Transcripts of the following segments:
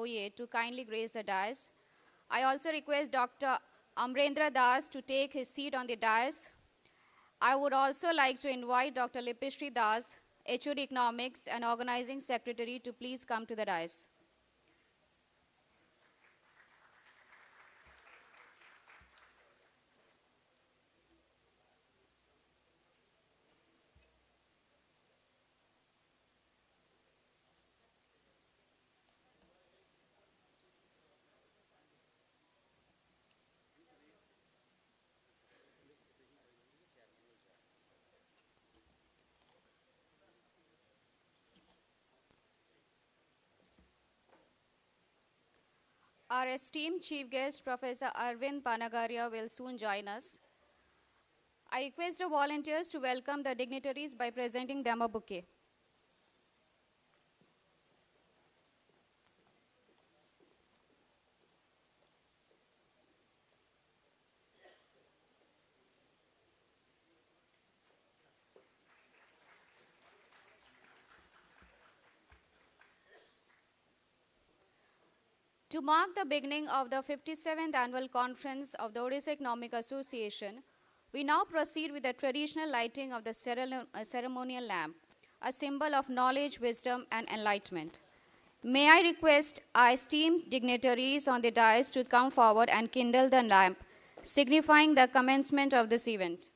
OA to kindly grace the dais. I also request Dr. Amrendra Das to take his seat on the dais. I would also like to invite Dr. Lipishri Das, HOD Economics and Organizing Secretary, to please come to the dais. Our esteemed chief guest, Professor Arvind Panagaria, will soon join us. I request the volunteers to welcome the dignitaries by presenting them a bouquet. To mark the beginning of the 57th Annual Conference of the Odisha Economic Association, we now proceed with the traditional lighting of the ceremonial lamp, a symbol of knowledge, wisdom, and enlightenment. May I request our esteemed dignitaries on the dais to come forward and kindle the lamp, signifying the commencement of this event.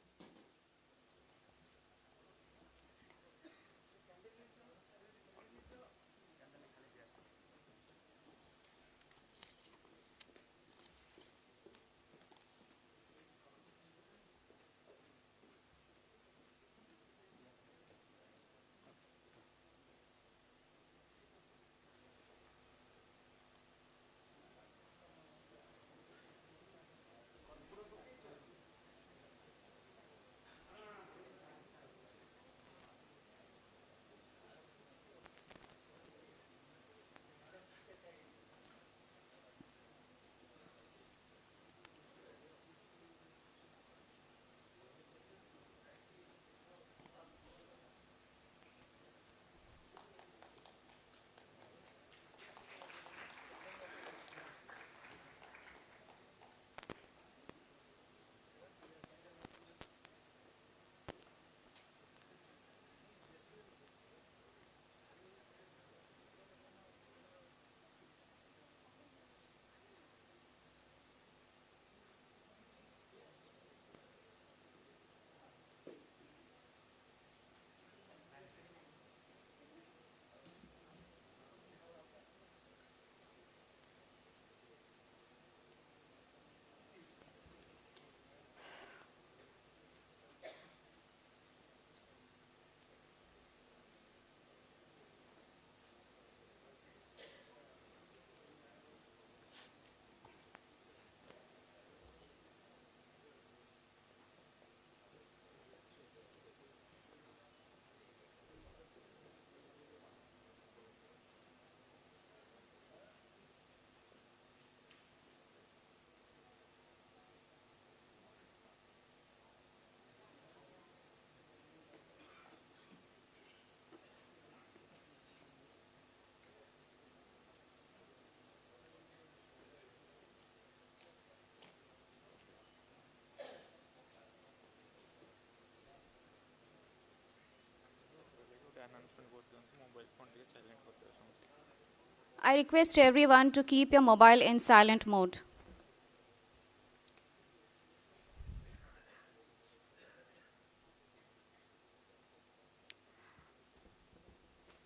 I request everyone to keep your mobile in silent mode.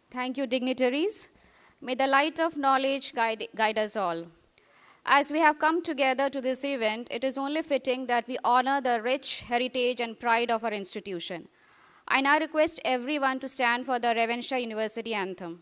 Thank you, dignitaries. May the light of knowledge guide us all. As we have come together to this event, it is only fitting that we honor the rich heritage and pride of our institution. I now request everyone to stand for the Ravenshaw University anthem.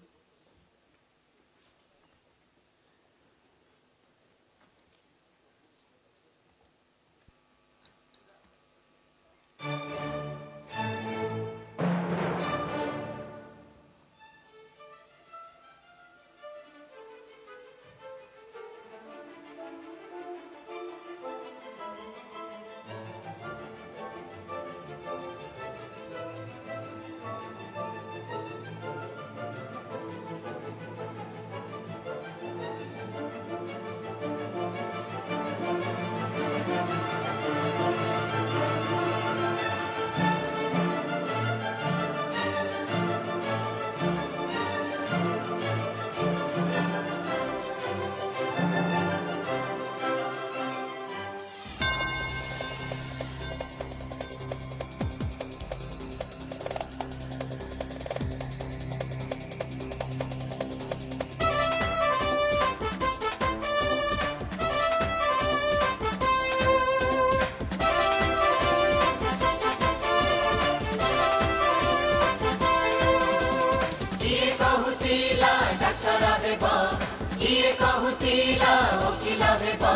कहुतिला वकीला हेबो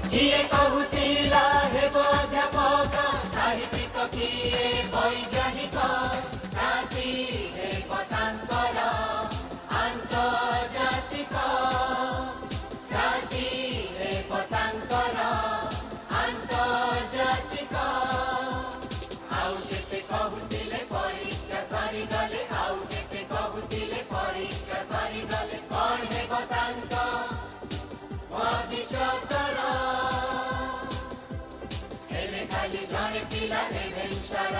किए कहुतिला हेबो अध्यापक साहित्यिक किए वैज्ञानिक जाति हेबो तांकर आंतर्जातिक जाति हेबो तांकर आंतर्जातिक आउ केते कहुतिले परीक्षा सरी गले आउ केते कहुतिले परीक्षा सरी गले कोन हेबो तांक भविष्यतर हेले खाली जणे पिला रेभेन्सार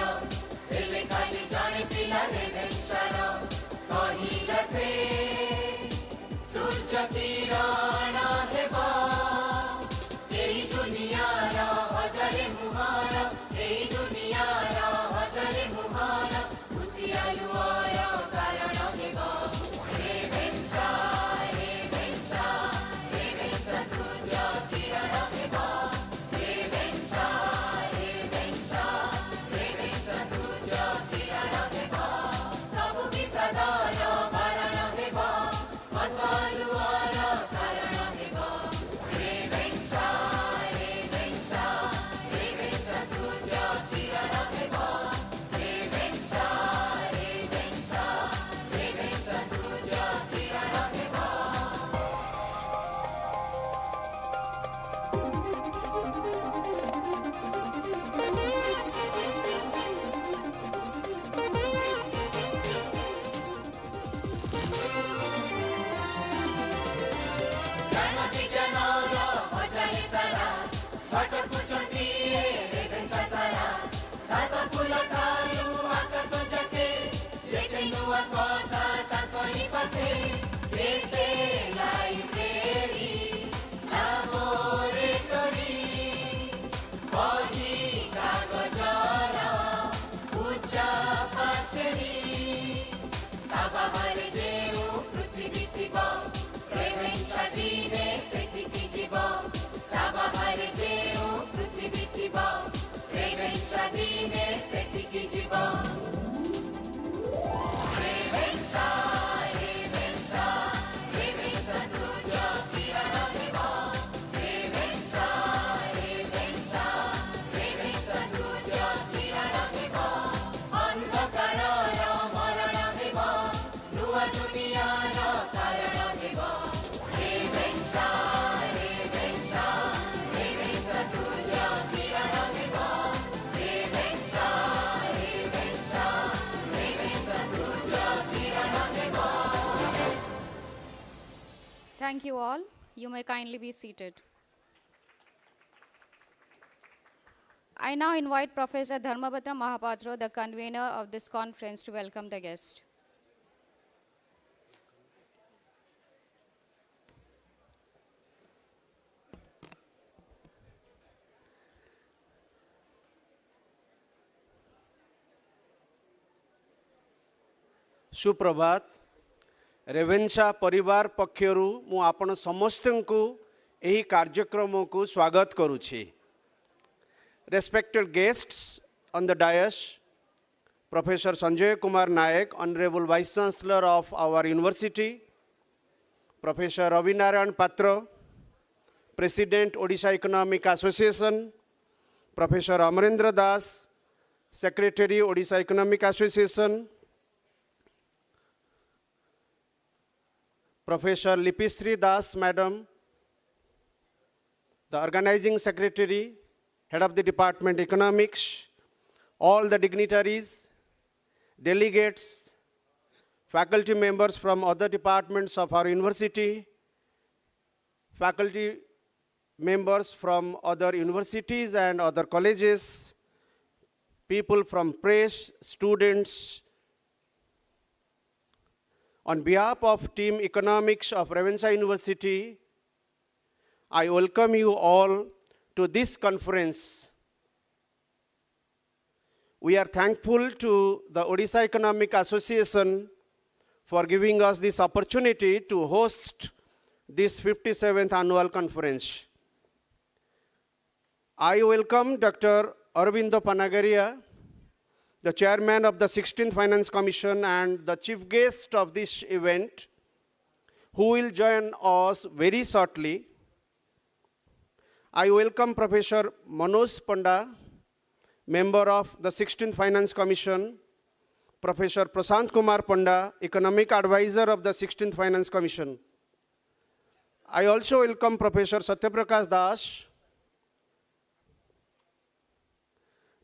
हेले खाली जणे पिला रेभेन्सार कहिला से सूर्य किरण हेबो एई दुनियार हजारे मुहार एई दुनियार हजारे मुहार खुशियालु आय कारण हेबो रेभेन्सा रेभेन्सा रेभेन्सा सूर्य किरण हेबो रेभेन्सा रेभेन्सा रेभेन्सा सूर्य किरण हेबो सबु विषादर कारण हेबो हसलु आय कारण हेबो रेभेन्सा रेभेन्सा रेभेन्सा सूर्य किरण हेबो रेभेन्सा रेभेन्सा रेभेन्सा सूर्य किरण हेबो ज्ञान विज्ञानर हजारे तारा छटकुछंती रेभेन्सा सारा घास फूल ठारू आकाश जाके जेते नुआ कथा ताकरी पाथे केते लाइब्रेरी लाबोरेटरी बही कागजर उच्चा पाचेरी ता बाहारे जेउ पृथ्वी थिब रेभेन्सा दिने सेठिकी जीव ता बाहारे जेउ पृथ्वी थिब रेभेन्सा दिने सेठिकी जीव रेभेन्सा रेभेन्सा रेभेन्सा सूर्य किरण हेबो रेभेन्सा रेभेन्सा रेभेन्सा सूर्य किरण हेबो अंधकारर मरण हेबो नुआ दुनियार कारण हेबो रेभेन्सा रेभेन्सा रेभेन्सा सूर्य किरण हेबो रेभेन्सा रेभेन्सा रेभेन्सा सूर्य किरण हेबो Thank you all. You may kindly be seated. I now invite Professor Dharmabhadra Mahapatra, the convener of this conference, to welcome the guest. सुप्रभात रेवेन्सा परिवार पक्षरु मु आपण समस्तंकु एही कार्यक्रम को स्वागत करुछि respected guests on the dais Professor Sanjay Kumar Nayak honourable vice chancellor of our university Professor Ravinarayan Patra president Odisha Economic Association Professor Amarendra Das secretary Odisha Economic Association Professor Lipisri Das, Madam, the Organizing Secretary, Head of the Department Economics, all the dignitaries, delegates, faculty members from other departments of our university, faculty members from other universities and other colleges, people from press, students. On behalf of Team Economics of Ravenshaw University, I welcome you all to this conference. We are thankful to the Odisha Economic Association for giving us this opportunity to host this 57th annual conference. I welcome Dr. Aurobindo Panagaria, the chairman of the 16th Finance Commission and the chief guest of this event, who will join us very shortly. I welcome Professor Manoj Panda, member of the 16th Finance Commission, Professor Prashant Kumar Panda, Economic Advisor of the 16th Finance Commission. I also welcome Professor Satyaprakash Das,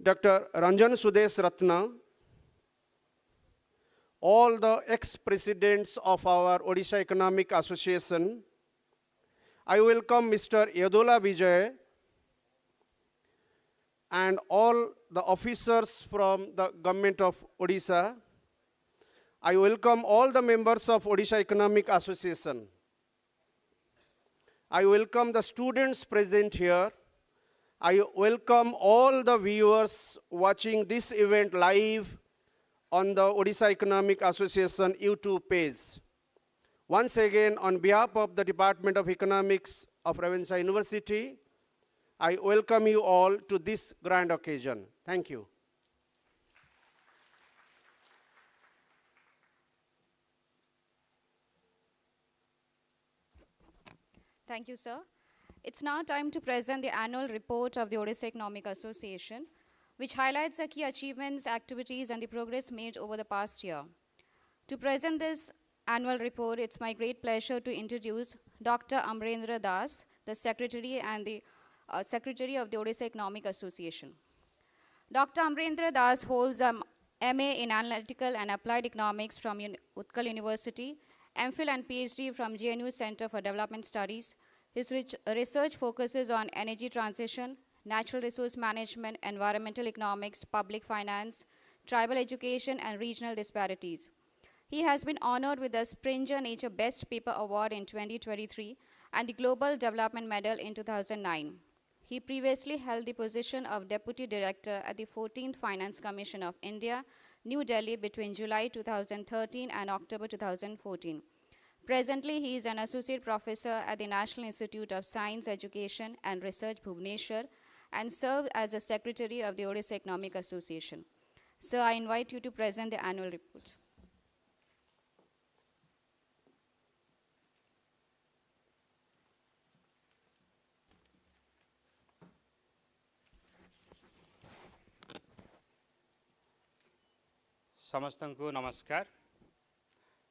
Dr. Ranjan Sudesh Ratna, all the ex-presidents of our Odisha Economic Association. I welcome Mr. Yadola Vijay and all the officers from the government of Odisha. I welcome all the members of Odisha Economic Association. I welcome the students present here. I welcome all the viewers watching this event live on the Odisha Economic Association YouTube page. Once again, on behalf of the Department of Economics of Ravenshaw University, I welcome you all to this grand occasion. Thank you. Thank you, sir. It's now time to present the annual report of the Odisha Economic Association, which highlights the key achievements, activities, and the progress made over the past year. To present this annual report, it's my great pleasure to introduce Dr. Amrendra Das, the Secretary and the Secretary of the Odisha Economic Association. Dr. Amrendra Das holds a MA in Analytical and Applied Economics from Utkal University, MPhil and PhD from JNU Center for Development Studies. His research focuses on energy transition, natural resource management, environmental economics, public finance, tribal education, and regional disparities. He has been honored with the Springer Nature Best Paper Award in 2023 and the Global Development Medal in 2009. He previously held the position of Deputy Director at the 14th Finance Commission of India, New Delhi between July 2013 and October 2014. Presently, he is an Associate Professor at the National Institute of Science, Education and Research, Bhubaneswar, and served as the Secretary of the Odisha Economic Association. Sir, I invite you to present the annual report. Samastanku Namaskar.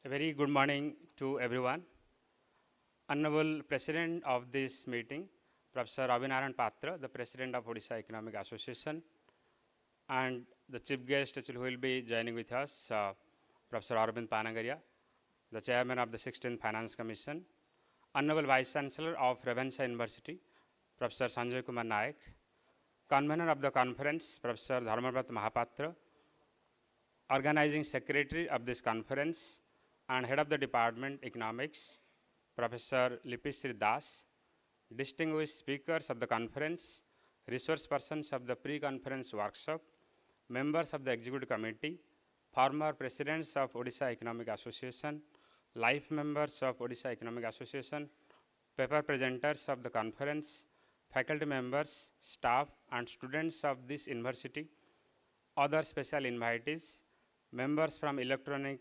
A very good morning to everyone. Honorable President of this meeting, Professor Ravenshaw Patra, the President of Odisha Economic Association, and the Chief Guest who will be joining with us, Professor Arvind Panagaria, the Chairman of the 16th Finance Commission, Honorable Vice Chancellor of Ravenshaw University, Professor Sanjay Kumar Naik, Convener of the conference, Professor Dharmabrat Mahapatra, Organizing Secretary of this conference and Head of the Department Economics, Professor Lipishri Das, distinguished speakers of the conference, resource persons of the pre-conference workshop, members of the Executive Committee, former presidents of Odisha Economic Association, life members of Odisha Economic Association, paper presenters of the conference, faculty members, staff and students of this university, other special invitees, members from electronic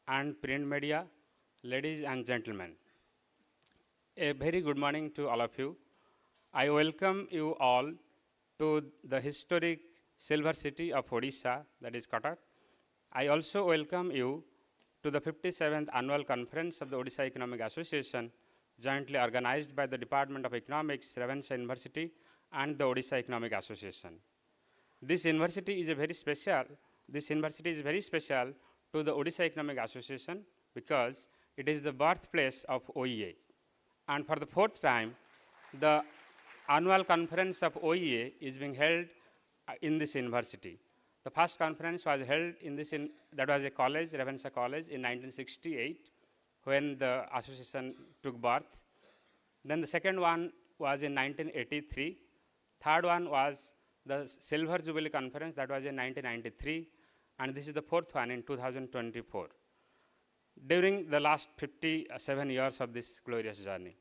and print media, ladies and gentlemen. A very good morning to all of you. I welcome you all to the historic silver city of Odisha, that is Cuttack. I also welcome you to the 57th annual conference of the Odisha Economic Association, jointly organized by the Department of Economics, Ravenshaw University, and the Odisha Economic Association. This university is very special to the Odisha Economic Association because it is the birthplace of OEA. And for the fourth time, the annual conference of OEA is being held in this university. The first conference was held that was a college, Ravenshaw College, in 1968, when the association took birth. Then the second one was in 1983. Third one was the Silver Jubilee Conference, that was in 1993. And this is the fourth one in 2024. During the last 57 years of this glorious journey.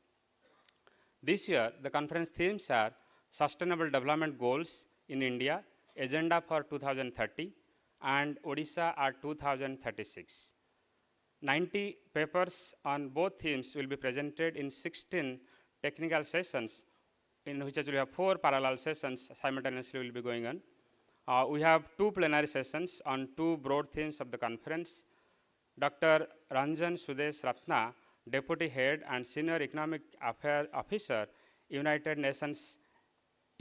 This year, the conference themes are Sustainable Development Goals in India, Agenda for 2030, and Odisha at 2036. 90 papers on both themes will be presented in 16 technical sessions, in which actually we have 4 parallel sessions simultaneously will be going on. We have 2 plenary sessions on 2 broad themes of the conference. Dr. Ranjan Sudesh Ratna, Deputy Head and Senior Economic Affairs Officer, United Nations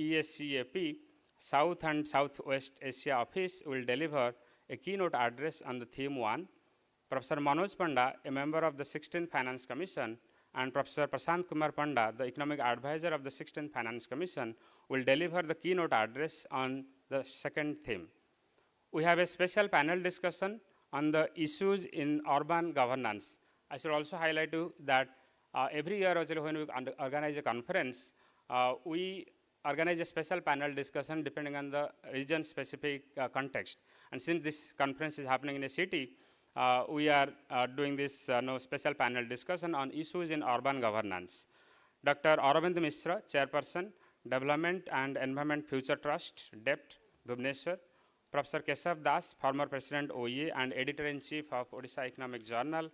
ESCAP, South and Southwest Asia Office, will deliver a keynote address on the theme 1. Professor Manoj Panda, a member of the 16th Finance Commission, and Professor Prashant Kumar Panda, the Economic Advisor of the 16th Finance Commission, will deliver the keynote address on the second theme. We have a special panel discussion on the issues in urban governance. I should also highlight you that every year when we organize a conference, we organize a special panel discussion depending on the region-specific context. And since this conference is happening in a city, we are doing this special panel discussion on issues in urban governance. Dr. Aravind Mishra, Chairperson, Development and Environment Future Trust, DEPT, Bhubaneswar. Professor Keshav Das, former President OEA and Editor-in-Chief of Odisha Economic Journal.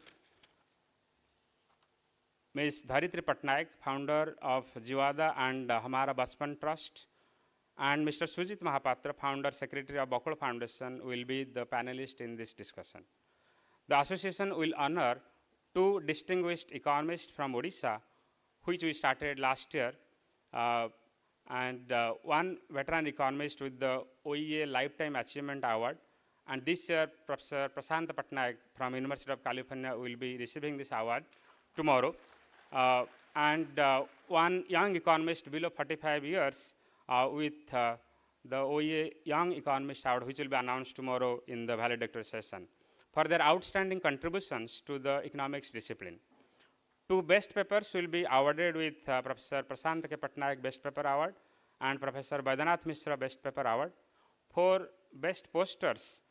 Ms. Dharitri Patnaik, founder of Jiwada and Hamara Bachpan Trust. And Mr. Sujit Mahapatra, founder, secretary of Bakul Foundation, will be the panelist in this discussion. The association will honor 2 distinguished economists from Odisha, which we started last year, and 1 veteran economist with the OEA Lifetime Achievement Award. And this year, Professor Prashant Patnaik from University of California will be receiving this award tomorrow. And 1 young economist below 45 years with the OEA Young Economist Award, which will be announced tomorrow in the valedictory session, for their outstanding contributions to the economics discipline. 2 best papers will be awarded with Professor Prashant K. Patnaik Best Paper Award and Professor Baidyanath Mishra Best Paper Award. 4 best posters,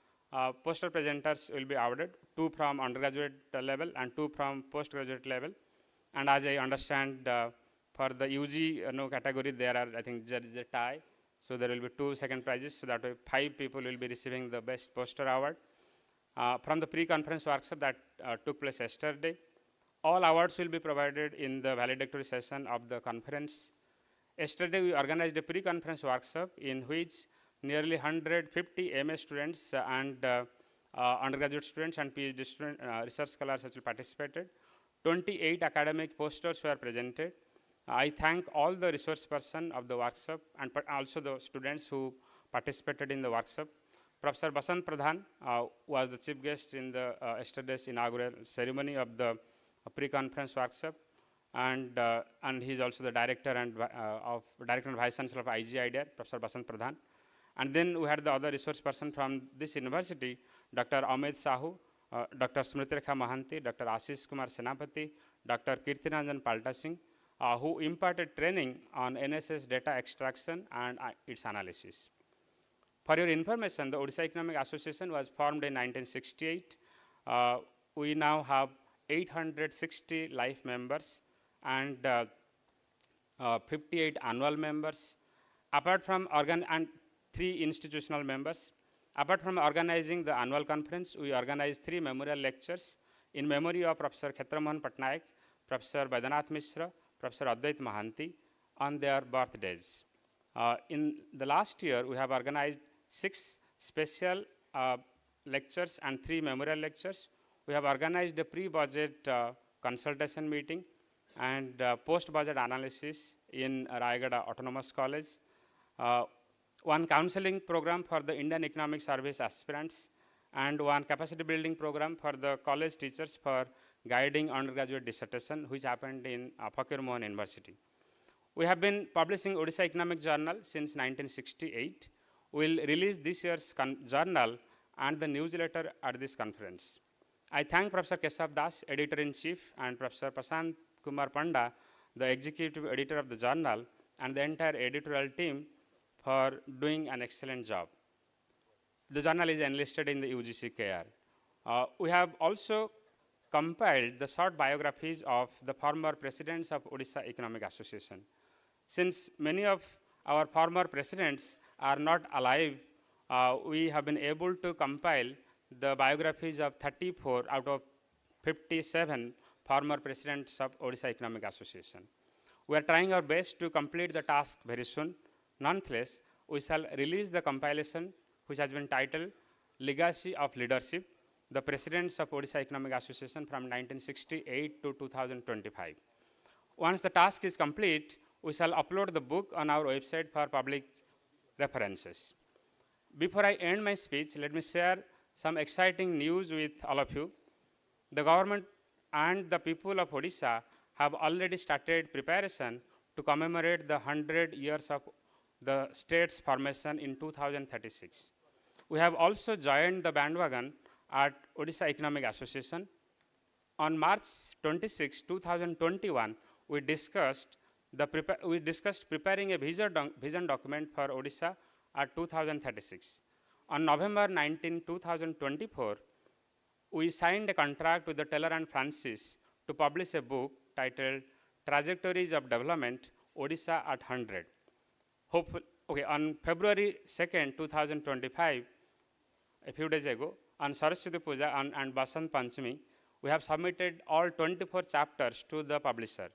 poster presenters will be awarded, 2 from undergraduate level and 2 from postgraduate level. And as I understand, for the UG category, there are, I think there is a tie. So there will be 2 second prizes, so that way 5 people will be receiving the best poster award. From the pre-conference workshop that took place yesterday, all awards will be provided in the valedictory session of the conference. Yesterday, we organized a pre-conference workshop in which nearly 150 MA students and undergraduate students and PhD students, research scholars actually participated. 28 academic posters were presented. I thank all the resource persons of the workshop and also the students who participated in the workshop. Professor Basant Pradhan was the chief guest in the yesterday's inaugural ceremony of the pre-conference workshop, and he is also the director and vice chancellor of IG IDEA, Professor Basant Pradhan. And then we had the other resource person from this university, Dr. Amit Sahu, Dr. Smritirekha Mahanti, Dr. Ashish Kumar Senapati, Dr. Kirtiranjan Palta Singh, who imparted training on NSS data extraction and its analysis. For your information, the Odisha Economic Association was formed in 1968. We now have 860 life members and 58 annual members. Apart from and 3 institutional members. Apart from organizing the annual conference, we organized 3 memorial lectures in memory of Professor Khetramohan Patnaik, Professor Baidyanath Mishra, Professor Advait Mahanti on their birthdays. In the last year, we have organized 6 special lectures and 3 memorial lectures. We have organized a pre-budget consultation meeting and post-budget analysis in Rayagada Autonomous College. 1 counseling program for the Indian Economic Service aspirants, and 1 capacity building program for the college teachers for guiding undergraduate dissertation, which happened in Fakir Mohan University. We have been publishing Odisha Economic Journal since 1968. We will release this year's journal and the newsletter at this conference. I thank Professor Keshav Das, Editor-in-Chief, and Professor Prashant Kumar Panda, the Executive Editor of the journal, and the entire editorial team for doing an excellent job. The journal is enlisted in the UGC care. We have also compiled the short biographies of the former presidents of Odisha Economic Association. Since many of our former presidents are not alive, we have been able to compile the biographies of 34 out of 57 former presidents of Odisha Economic Association. We are trying our best to complete the task very soon. Nonetheless, we shall release the compilation which has been titled Legacy of Leadership, the Presidents of Odisha Economic Association from 1968 to 2025. Once the task is complete, we shall upload the book on our website for public references. Before I end my speech, let me share some exciting news with all of you. The government and the people of Odisha have already started preparation to commemorate the 100 years of the state's formation in 2036. We have also joined the bandwagon at Odisha Economic Association. On March 26, 2021, we discussed preparing a vision document for Odisha at 2036. On November 19, 2024, we signed a contract with the Taylor and Francis to publish a book titled Trajectories of Development, Odisha at 100. On February 2nd, 2025, a few days ago, on Saraswati Puja and Basant Panchami, we have submitted all 24 chapters to the publisher.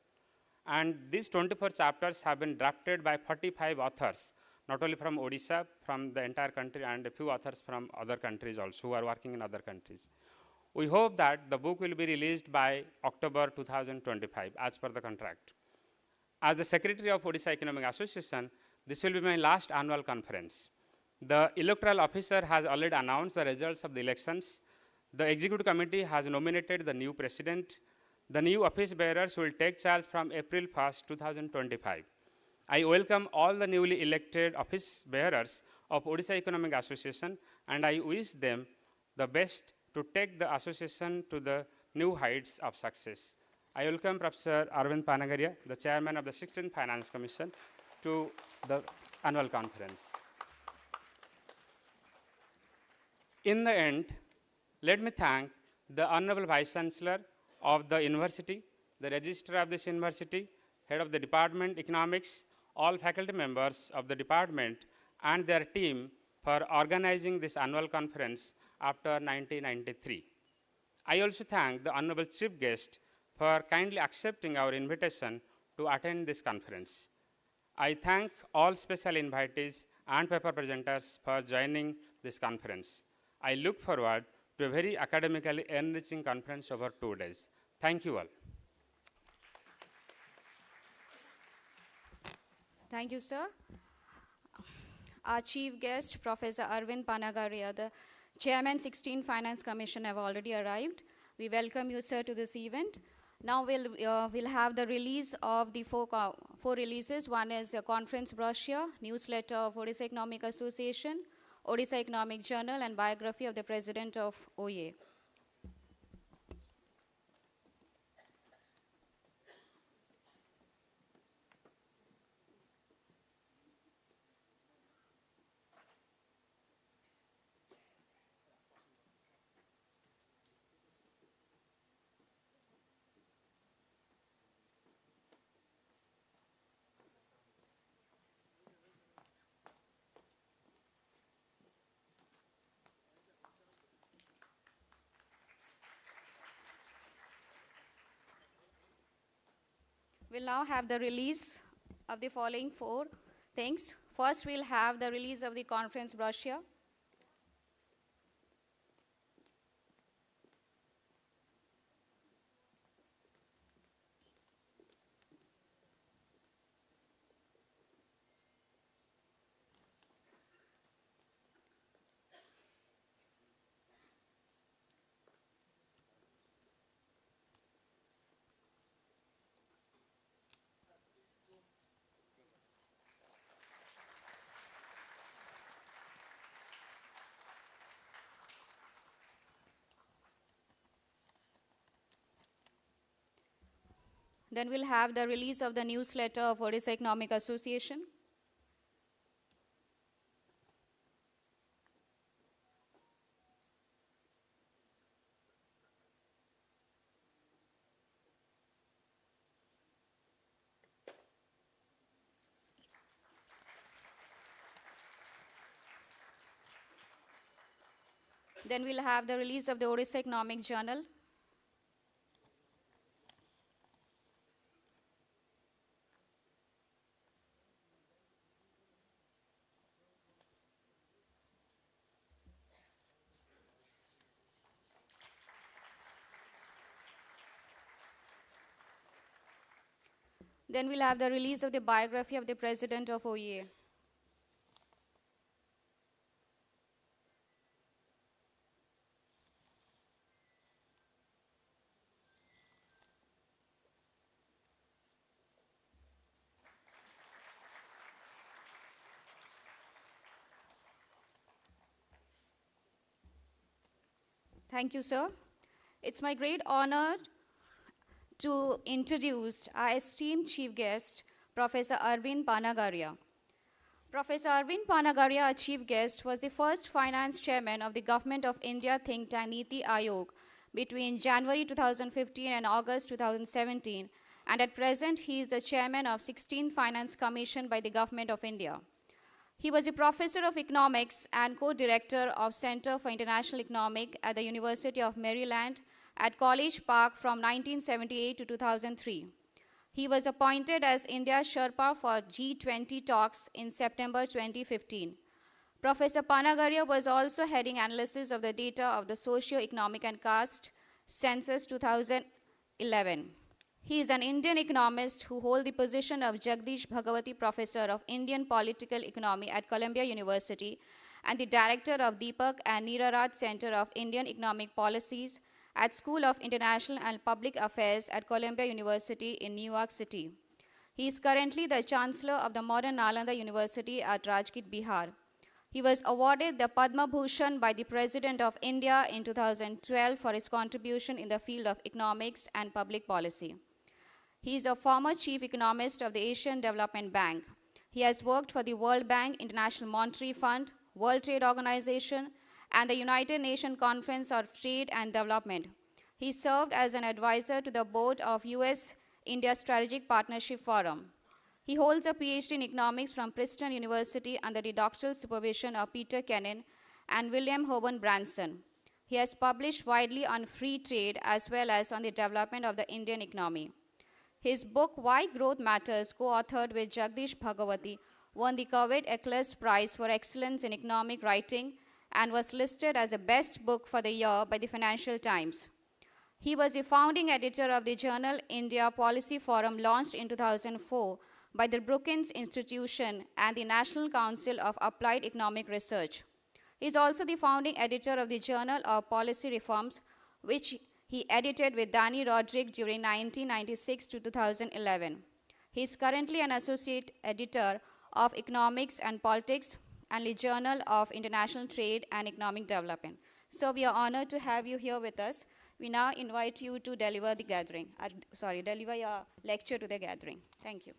And these 24 chapters have been drafted by 45 authors, not only from Odisha, from the entire country, and a few authors from other countries also who are working in other countries. We hope that the book will be released by October 2025 as per the contract. As the Secretary of Odisha Economic Association, this will be my last annual conference. The electoral officer has already announced the results of the elections. The executive committee has nominated the new president. The new office bearers will take charge from April 1st, 2025. I welcome all the newly elected office bearers of Odisha Economic Association, and I wish them the best to take the association to the new heights of success. I welcome Professor Arvind Panagaria, the chairman of the 16th Finance Commission, to the annual conference. In the end, let me thank the Honorable Vice Chancellor of the university, the registrar of this university, head of the department, economics, all faculty members of the department and their team for organizing this annual conference after 1993. I also thank the Honorable Chief Guest for kindly accepting our invitation to attend this conference. I thank all special invitees and paper presenters for joining this conference. I look forward to a very academically enriching conference over 2 days. Thank you all. Thank you, sir. Our chief guest, Professor Arvind Panagaria, the Chairman, 16th Finance Commission, have already arrived. We welcome you, sir, to this event. Now we'll have the release of the four releases. One is a conference brochure, newsletter of Odisha Economic Association, Odisha Economic Journal, and biography of the President of OEA. We'll now have the release of the following four things. First, we'll have the release of the conference brochure. Then we'll have the release of the newsletter of Odisha Economic Association. Then we'll have the release of the Odisha Economic Journal. Then we'll have the release of the biography of the President of OEA. Thank you, sir. It's my great honor to introduce our esteemed chief guest, Professor Arvind Panagaria. Professor Arvind Panagaria, our chief guest, was the first finance chairman of the Government of India think tank Niti Aayog between January 2015 and August 2017, and at present he is the chairman of 16th Finance Commission by the Government of India. He was a professor of economics and co-director of Center for International Economics at the University of Maryland at College Park from 1978 to 2003. He was appointed as India's Sherpa for G20 talks in September 2015. Professor Panagaria was also heading analysis of the data of the Socio-Economic and Caste Census 2011. He is an Indian economist who holds the position of Jagdish Bhagawati Professor of Indian Political Economy at Columbia University and the director of Deepak and Neeraj Center of Indian Economic Policies at School of International and Public Affairs at Columbia University in New York City. He is currently the Chancellor of the Modern Nalanda University at Rajgir, Bihar. He was awarded the Padma Bhushan by the President of India in 2012 for his contribution in the field of economics and public policy. He is a former chief economist of the Asian Development Bank. He has worked for the World Bank, International Monetary Fund, World Trade Organization, and the United Nations Conference on Trade and Development. He served as an advisor to the board of US-India Strategic Partnership Forum. He holds a PhD in economics from Princeton University under the doctoral supervision of Peter Kennan and William Hoban Branson. He has published widely on free trade as well as on the development of the Indian economy. His book, Why Growth Matters, co-authored with Jagdish Bhagawati, won the coveted Eccles Prize for Excellence in Economic Writing and was listed as the best book for the year by the Financial Times. He was the founding editor of the journal India Policy Forum, launched in 2004 by the Brookings Institution and the National Council of Applied Economic Research. He is also the founding editor of the Journal of Policy Reforms, which he edited with Danny Roderick during 1996 to 2011. He is currently an associate editor of Economics and Politics and the Journal of International Trade and Economic Development. So we are honored to have you here with us. We now invite you to deliver the gathering. Deliver your lecture to the gathering. Thank you.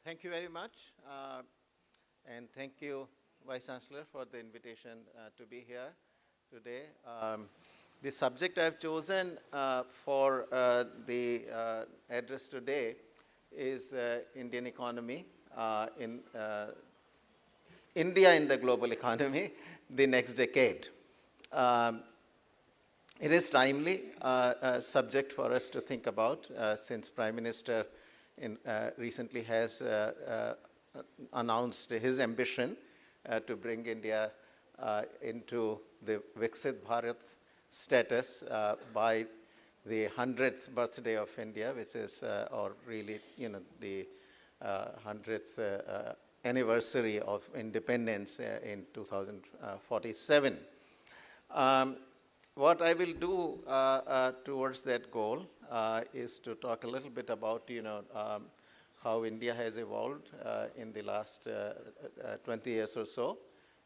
Thank you very much, and thank you, Vice Chancellor, for the invitation to be here today. The subject I've chosen for the address today is Indian economy, in India in the global economy, the next decade. It is timely subject for us to think about since Prime Minister recently has announced his ambition to bring India into the Viksit Bharat status by the 100th birthday of India, which is, or really, the 100th anniversary of independence in 2047. What I will do towards that goal is to talk a little bit about, how India has evolved in the last 20 years or so,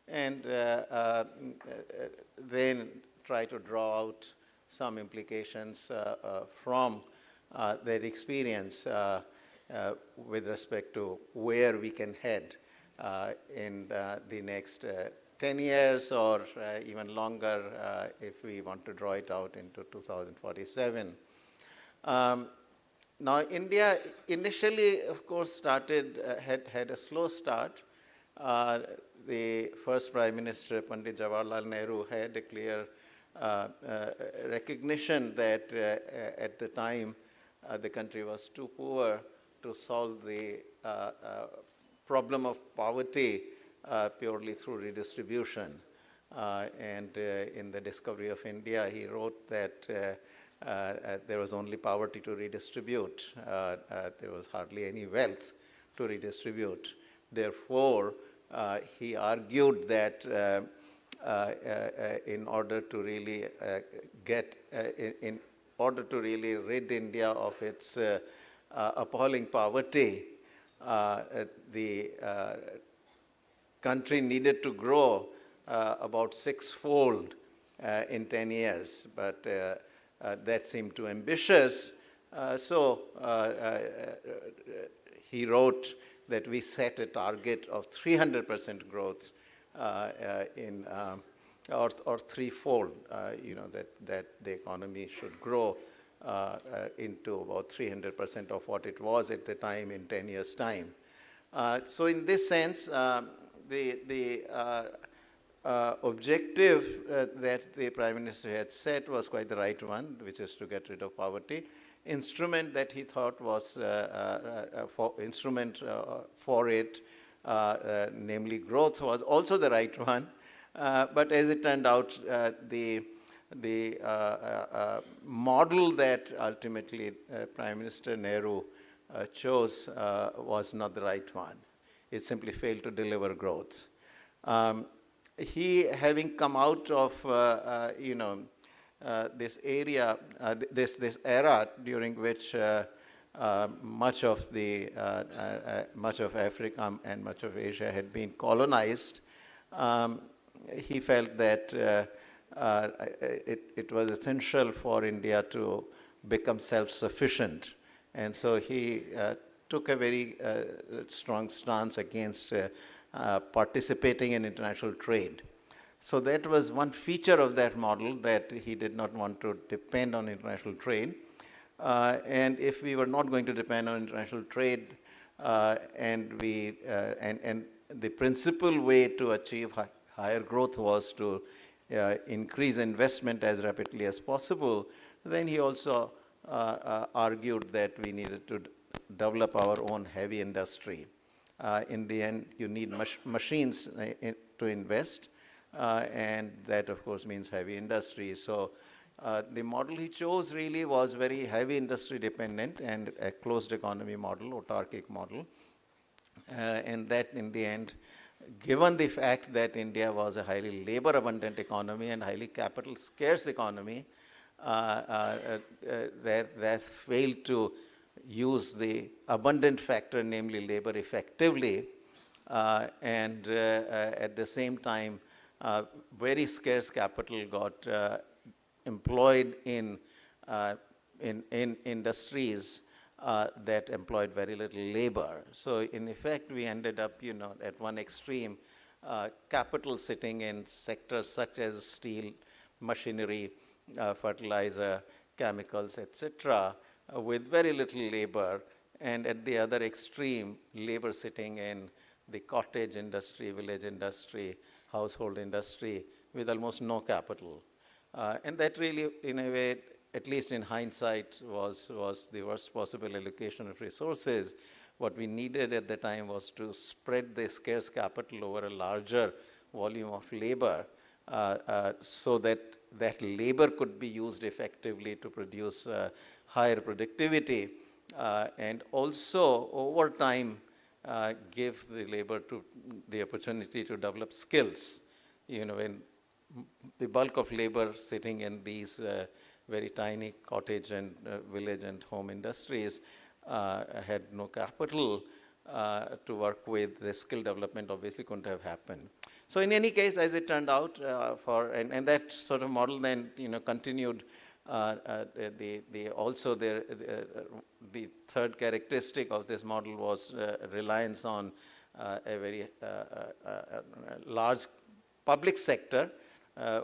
and then try to draw out some implications from their experience with respect to where we can head in the next 10 years or even longer if we want to draw it out into 2047. Now, India initially, of course, started, had a slow start. The first Prime Minister, Pandit Jawaharlal Nehru, had a clear recognition that at the time the country was too poor to solve the problem of poverty purely through redistribution. And in the discovery of India, he wrote that there was only poverty to redistribute. There was hardly any wealth to redistribute. Therefore, he argued that in order to really in order to really rid India of its appalling poverty, the country needed to grow about sixfold in 10 years, but that seemed too ambitious. So he wrote that we set a target of 300% growth or threefold, that the economy should grow into about 300% of what it was at the time in 10 years' time. So in this sense, the objective that the Prime Minister had set was quite the right one, which is to get rid of poverty. Instrument that he thought was for it, namely growth, was also the right one. But as it turned out, the model that ultimately Prime Minister Nehru chose was not the right one. It simply failed to deliver growth. He, having come out of this area, this era during which much of Africa and much of Asia had been colonized, he felt that it was essential for India to become self-sufficient. And so he took a very strong stance against participating in international trade. So that was one feature of that model, that he did not want to depend on international trade. And if we were not going to depend on international trade, and the principal way to achieve higher growth was to increase investment as rapidly as possible, then he also argued that we needed to develop our own heavy industry. In the end, you need machines to invest, and that, of course, means heavy industry. So the model he chose really was very heavy industry dependent and a closed economy model, autarkic model. And that, in the end, given the fact that India was a highly labor-abundant economy and highly capital-scarce economy, that failed to use the abundant factor, namely labor, effectively, and at the same time, very scarce capital got employed in industries that employed very little labor. So in effect, we ended up, at one extreme, capital sitting in sectors such as steel, machinery, fertilizer, chemicals, etc., with very little labor, and at the other extreme, labor sitting in the cottage industry, village industry, household industry, with almost no capital. And that really, in a way, at least in hindsight, was the worst possible allocation of resources. What we needed at the time was to spread the scarce capital over a larger volume of labor, so that labor could be used effectively to produce higher productivity, and also over time give the labor to the opportunity to develop skills. When the bulk of labor sitting in these very tiny cottage and village and home industries had no capital to work with, the skill development obviously couldn't have happened. So in any case, as it turned out, and that sort of model then continued. The third characteristic of this model was reliance on a very large public sector.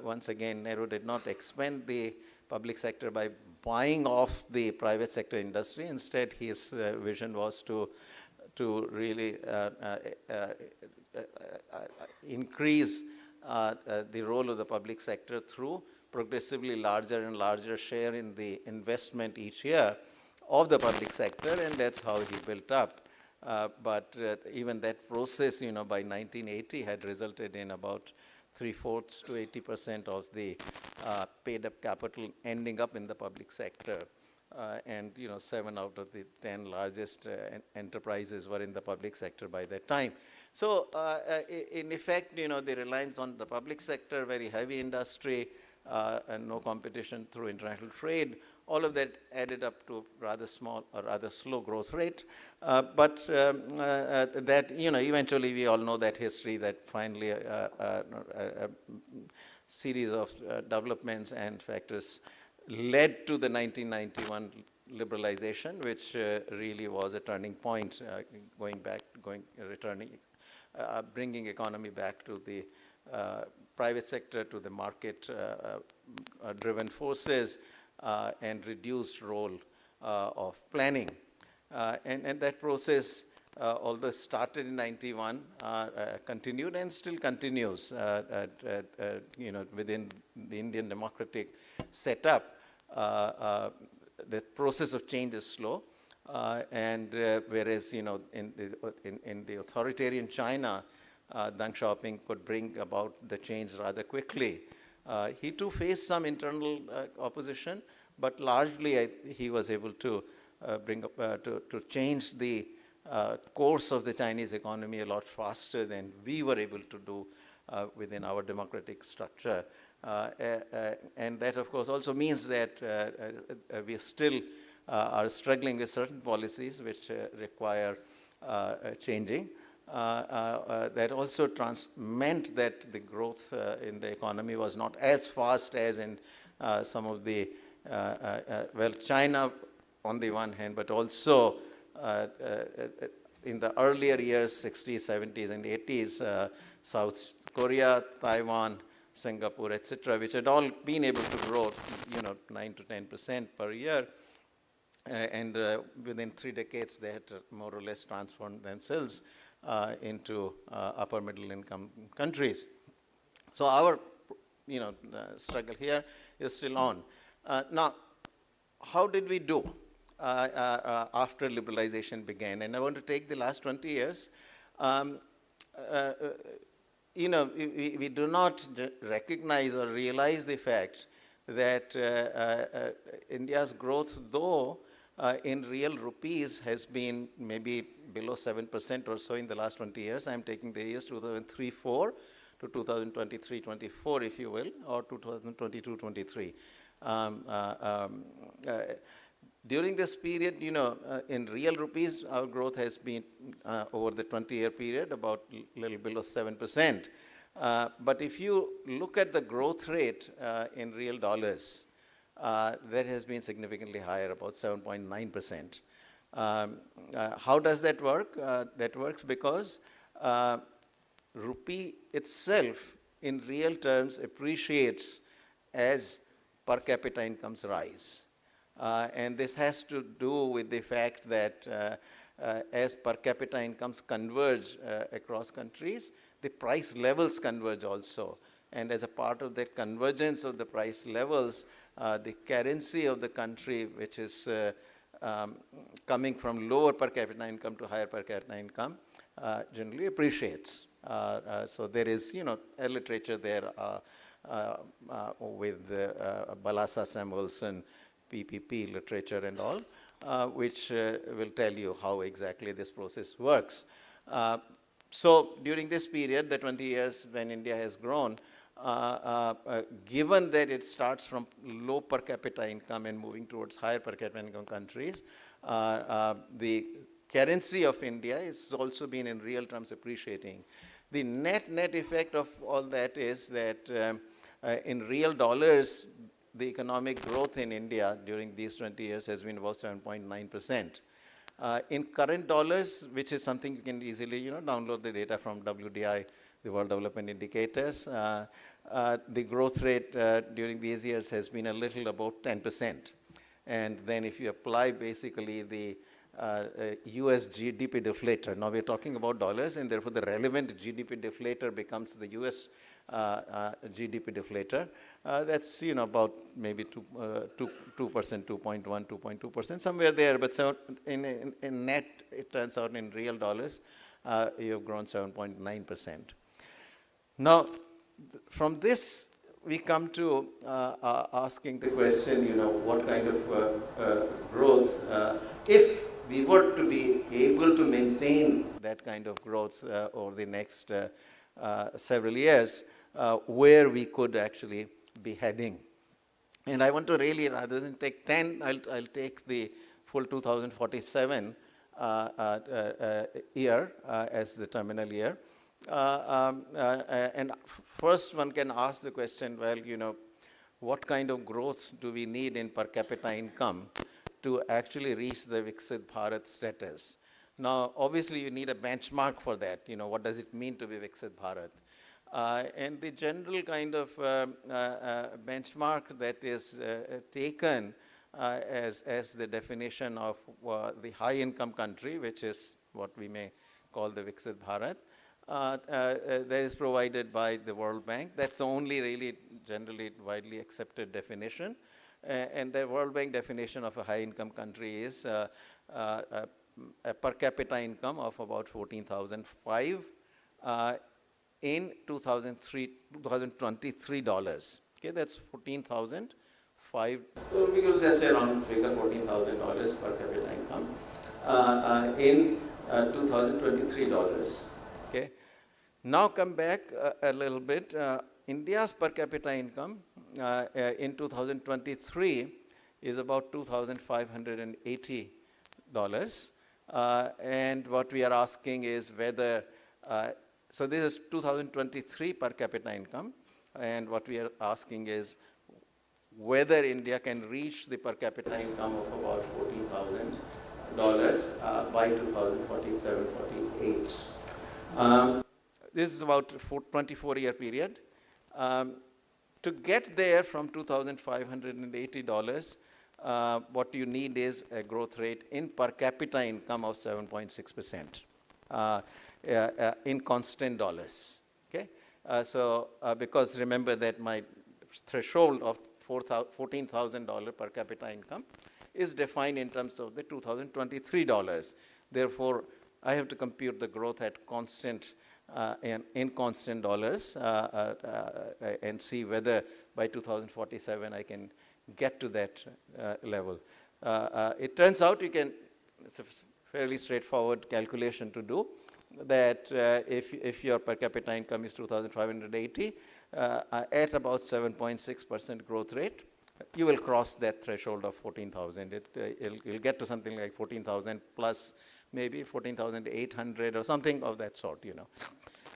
Once again, Nehru did not expand the public sector by buying off the private sector industry. Instead, his vision was to really increase the role of the public sector through progressively larger and larger share in the investment each year of the public sector, and that's how he built up. But even that process, by 1980 had resulted in about 3/4 to 80% of the paid up capital ending up in the public sector. And 7 out of the 10 largest enterprises were in the public sector by that time. So in effect, the reliance on the public sector, very heavy industry, and no competition through international trade, all of that added up to rather small or rather slow growth rate. But that, eventually we all know that history, that finally a series of developments and factors led to the 1991 liberalization, which really was a turning point, bringing economy back to the private sector, to the market-driven forces, and reduced role of planning. And that process, although started in 91, continued and still continues within the Indian democratic setup. The process of change is slow, and whereas in the authoritarian China, Deng Xiaoping could bring about the change rather quickly. He too faced some internal opposition, but largely he was able to to change the course of the Chinese economy a lot faster than we were able to do within our democratic structure. And that, of course, also means that we still are struggling with certain policies which require changing. That also meant that the growth in the economy was not as fast as in some of the, China on the one hand, but also in the earlier years, 60s, 70s, and 80s, South Korea, Taiwan, Singapore, etc., which had all been able to grow, 9 to 10% per year. And within 3 decades, they had more or less transformed themselves into upper middle income countries. So our struggle here is still on. Now, how did we do after liberalization began? And I want to take the last 20 years. We do not recognize or realize the fact that India's growth, though in real rupees, has been maybe below 7% or so in the last 20 years. I'm taking the years 2003-4 to 2023-24, if you will, or 2022-23. During this period, in real rupees, our growth has been over the 20-year period about a little below 7%. But if you look at the growth rate in real dollars, that has been significantly higher, about 7.9%. How does that work? That works because rupee itself, in real terms, appreciates as per capita incomes rise. And this has to do with the fact that as per capita incomes converge across countries, the price levels converge also. And as a part of that convergence of the price levels, the currency of the country, which is coming from lower per capita income to higher per capita income, generally appreciates. So there is, a literature there with Balassa Samuelson, PPP literature and all, which will tell you how exactly this process works. So during this period, the 20 years when India has grown, given that it starts from low per capita income and moving towards higher per capita income countries, the currency of India has also been in real terms appreciating. The net effect of all that is that in real dollars, the economic growth in India during these 20 years has been about 7.9%. In current dollars, which is something you can easily download the data from WDI, the World Development Indicators, the growth rate during these years has been a little about 10%. And then if you apply basically the US GDP deflator. Now we're talking about dollars, and therefore the relevant GDP deflator becomes the US GDP deflator. That's about maybe 2%, 2.1, 2.2%, somewhere there. But so in net, it turns out in real dollars, you have grown 7.9%. Now, from this, we come to asking the question, what kind of growth, if we were to be able to maintain that kind of growth over the next several years, where we could actually be heading. And I want to really, rather than take 10, I'll take the full 2047 year as the terminal year. And first one can ask the question, well, what kind of growth do we need in per capita income to actually reach the Viksit Bharat status? Now, obviously, you need a benchmark for that. What does it mean to be Viksit Bharat? And the general kind of benchmark that is taken as the definition of the high income country, which is what we may call the Viksit Bharat, that is provided by the World Bank. That's the only really generally widely accepted definition. And the World Bank definition of a high income country is a per capita income of about 14,005 in 2023 dollars. Okay, that's 14,005. So we will just say around figure $14,000 per capita income in 2023 dollars. Okay. Now come back a little bit. India's per capita income in 2023 is about $2,580. And what we are asking is whether, so this is 2023 per capita income, and what we are asking is whether India can reach the per capita income of about $14,000 by 2047-48. This is about a 24-year period. To get there from $2,580, what you need is a growth rate in per capita income of 7.6% in constant dollars. Okay, because remember that my threshold of $14,000 per capita income is defined in terms of the 2023 dollars. Therefore, I have to compute the growth at constant in constant dollars and see whether by 2047 I can get to that level. It turns out it's a fairly straightforward calculation to do, that if your per capita income is 2,580 at about 7.6% growth rate, you will cross that threshold of 14,000. You'll get to something like 14,000 plus maybe 14,800 or something of that sort,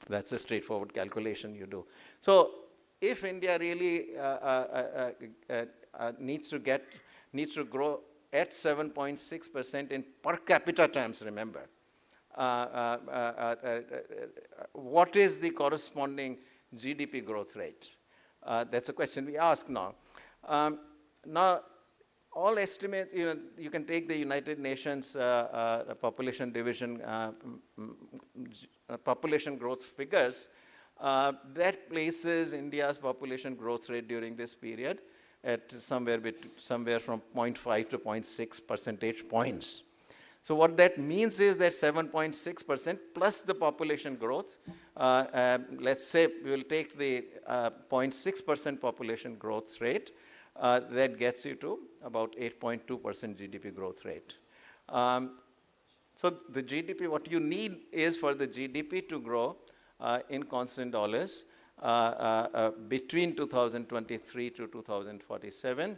That's a straightforward calculation you do. So if India really needs to grow at 7.6% in per capita terms, remember, what is the corresponding GDP growth rate? That's a question we ask now. Now, all estimates, you can take the United Nations population division, population growth figures, that places India's population growth rate during this period at somewhere from 0.5 to 0.6 percentage points. So what that means is that 7.6% plus the population growth, let's say we will take the 0.6% population growth rate, that gets you to about 8.2% GDP growth rate. So the GDP, what you need is for the GDP to grow in constant dollars between 2023 to 2047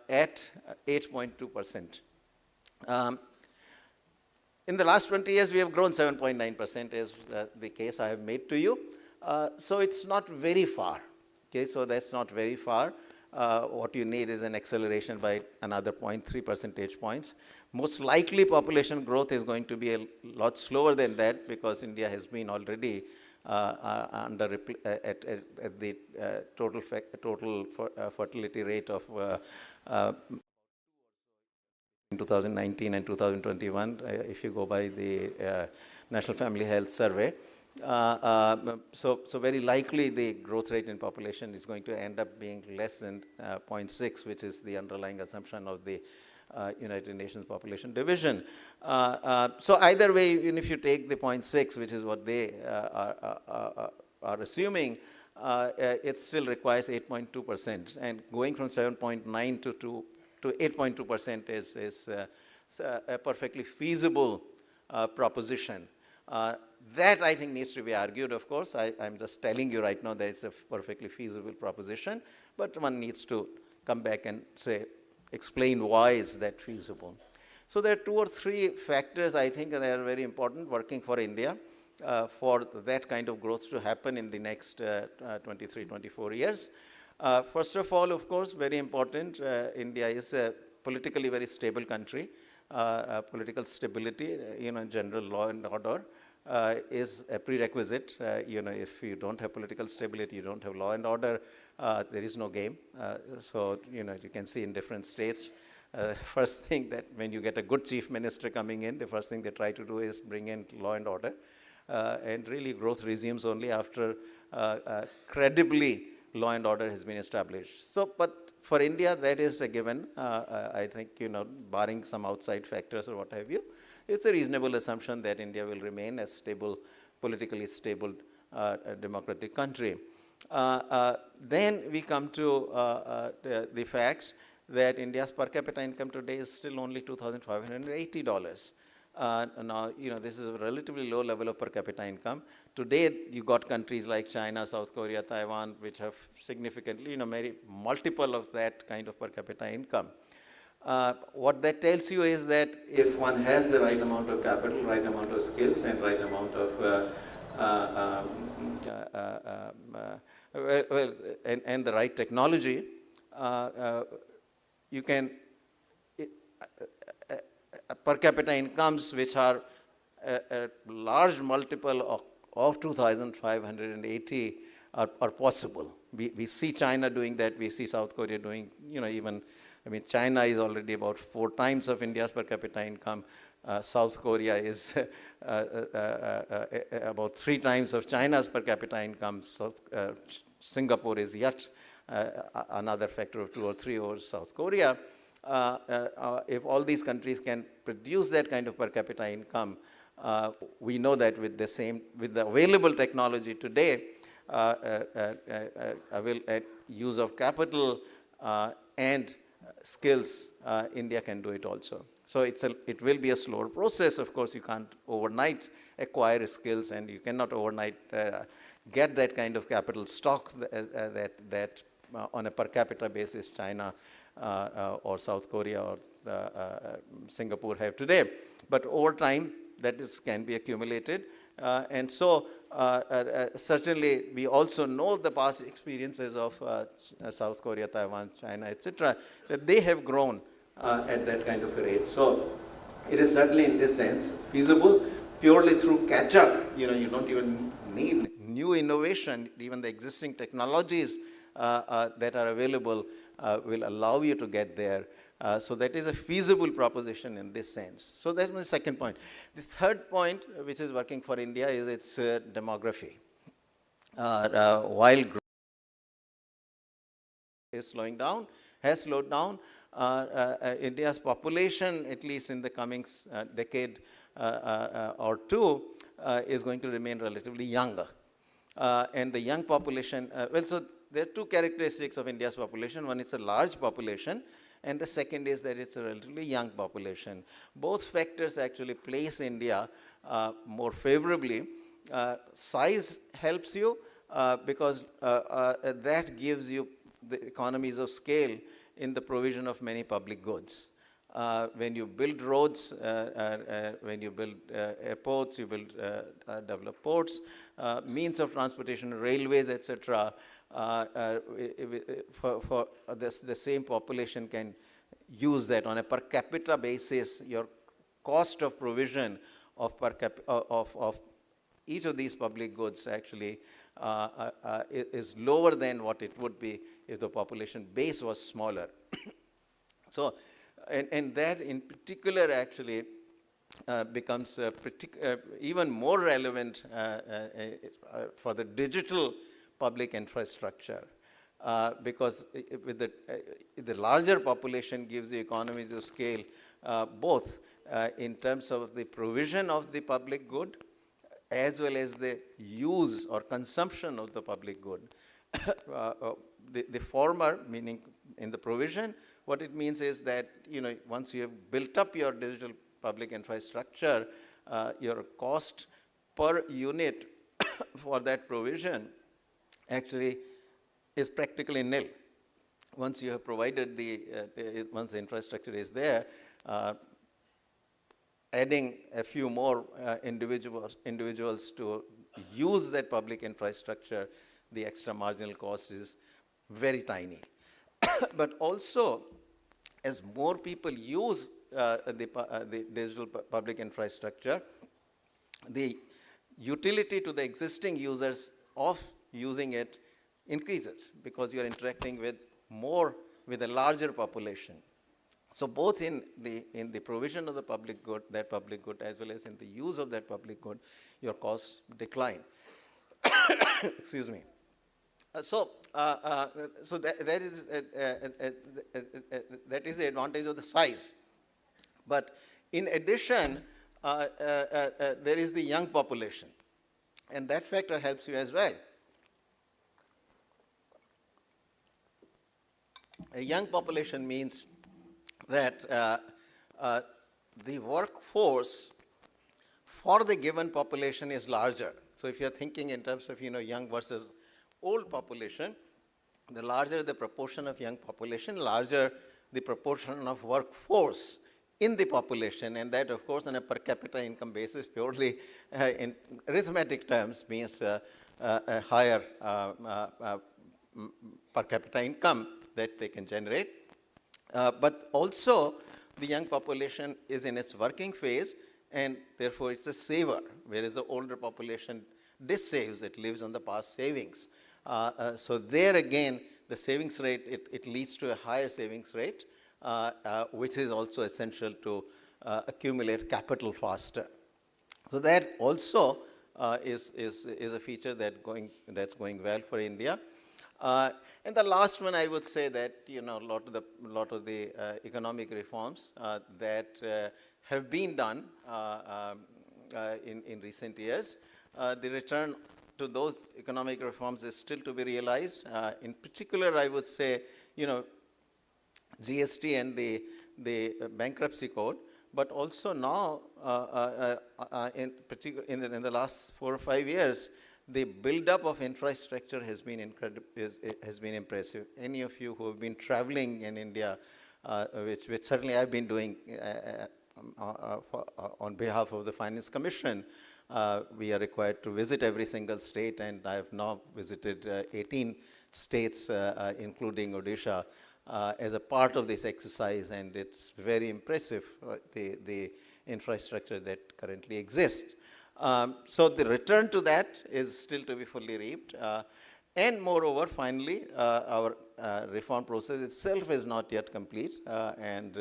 at 8.2%. In the last 20 years, we have grown 7.9% is the case I have made to you. So it's not very far. Okay, so that's not very far. What you need is an acceleration by another 0.3 percentage points. Most likely population growth is going to be a lot slower than that, because India has been already at the total fertility rate of in 2019 and 2021, if you go by the National Family Health Survey. So very likely the growth rate in population is going to end up being less than 0.6, which is the underlying assumption of the United Nations Population Division. So either way, even if you take the 0.6, which is what they are assuming, it still requires 8.2%. And going from 7.9 to 8.2% is a perfectly feasible proposition. That, I think, needs to be argued, of course. I'm just telling you right now that it's a perfectly feasible proposition, but one needs to come back and say, explain why is that feasible. So there are 2 or 3 factors, I think, that are very important working for India for that kind of growth to happen in the next 23, 24 years. First of all, of course, very important, India is a politically very stable country. Political stability, general law and order is a prerequisite. If you don't have political stability, you don't have law and order, there is no game. So, you can see in different states, first thing that when you get a good chief minister coming in, the first thing they try to do is bring in law and order. And really growth resumes only after credibly law and order has been established. So, but for India, that is a given. I think, barring some outside factors or what have you, it's a reasonable assumption that India will remain a stable, politically stable, democratic country. Then we come to the fact that India's per capita income today is still only $2,580. Now, this is a relatively low level of per capita income. Today, you got countries like China, South Korea, Taiwan, which have significantly, many multiple of that kind of per capita income. What that tells you is that if one has the right amount of capital, right amount of skills, and right amount of and the right technology, you can per capita incomes which are a large multiple of 2,580 are possible. We see China doing that. We see South Korea doing, even, China is already about 4 times of India's per capita income. South Korea is about 3 times of China's per capita income. Singapore is yet another factor of 2 or 3 over South Korea. If all these countries can produce that kind of per capita income, we know that with the available technology today, use of capital and skills, India can do it also. So it will be a slower process. Of course, you can't overnight acquire skills, and you cannot overnight get that kind of capital stock that on a per capita basis China or South Korea or Singapore have today. But over time, that can be accumulated. And so certainly we also know the past experiences of South Korea, Taiwan, China, etc., that they have grown at that kind of a rate. So it is certainly in this sense feasible purely through catch-up. You don't even need new innovation. Even the existing technologies that are available will allow you to get there. So that is a feasible proposition in this sense. So that's my second point. The third point, which is working for India, is its demography. While growth is slowing down, has slowed down, India's population, at least in the coming decade or two, is going to remain relatively younger. And the young population, so there are 2 characteristics of India's population. One, it's a large population, and the second is that it's a relatively young population. Both factors actually place India more favorably. Size helps you because that gives you the economies of scale in the provision of many public goods. When you build roads, when you build airports, you build develop ports, means of transportation, railways, etc. For the same population can use that on a per capita basis. Your cost of provision of each of these public goods actually is lower than what it would be if the population base was smaller. So And that in particular actually becomes even more relevant for the digital public infrastructure. Because with the larger population gives you economies of scale, both in terms of the provision of the public good as well as the use or consumption of the public good. The former, meaning in the provision, what it means is that, once you have built up your digital public infrastructure, your cost per unit for that provision actually is practically nil. Once you have provided once the infrastructure is there, adding a few more individuals to use that public infrastructure, the extra marginal cost is very tiny. But also, as more people use the digital public infrastructure, the utility to the existing users of using it increases, because you are interacting with a larger population. So both in the provision of the public good, as well as in the use of that public good, your costs decline. Excuse me. So that is the advantage of the size. But in addition, there is the young population, and that factor helps you as well. A young population means that the workforce for the given population is larger. So if you're thinking in terms of young versus old population, the larger the proportion of young population, larger the proportion of workforce in the population, and that of course on a per capita income basis, purely in arithmetic terms, means a higher per capita income that they can generate. But also the young population is in its working phase, and therefore it's a saver, whereas the older population dissaves, it lives on the past savings. So there again, the savings rate, it leads to a higher savings rate, which is also essential to accumulate capital faster. So that also is a feature that's going well for India. And the last one, I would say that a lot of the economic reforms that have been done in recent years, the return to those economic reforms is still to be realized. In particular, I would say, GST and the bankruptcy code, but also now, in particular, in the last 4 or 5 years, the build-up of infrastructure has been impressive. Any of you who have been traveling in India, which certainly I've been doing on behalf of the Finance Commission, we are required to visit every single state, and I have now visited 18 states, including Odisha, as a part of this exercise, and it's very impressive, the infrastructure that currently exists. So the return to that is still to be fully reaped. And moreover, finally, our reform process itself is not yet complete. And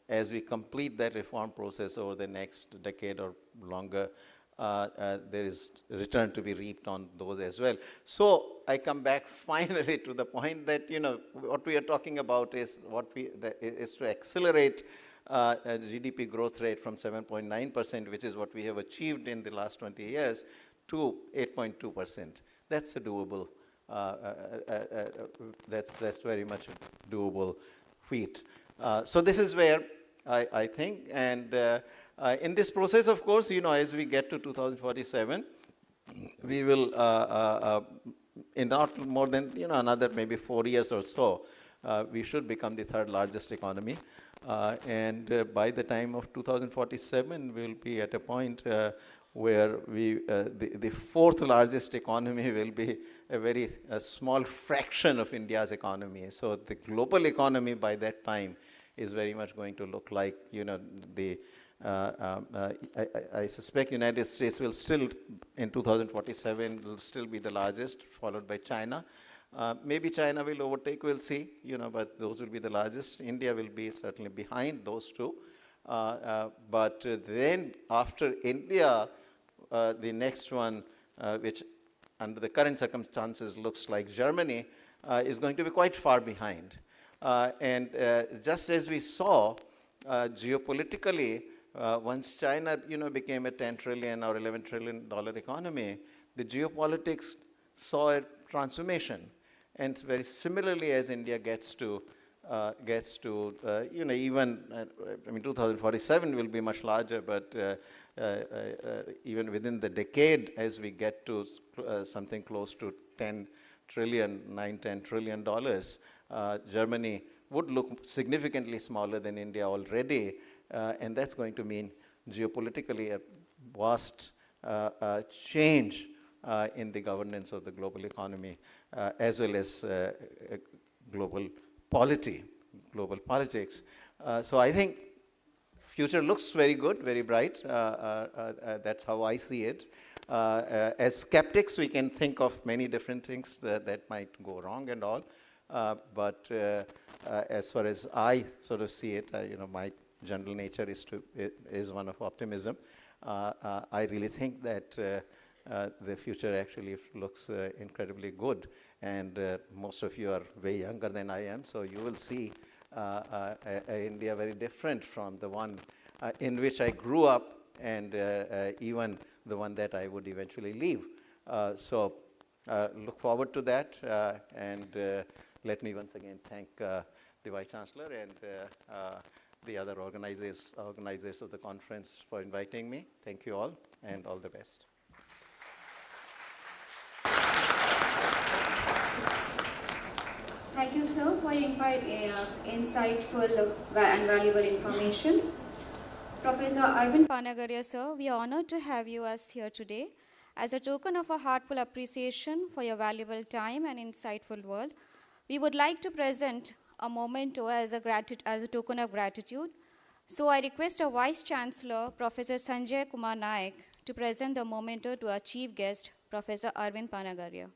as we complete that reform process over the next decade or longer, there is return to be reaped on those as well. So I come back finally to the point that, what we are talking about is is to accelerate GDP growth rate from 7.9%, which is what we have achieved in the last 20 years, to 8.2%. That's a doable, that's very much a doable feat. So this is where I think, and in this process, of course, as we get to 2047, we will, in not more than, another maybe 4 years or so, we should become the third largest economy. And by the time of 2047, we'll be at a point where the fourth largest economy will be a very small fraction of India's economy. So the global economy by that time is very much going to look like, I suspect United States will still, in 2047, will still be the largest, followed by China. Maybe China will overtake, we'll see, but those will be the largest. India will be certainly behind those two. But then after India, the next one, which under the current circumstances looks like Germany, is going to be quite far behind. And just as we saw geopolitically, once China became a 10 trillion or $11 trillion economy, the geopolitics saw a transformation. And very similarly, as India gets to even, 2047 will be much larger, but even within the decade, as we get to something close to 10 trillion, $9-10 trillion, Germany would look significantly smaller than India already, and that's going to mean geopolitically a vast change in the governance of the global economy, as well as global polity, global politics. So I think future looks very good, very bright. That's how I see it. As skeptics, we can think of many different things that might go wrong and all. But as far as I sort of see it, my general nature is one of optimism. I really think that the future actually looks incredibly good. And most of you are way younger than I am, so you will see India very different from the one in which I grew up, and even the one that I would eventually leave. So look forward to that, and let me once again thank the Vice Chancellor and the other organizers of the conference for inviting me. Thank you all, and all the best. Thank you, sir, for your insightful and valuable information. Professor Arvind Panagaria, sir, we are honored to have you as here today. As a token of a heartfelt appreciation for your valuable time and insightful word, we would like to present a memento as a token of gratitude. So I request our Vice Chancellor, Professor Sanjay Kumar Naik, to present the memento to our chief guest, Professor Arvind Panagaria.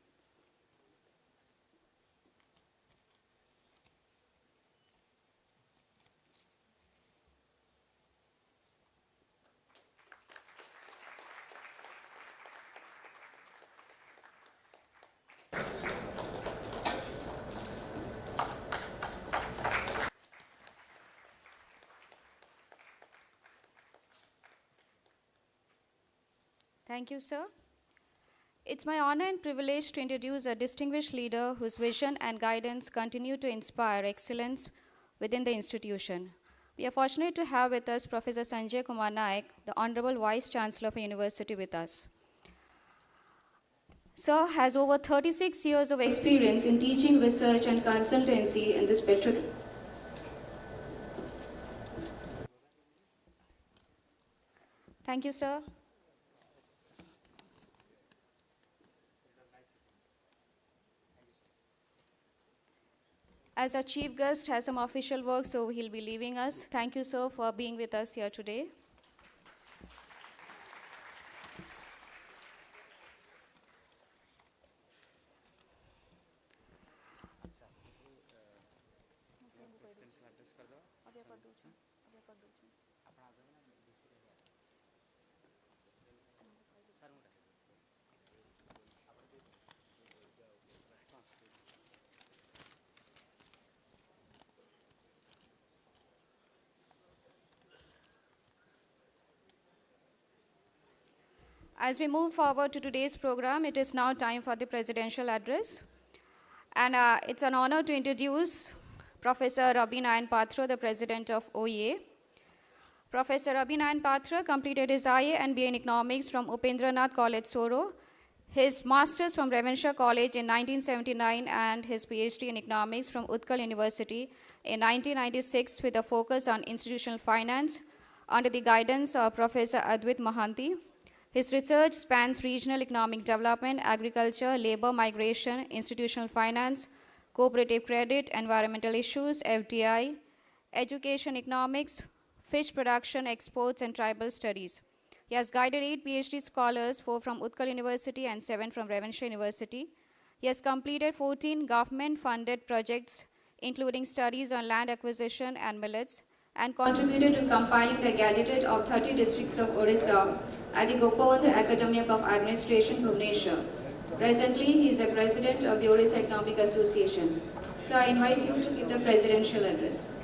Thank you, sir. It's my honor and privilege to introduce a distinguished leader whose vision and guidance continue to inspire excellence within the institution. We are fortunate to have with us Professor Sanjay Kumar Naik, the Honorable Vice Chancellor of the University with us. Sir has over 36 years of experience in teaching, research, and consultancy in this Thank you, sir. As our chief guest has some official work, so he'll be leaving us. Thank you, sir, for being with us here today. As we move forward to today's program, it is now time for the presidential address. And it's an honor to introduce Professor Ravi Nayan Patra, the president of OEA. Professor Ravi Nayan Patra completed his IA and BA in economics from Upendranath College, Soro, his master's from Ravenshaw College in 1979, and his PhD in economics from Utkal University in 1996 with a focus on institutional finance under the guidance of Professor Advait Mohanty. His research spans regional economic development, agriculture, labor migration, institutional finance, cooperative credit, environmental issues, FDI, education economics, fish production, exports, and tribal studies. He has guided 8 PhD scholars, 4 from Utkal University and 7 from Ravenshaw University. He has completed 14 government-funded projects, including studies on land acquisition and millets, and contributed to compiling the Gazetted of 30 districts of Odisha at the Gopavandhu Academy of Administration, Bhubaneswar. Presently, he is the president of the Odisha Economic Association. So I invite you to give the presidential address.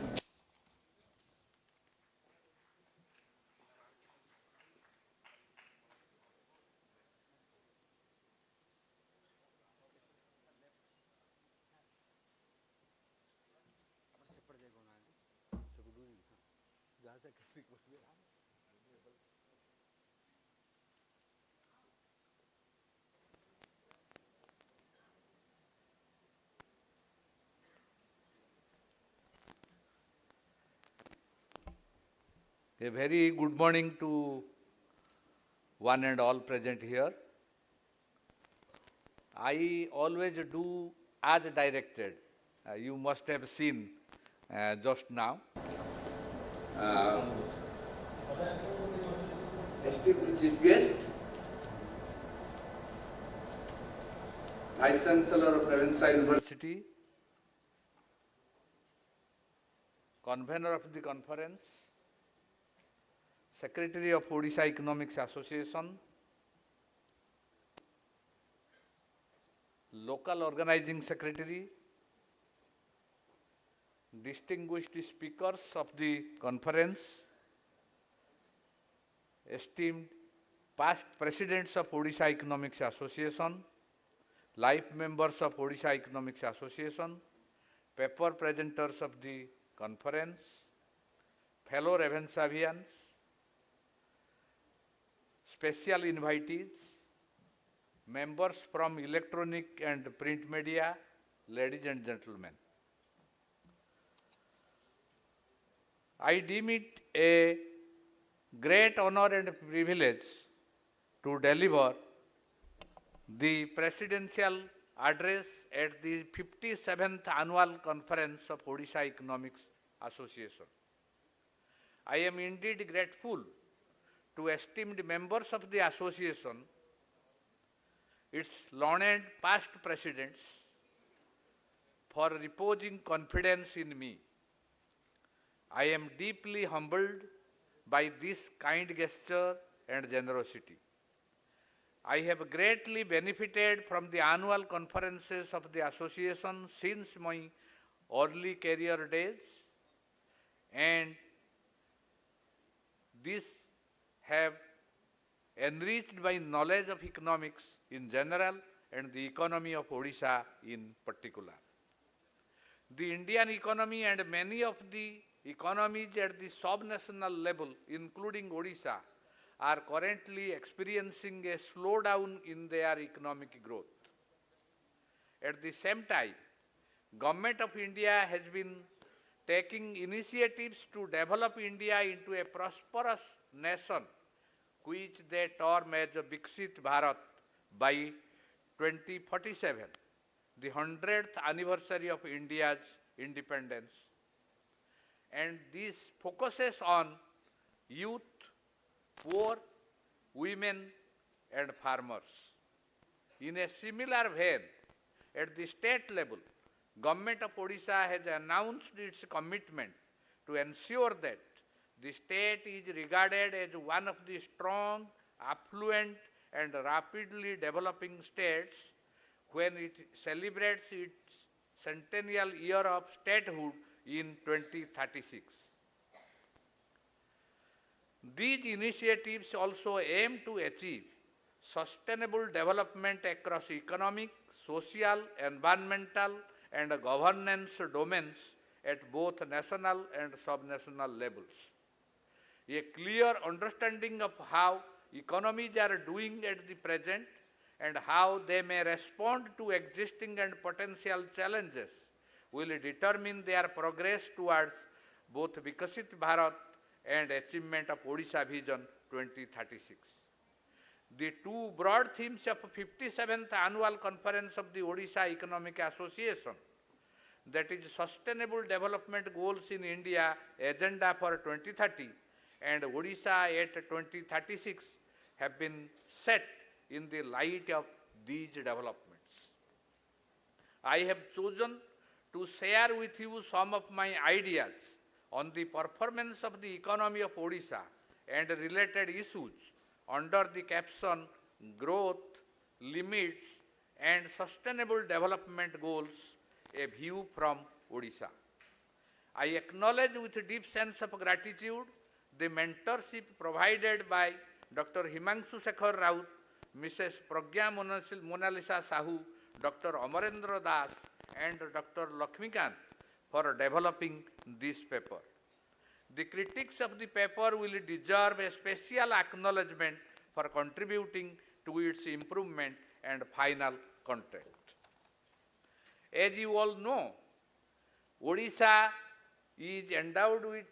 A very good morning to one and all present here. I always do as directed. You must have seen just now. Esteemed Chief Guest, Vice Chancellor of Ravenshaw University, Convener of the Conference, Secretary of Odisha Economics Association, Local Organizing Secretary, distinguished speakers of the conference, esteemed past presidents of Odisha Economics Association, life members of Odisha Economics Association, paper presenters of the conference, fellow Ravenshawians, special invitees, members from electronic and print media, ladies and gentlemen. I deem it a great honor and privilege to deliver the presidential address at the 57th Annual Conference of Odisha Economics Association. I am indeed grateful to esteemed members of the association, its learned past presidents, for reposing confidence in me. I am deeply humbled by this kind gesture and generosity. I have greatly benefited from the annual conferences of the association since my early career days, and this have enriched my knowledge of economics in general and the economy of Odisha in particular. The Indian economy and many of the economies at the sub-national level, including Odisha, are currently experiencing a slowdown in their economic growth. At the same time, Government of India has been taking initiatives to develop India into a prosperous nation, which they term as Viksit Bharat by 2047, the 100th anniversary of India's independence. And this focuses on youth, poor, women and farmers. In a similar vein, at the state level, Government of Odisha has announced its commitment to ensure that the state is regarded as one of the strong, affluent and rapidly developing states when it celebrates its centennial year of statehood in 2036. These initiatives also aim to achieve sustainable development across economic, social, environmental and governance domains at both national and subnational levels. A clear understanding of how economies are doing at the present and how they may respond to existing and potential challenges will determine their progress towards both Viksit Bharat and achievement of Odisha Vision 2036. The two broad themes of 57th Annual Conference of the Odisha Economic Association, that is Sustainable Development Goals in India Agenda for 2030 and Odisha at 2036, have been set in the light of these developments. I have chosen to share with you some of my ideas on the performance of the economy of Odisha and related issues under the caption Growth, Limits and Sustainable Development Goals, a view from Odisha. I acknowledge with a deep sense of gratitude the mentorship provided by Dr. Himanshu Shekhar Raut, Mrs. Pragya Monalisa Sahu, Dr. Amarendra Das and Dr. Lakshmikant for developing this paper. The critics of the paper will deserve a special acknowledgement for contributing to its improvement and final content. As you all know, Odisha is endowed with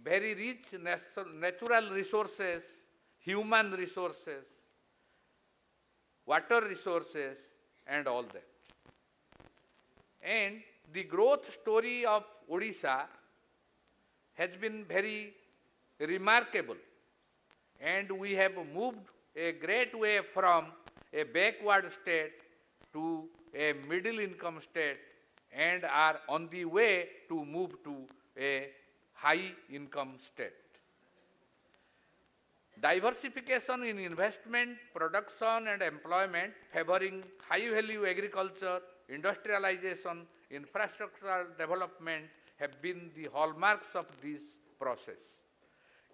very rich natural resources, human resources, water resources and all that. And the growth story of Odisha has been very remarkable, and we have moved a great way from a backward state to a middle income state and are on the way to move to a high income state. Diversification in investment, production and employment, favoring high value agriculture, industrialization, infrastructural development have been the hallmarks of this process.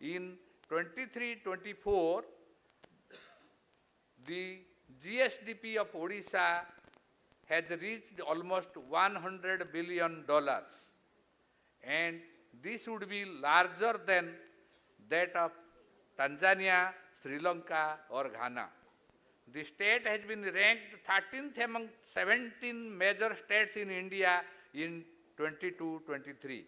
In 23-24, the GSDP of Odisha has reached almost $100 billion, and this would be larger than that of Tanzania, Sri Lanka or Ghana. The state has been ranked 13th among 17 major states in India in 22-23.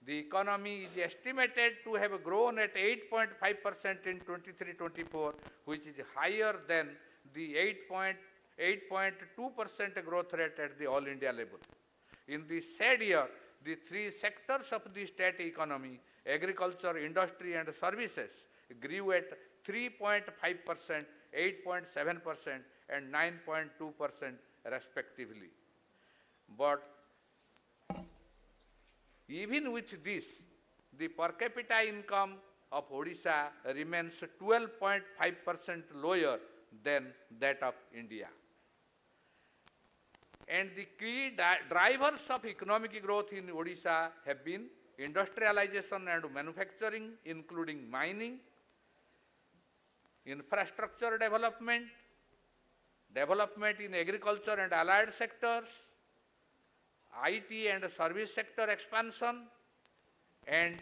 The economy is estimated to have grown at 8.5% in 23-24, which is higher than the 8.2% growth rate at the all India level. In the said year, the three sectors of the state economy, agriculture, industry and services, grew at 3.5%, 8.7% and 9.2% respectively. But even with this, the per capita income of Odisha remains 12.5% lower than that of India. And the key drivers of economic growth in Odisha have been industrialization and manufacturing, including mining, infrastructure development, development in agriculture and allied sectors, IT and service sector expansion, and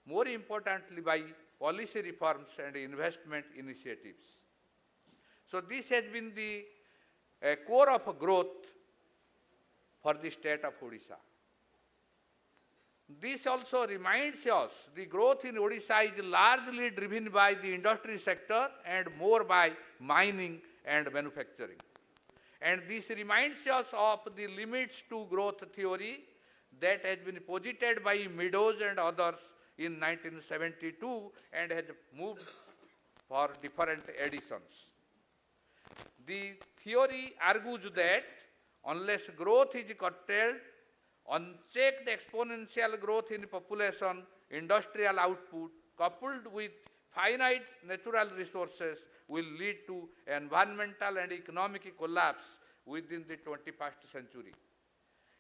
more importantly by policy reforms and investment initiatives. So this has been the core of growth for the state of Odisha. This also reminds us the growth in Odisha is largely driven by the industry sector and more by mining and manufacturing. And this reminds us of the limits to growth theory that has been posited by Meadows and others in 1972 and has moved for different editions. The theory argues that unless growth is curtailed, unchecked exponential growth in population, industrial output, coupled with finite natural resources, will lead to environmental and economic collapse within the 21st century.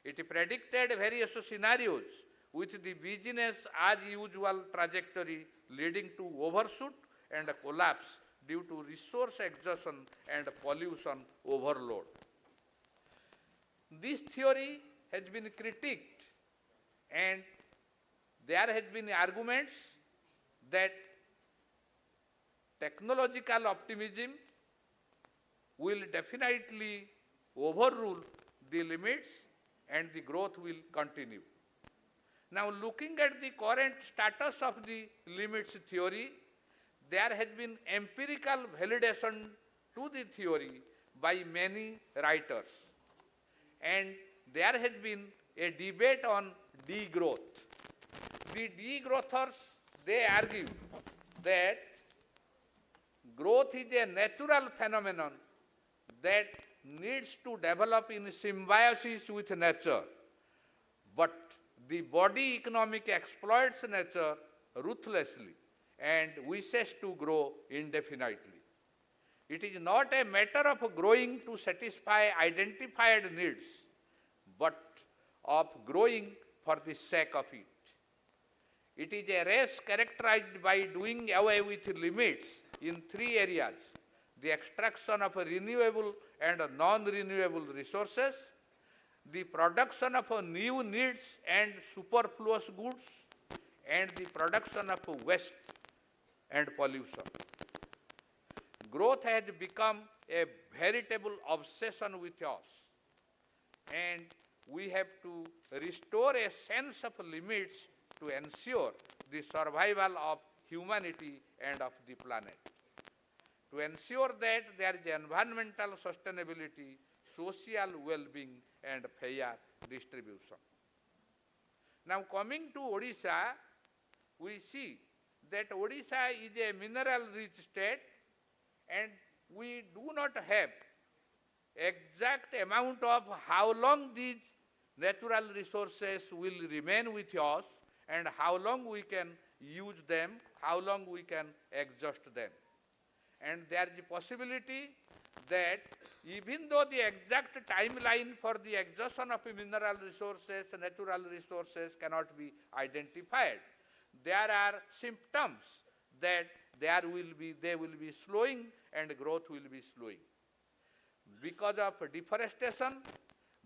It predicted various scenarios with the business as usual trajectory leading to overshoot and collapse due to resource exhaustion and pollution overload. This theory has been critiqued, and there has been arguments that technological optimism will definitely overrule the limits and the growth will continue. Now, looking at the current status of the limits theory, there has been empirical validation to the theory by many writers, and there has been a debate on degrowth. The degrowthers, they argue that growth is a natural phenomenon that needs to develop in symbiosis with nature, but the body economic exploits nature ruthlessly and wishes to grow indefinitely. It is not a matter of growing to satisfy identified needs, but of growing for the sake of it. It is a race characterized by doing away with limits in three areas: the extraction of renewable and non-renewable resources, the production of new needs and superfluous goods, and the production of waste and pollution. Growth has become a veritable obsession with us, and we have to restore a sense of limits to ensure the survival of humanity and of the planet. To ensure that there is environmental sustainability, social well-being, and fair distribution. Now coming to Odisha, we see that Odisha is a mineral-rich state, and we do not have exact amount of how long these natural resources will remain with us and how long we can use them, how long we can exhaust them. And there is a possibility that even though the exact timeline for the exhaustion of mineral resources, natural resources cannot be identified, there are symptoms that they will be slowing and growth will be slowing. Because of deforestation,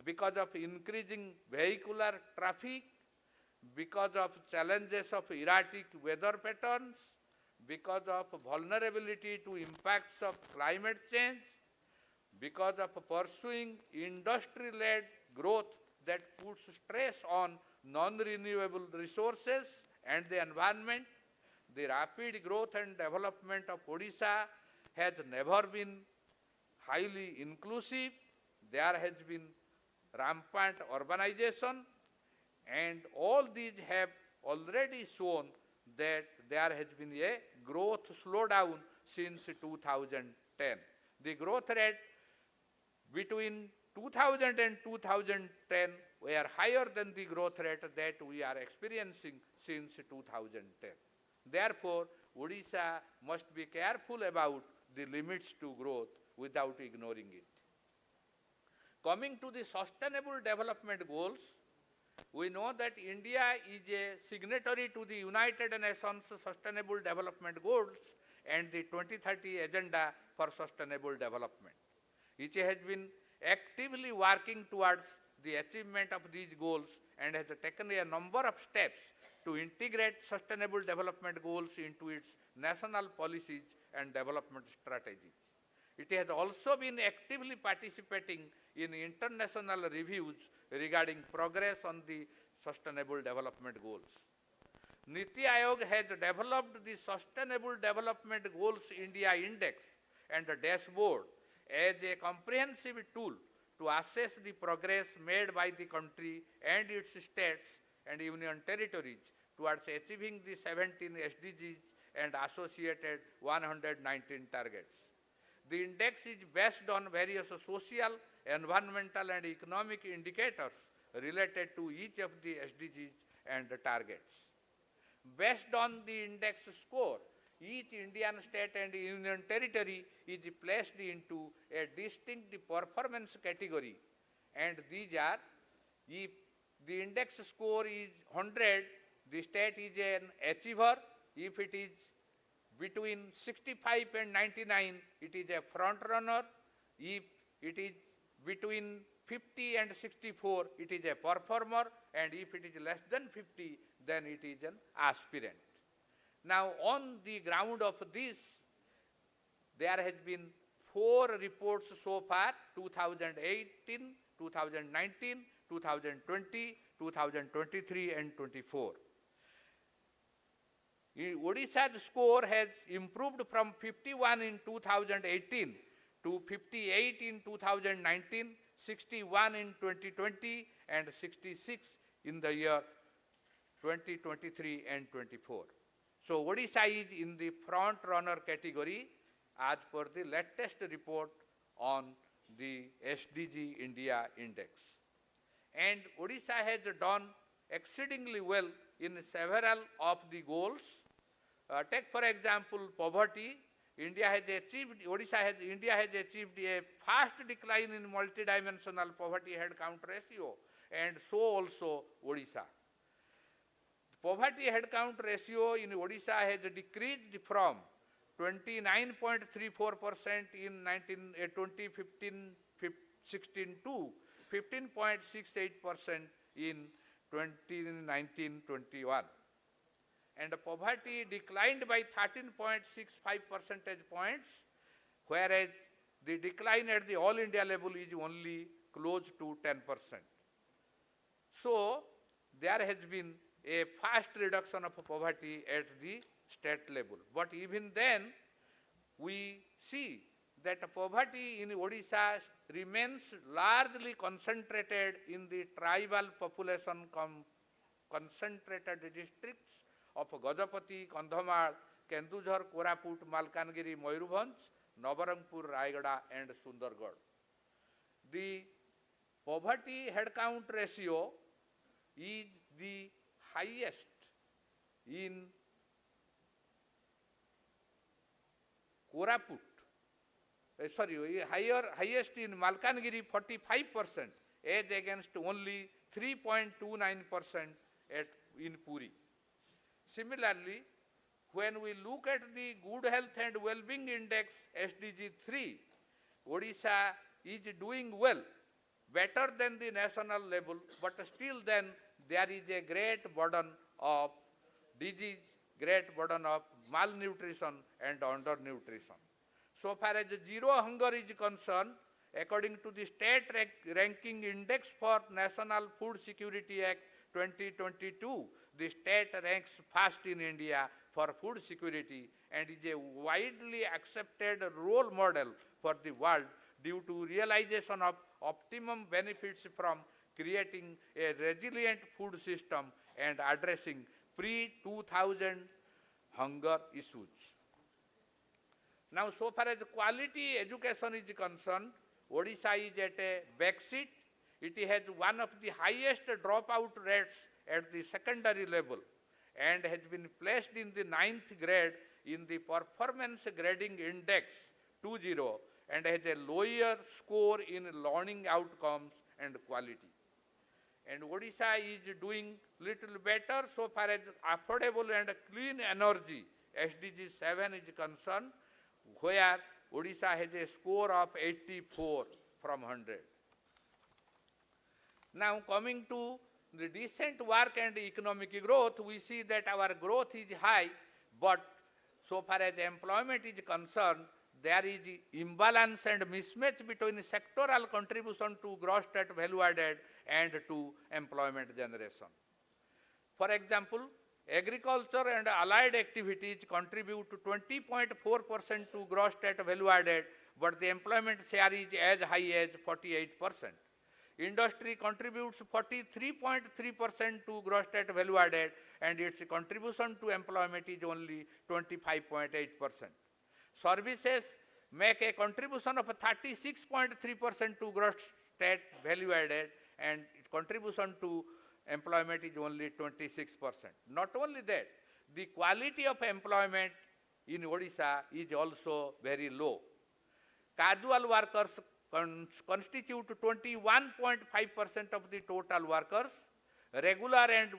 because of increasing vehicular traffic, because of challenges of erratic weather patterns, because of vulnerability to impacts of climate change, because of pursuing industry-led growth that puts stress on non-renewable resources and the environment, the rapid growth and development of Odisha has never been highly inclusive. There has been rampant urbanization, and all these have already shown that there has been a growth slowdown since 2010. The growth rate between 2000 and 2010 were higher than the growth rate that we are experiencing since 2010. Therefore, Odisha must be careful about the limits to growth without ignoring it. Coming to the Sustainable Development Goals, we know that India is a signatory to the United Nations Sustainable Development Goals and the 2030 Agenda for Sustainable Development. It has been actively working towards the achievement of these goals and has taken a number of steps to integrate sustainable development goals into its national policies and development strategies. It has also been actively participating in international reviews regarding progress on the Sustainable Development Goals. Niti Aayog has developed the Sustainable Development Goals India Index and a dashboard as a comprehensive tool to assess the progress made by the country and its states and union territories towards achieving the 17 SDGs and associated 119 targets. The index is based on various social, environmental, and economic indicators related to each of the SDGs and the targets. Based on the index score, each Indian state and union territory is placed into a distinct performance category, and these are: if the index score is 100, the state is an achiever. If it is between 65 and 99, it is a front runner. If it is between 50 and 64, it is a performer, and if it is less than 50, then it is an aspirant. Now, on the ground of this, there has been 4 reports so far: 2018, 2019, 2020, 2023, and 24. Odisha's score has improved from 51 in 2018 to 58 in 2019, 61 in 2020, and 66 in the year 2023 and 24. So Odisha is in the front runner category as per the latest report on the SDG India Index. And Odisha has done exceedingly well in several of the goals. Take for example poverty. India has achieved a fast decline in multidimensional poverty head count ratio, and so also Odisha. Poverty head count ratio in Odisha has decreased from 29.34% in 2015-16 to 15.68% in 2019-21. And poverty declined by 13.65 percentage points, whereas the decline at the all India level is only close to 10%. So there has been a fast reduction of poverty at the state level. But even then, we see that poverty in Odisha remains largely concentrated in the tribal population concentrated districts of Gajapati, Kandhamal, Kendujhar, Koraput, Malkangiri, Mayurbhanj, Nabarangpur, Raigada and Sundargarh. The poverty head count ratio is the highest in Koraput, highest in Malkangiri 45% as against only 3.29% in Puri. Similarly, when we look at the Good Health and Well-being Index SDG 3, Odisha is doing well, better than the national level, but still then there is a great burden of disease, great burden of malnutrition and undernutrition. So far as zero hunger is concerned, according to the State Ranking Index for National Food Security Act 2022, the state ranks first in India for food security and is a widely accepted role model for the world due to realization of optimum benefits from creating a resilient food system and addressing pre-2000 hunger issues. Now, so far as quality education is concerned, Odisha is at a backseat. It has one of the highest dropout rates at the secondary level and has been placed in the 9th grade in the Performance Grading Index 2.0 and has a lower score in learning outcomes and quality. And Odisha is doing little better so far as affordable and clean energy SDG 7 is concerned, where Odisha has a score of 84 from 100. Now coming to the decent work and economic growth, we see that our growth is high, but so far as employment is concerned, there is imbalance and mismatch between sectoral contribution to gross state value added and to employment generation. For example, agriculture and allied activities contribute to 20.4% to gross state value added, but the employment share is as high as 48%. Industry contributes 43.3% to gross state value added, and its contribution to employment is only 25.8%. Services make a contribution of 36.3% to gross state value added, and its contribution to employment is only 26%. Not only that, the quality of employment in Odisha is also very low. Casual workers constitute 21.5% of the total workers. Regular and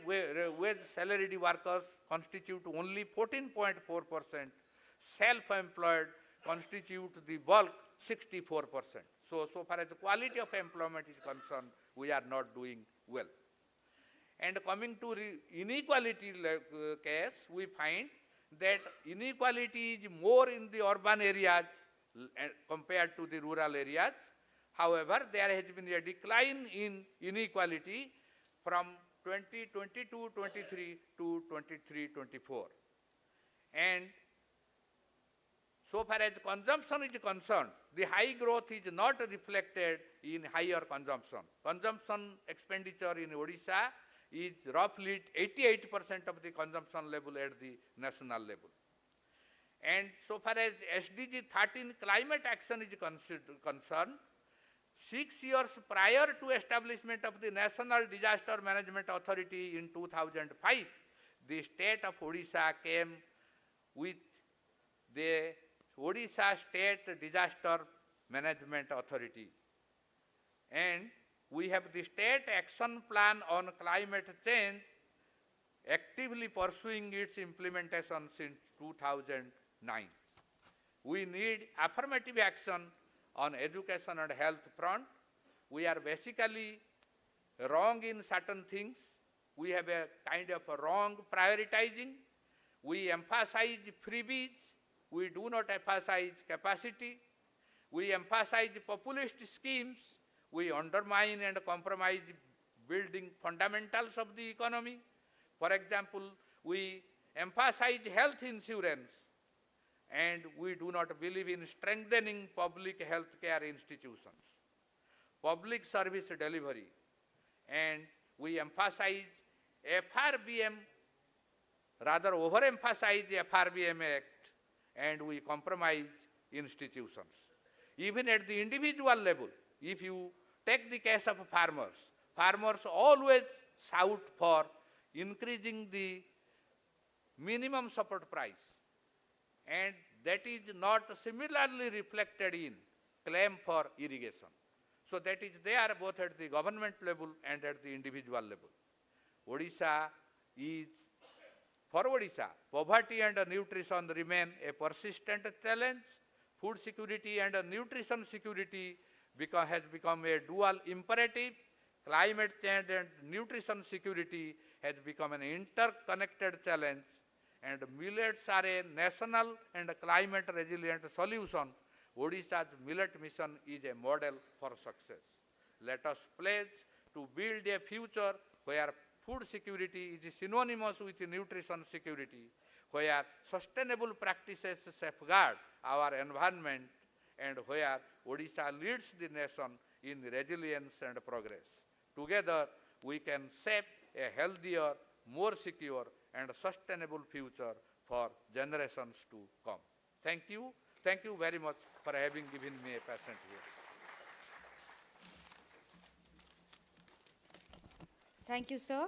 wage salaried workers constitute only 14.4%. Self-employed constitute the bulk 64%. So far as the quality of employment is concerned, we are not doing well. And coming to inequality case, we find that inequality is more in the urban areas compared to the rural areas. However, there has been a decline in inequality from 2022-23 to 23-24. And so far as consumption is concerned, the high growth is not reflected in higher consumption. Consumption expenditure in Odisha is roughly 88% of the consumption level at the national level. And so far as SDG 13 climate action is concerned, 6 years prior to establishment of the National Disaster Management Authority in 2005, the state of Odisha came with the Odisha State Disaster Management Authority. And we have the State Action Plan on Climate Change actively pursuing its implementation since 2009. We need affirmative action on education and health front. We are basically wrong in certain things. We have a kind of a wrong prioritizing. We emphasize freebies. We do not emphasize capacity. We emphasize populist schemes. We undermine and compromise building fundamentals of the economy. For example, we emphasize health insurance, and we do not believe in strengthening public health care institutions, public service delivery, and we emphasize FRBM, rather overemphasize the FRBM Act, and we compromise institutions. Even at the individual level, if you take the case of farmers, farmers always shout for increasing the minimum support price, and that is not similarly reflected in claim for irrigation. So that is there both at the government level and at the individual level. Odisha is, for Odisha, poverty and nutrition remain a persistent challenge. Food security and nutrition security has become a dual imperative. Climate change and nutrition security has become an interconnected challenge, and millets are a national and climate resilient solution. Odisha's millet mission is a model for success. Let us pledge to build a future where food security is synonymous with nutrition security, where sustainable practices safeguard our environment, and where Odisha leads the nation in resilience and progress. Together, we can shape a healthier, more secure, and sustainable future for generations to come. Thank you. Thank you very much for having given me a present here. Thank you, sir.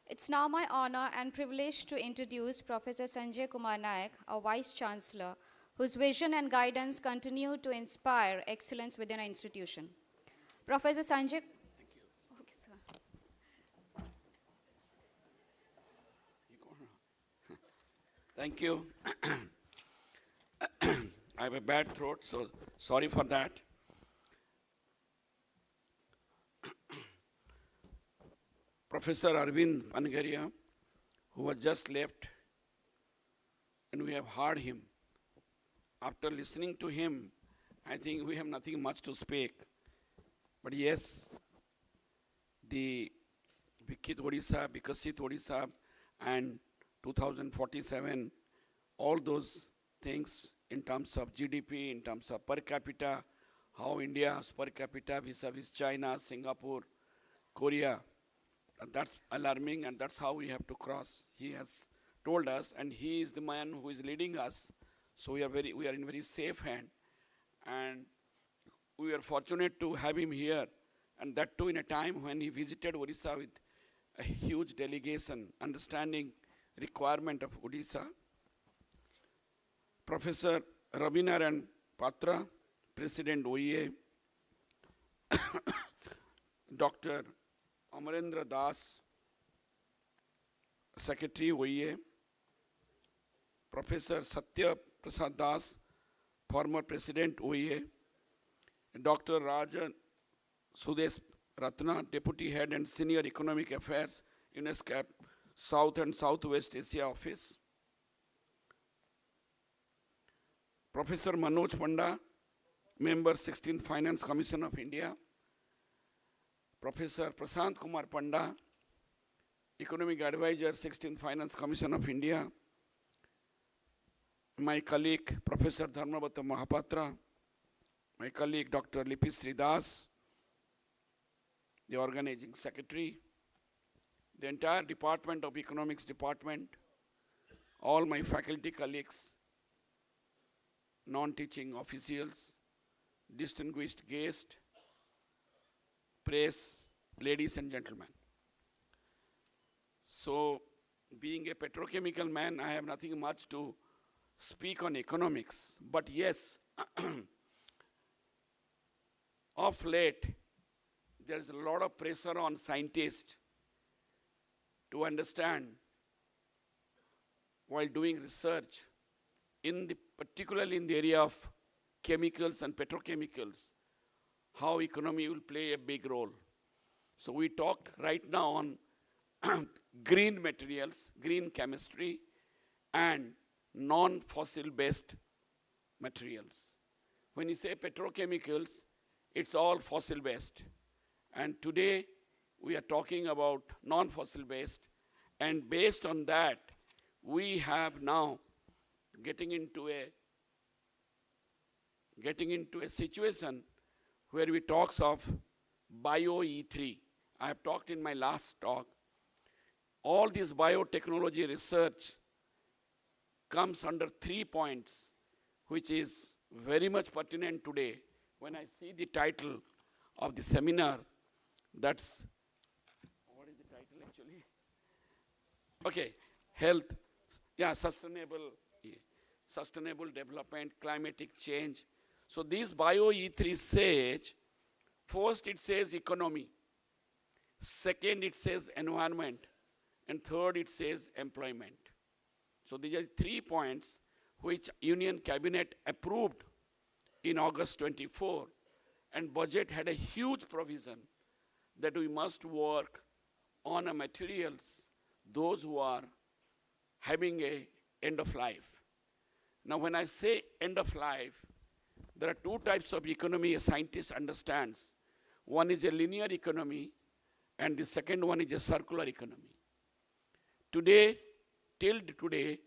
It's now my honor and privilege to introduce Professor Sanjay Kumar Naik, our Vice Chancellor, whose vision and guidance continue to inspire excellence within our institution. Professor Sanjay. Thank you. Okay, sir. Thank you. I have a bad throat, so sorry for that. Professor Arvind Pangaria, who was just left, and we have heard him. After listening to him, I think we have nothing much to speak. But yes, the Viksit Odisha, Vikasit Odisha, and 2047, all those things in terms of GDP, in terms of per capita, how India's per capita vis-a-vis China, Singapore, Korea, that's alarming, and that's how we have to cross. He has told us, and he is the man who is leading us. So we are in very safe hand, and we are fortunate to have him here, and that too in a time when he visited Odisha with a huge delegation, understanding requirement of Odisha. Professor Ravinaran Patra, President OEA, Dr. Amarendra Das, Secretary OEA, Professor Satya Prasad Das, former President OEA, Dr. Rajan Sudesh Ratna, Deputy Head and Senior Economic Affairs, ESCAP, South and Southwest Asia Office, Professor Manoj Panda, Member 16th Finance Commission of India, Professor Prasant Kumar Panda, Economic Advisor, 16th Finance Commission of India, my colleague, Professor Dharmabhata Mahapatra, my colleague, Dr. Lipisri Das, the organizing secretary, the entire Department of Economics Department, all my faculty colleagues, non-teaching officials, distinguished guests, press, ladies and gentlemen. So, being a petrochemical man, I have nothing much to speak on economics. But yes, of late, there is a lot of pressure on scientists to understand, while doing research, particularly in the area of chemicals and petrochemicals, how economy will play a big role. So we talked right now on green materials, green chemistry, and non-fossil based materials. When you say petrochemicals, it's all fossil based. And today we are talking about non-fossil based, and based on that, we have now getting into a situation where we talks of bio-E3. I have talked in my last talk. All this biotechnology research comes under 3 points, which is very much pertinent today. When I see the title of the seminar, that's, what is the title actually? Okay, health, sustainable development, climatic change. So these bio-E3 says, first it says economy, second it says environment, and third it says employment. So these are 3 points which Union Cabinet approved in August 24, and budget had a huge provision that we must work on a materials, those who are having a end of life. Now when I say end of life, there are 2 types of economy a scientist understands. One is a linear economy, and the second one is a circular economy. Today, till today,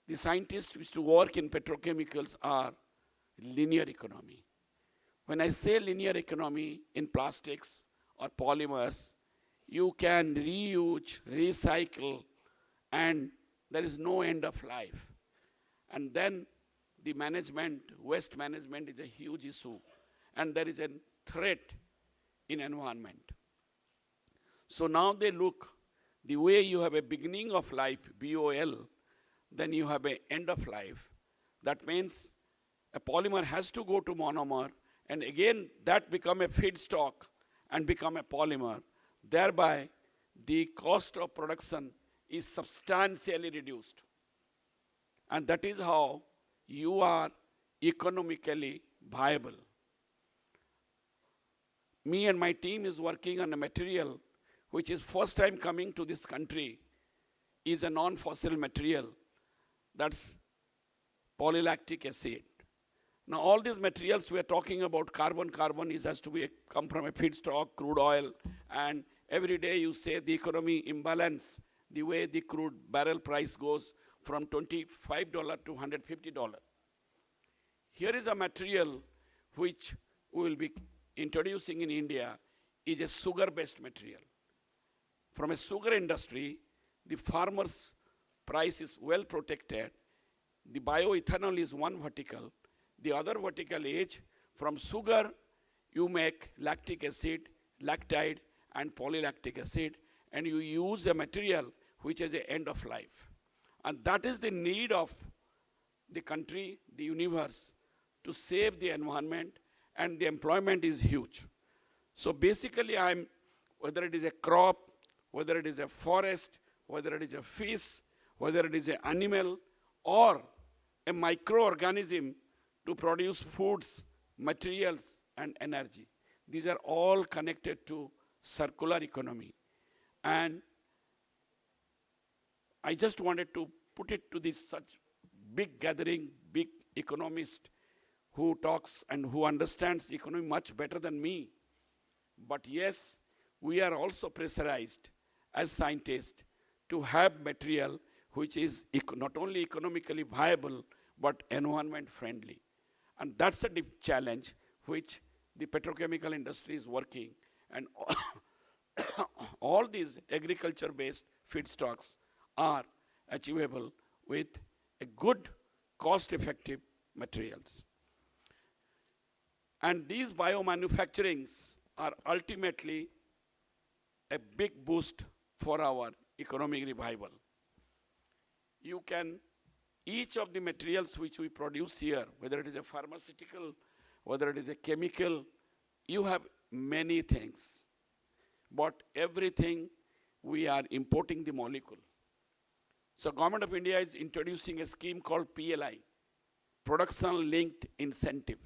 the scientists who used to work in petrochemicals are linear economy. When I say linear economy in plastics or polymers, you can reuse, recycle, and there is no end of life. And then the management, waste management is a huge issue, and there is a threat in environment. So now they look, the way you have a beginning of life, BOL, then you have an end of life. That means a polymer has to go to monomer, and again that become a feedstock and become a polymer. Thereby, the cost of production is substantially reduced. And that is how you are economically viable. Me and my team is working on a material which is first time coming to this country, is a non-fossil material. That's polylactic acid. Now all these materials we are talking about, carbon has to be come from a feedstock, crude oil, and every day you say the economy imbalance, the way the crude barrel price goes from $25 to $150. Here is a material which we will be introducing in India, is a sugar-based material. From a sugar industry, the farmer's price is well protected. The bioethanol is one vertical. The other vertical is from sugar, you make lactic acid, lactide, and polylactic acid, and you use a material which is the end of life. And that is the need of the country, the universe, to save the environment, and the employment is huge. So basically whether it is a crop, whether it is a forest, whether it is a fish, whether it is an animal, or a microorganism to produce foods, materials, and energy. These are all connected to circular economy. And I just wanted to put it to this such big gathering, big economist who talks and who understands the economy much better than me. But yes, we are also pressurized as scientists to have material which is not only economically viable, but environment friendly. And that's a challenge which the petrochemical industry is working. And all these agriculture-based feedstocks are achievable with a good, cost-effective materials. And these biomanufacturings are ultimately a big boost for our economic revival. You can, each of the materials which we produce here, whether it is a pharmaceutical, whether it is a chemical, you have many things. But everything we are importing the molecule. So Government of India is introducing a scheme called PLI, Production Linked Incentive.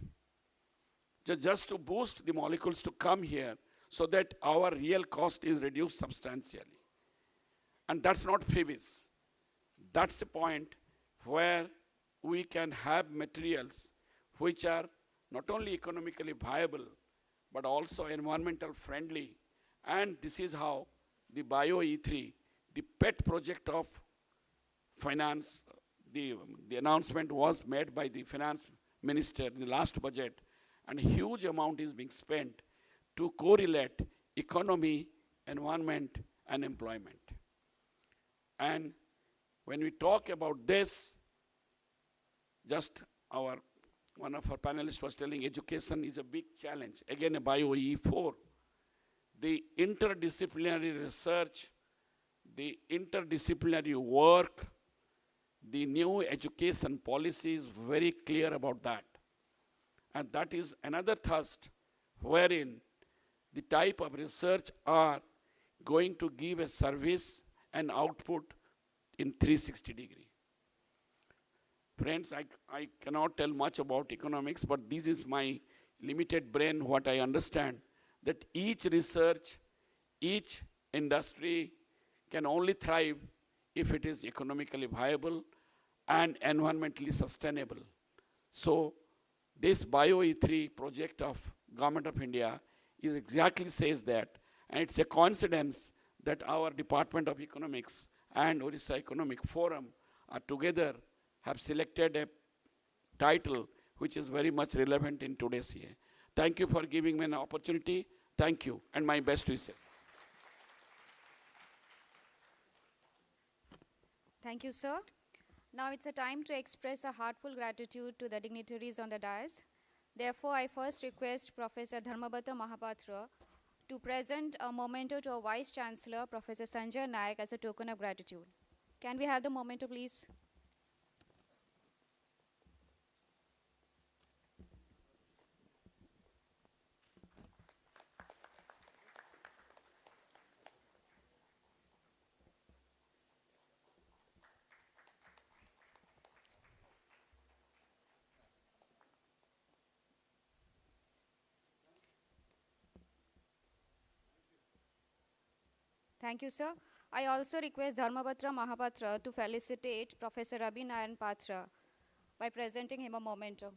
Just to boost the molecules to come here so that our real cost is reduced substantially. And that's not freebies. That's the point where we can have materials which are not only economically viable, but also environmental friendly. And this is how the Bio-E3, the pet project of finance, the announcement was made by the finance minister in the last budget, and a huge amount is being spent to correlate economy, environment, and employment. And when we talk about this, just one of our panelists was telling education is a big challenge. Again, a Bio-E4. The interdisciplinary research, the interdisciplinary work, the new education policy is very clear about that. And that is another thrust wherein the type of research are going to give a service and output in 360 degree. Friends, I cannot tell much about economics, but this is my limited brain, what I understand, that each research, each industry can only thrive if it is economically viable and environmentally sustainable. So this Bio-E3 project of Government of India is exactly says that, and it's a coincidence that our Department of Economics and Odisha Economic Forum are together have selected a title which is very much relevant in today's year. Thank you for giving me an opportunity. Thank you, and my best wishes. Thank you, sir. Now it's a time to express a heartfelt gratitude to the dignitaries on the dais. Therefore, I first request Professor Dharmabhata Mahapatra to present a memento to our Vice Chancellor, Professor Sanjay Naik, as a token of gratitude. Can we have the memento, please? Thank you, sir. I also request Dharmabhatra Mahapatra to felicitate Professor Ravenshaw Patra by presenting him a memento.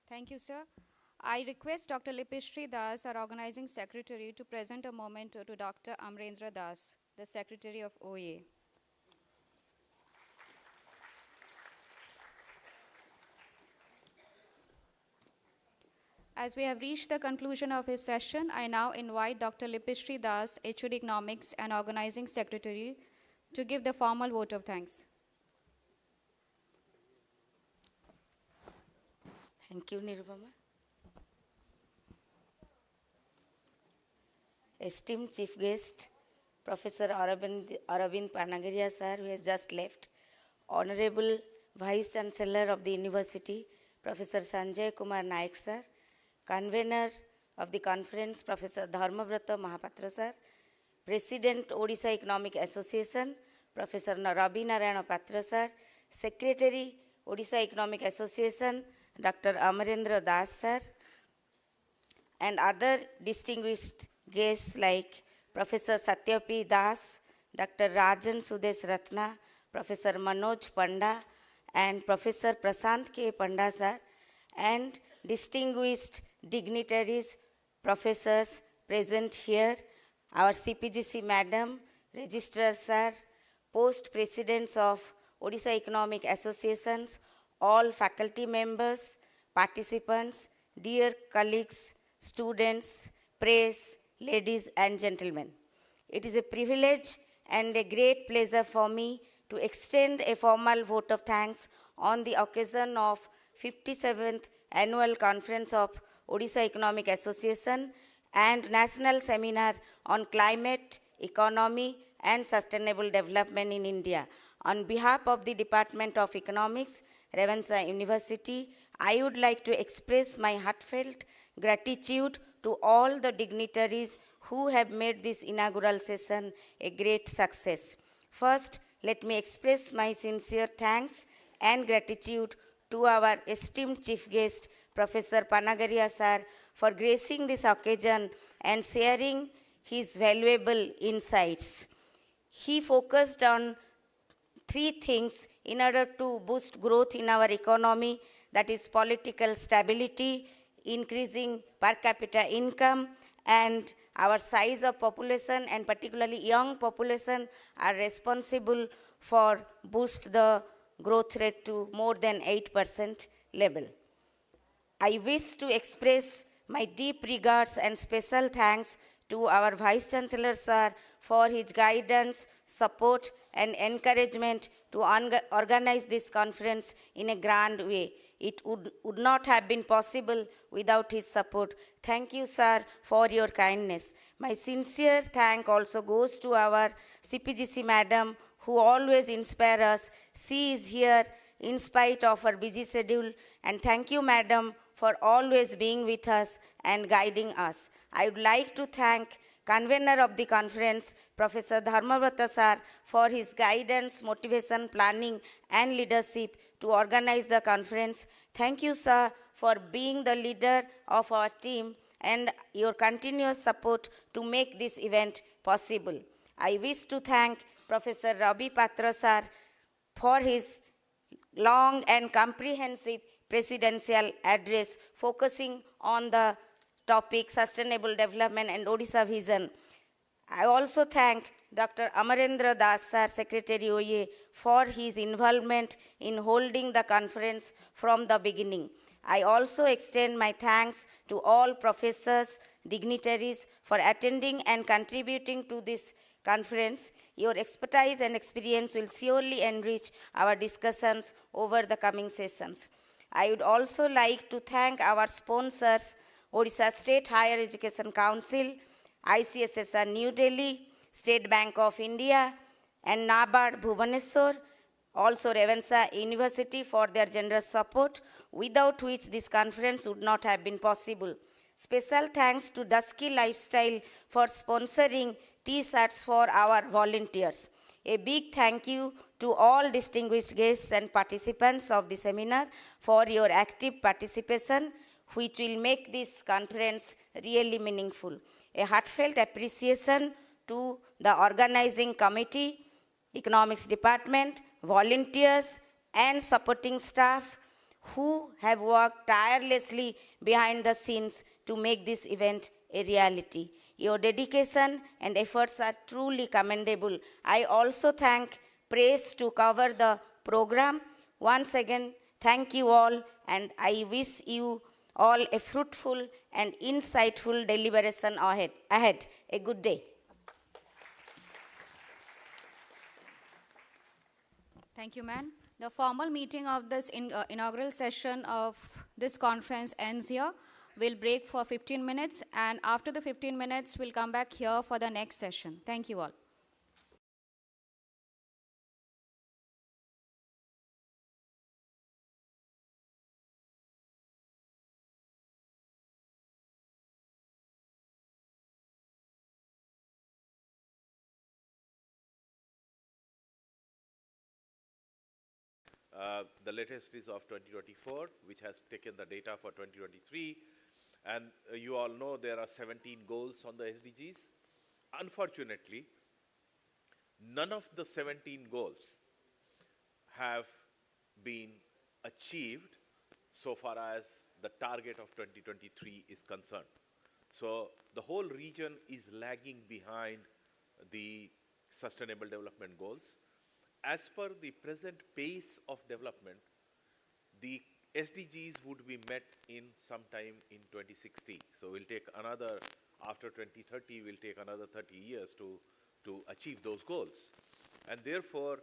Thank you, sir. I request Dr. Lipishri Das, our organizing secretary, to present a memento to Dr. Amrendra Das, the secretary of OA. As we have reached the conclusion of his session, I now invite Dr. Lipishri Das, HOD Economics and Organizing Secretary, to give the formal vote of thanks. Thank you, Nirupama. Esteemed Chief Guest, Professor Aravind Panagaria sir, who has just left, Honorable Vice Chancellor of the University, Professor Sanjay Kumar Naik sir, Convener of the conference, Professor Dharmabhata Mahapatra sir, President Odisha Economic Association, Professor Ravi Narayana Patra sir, Secretary Odisha Economic Association, Dr. Amarendra Das sir, and other distinguished guests like Professor Satyapi Das, Dr. Rajan Sudesh Ratna, Professor Manoj Panda, and Professor Prasant K. Panda sir, and distinguished dignitaries, professors present here, our CPGC Madam, Registrar Sir, Post Presidents of Odisha Economic Associations, all faculty members, participants, dear colleagues, students, press, ladies and gentlemen. It is a privilege and a great pleasure for me to extend a formal vote of thanks on the occasion of 57th Annual Conference of Odisha Economic Association and National Seminar on Climate, Economy and Sustainable Development in India. On behalf of the Department of Economics, Ravenshaw University, I would like to express my heartfelt gratitude to all the dignitaries who have made this inaugural session a great success. First, let me express my sincere thanks and gratitude to our esteemed chief guest, Professor Panagaria sir, for gracing this occasion and sharing his valuable insights. He focused on three things in order to boost growth in our economy, that is political stability, increasing per capita income, and our size of population and particularly young population are responsible for boost the growth rate to more than 8% level. I wish to express my deep regards and special thanks to our Vice Chancellor sir for his guidance, support and encouragement to organize this conference in a grand way. It would not have been possible without his support. Thank you, sir, for your kindness. My sincere thank also goes to our CPGC madam, who always inspire us. She is here in spite of her busy schedule. And thank you, madam, for always being with us and guiding us. I would like to thank convener of the conference, Professor Dharmavrata sir, for his guidance, motivation, planning, and leadership to organize the conference. Thank you, sir, for being the leader of our team and your continuous support to make this event possible. I wish to thank Professor Ravi Patra sir for his long and comprehensive presidential address focusing on the topic sustainable development and Odisha vision. I also thank Dr. Amarendra Das sir, Secretary OA, for his involvement in holding the conference from the beginning. I also extend my thanks to all professors, dignitaries for attending and contributing to this conference. Your expertise and experience will surely enrich our discussions over the coming sessions. I would also like to thank our sponsors, Odisha State Higher Education Council, ICSSR New Delhi, State Bank of India, and NABARD Bhubaneswar, also Ravenshaw University for their generous support, without which this conference would not have been possible. Special thanks to Dusky Lifestyle for sponsoring T-shirts for our volunteers. A big thank you to all distinguished guests and participants of the seminar for your active participation, which will make this conference really meaningful. A heartfelt appreciation to the organizing committee, economics department, volunteers, and supporting staff who have worked tirelessly behind the scenes to make this event a reality. Your dedication and efforts are truly commendable. I also thank press to cover the program. Once again, thank you all, and I wish you all a fruitful and insightful deliberation ahead. A good day. Thank you, ma'am. The formal meeting of this inaugural session of this conference ends here. We'll break for 15 minutes, and after the 15 minutes, we'll come back here for the next session. Thank you all. The latest is of 2024, which has taken the data for 2023. And you all know there are 17 goals on the SDGs. Unfortunately, none of the 17 goals have been achieved so far as the target of 2023 is concerned. So the whole region is lagging behind the Sustainable Development Goals. As per the present pace of development, the SDGs would be met in sometime in 2060. So we'll take another, after 2030, we'll take another 30 years to achieve those goals. And therefore,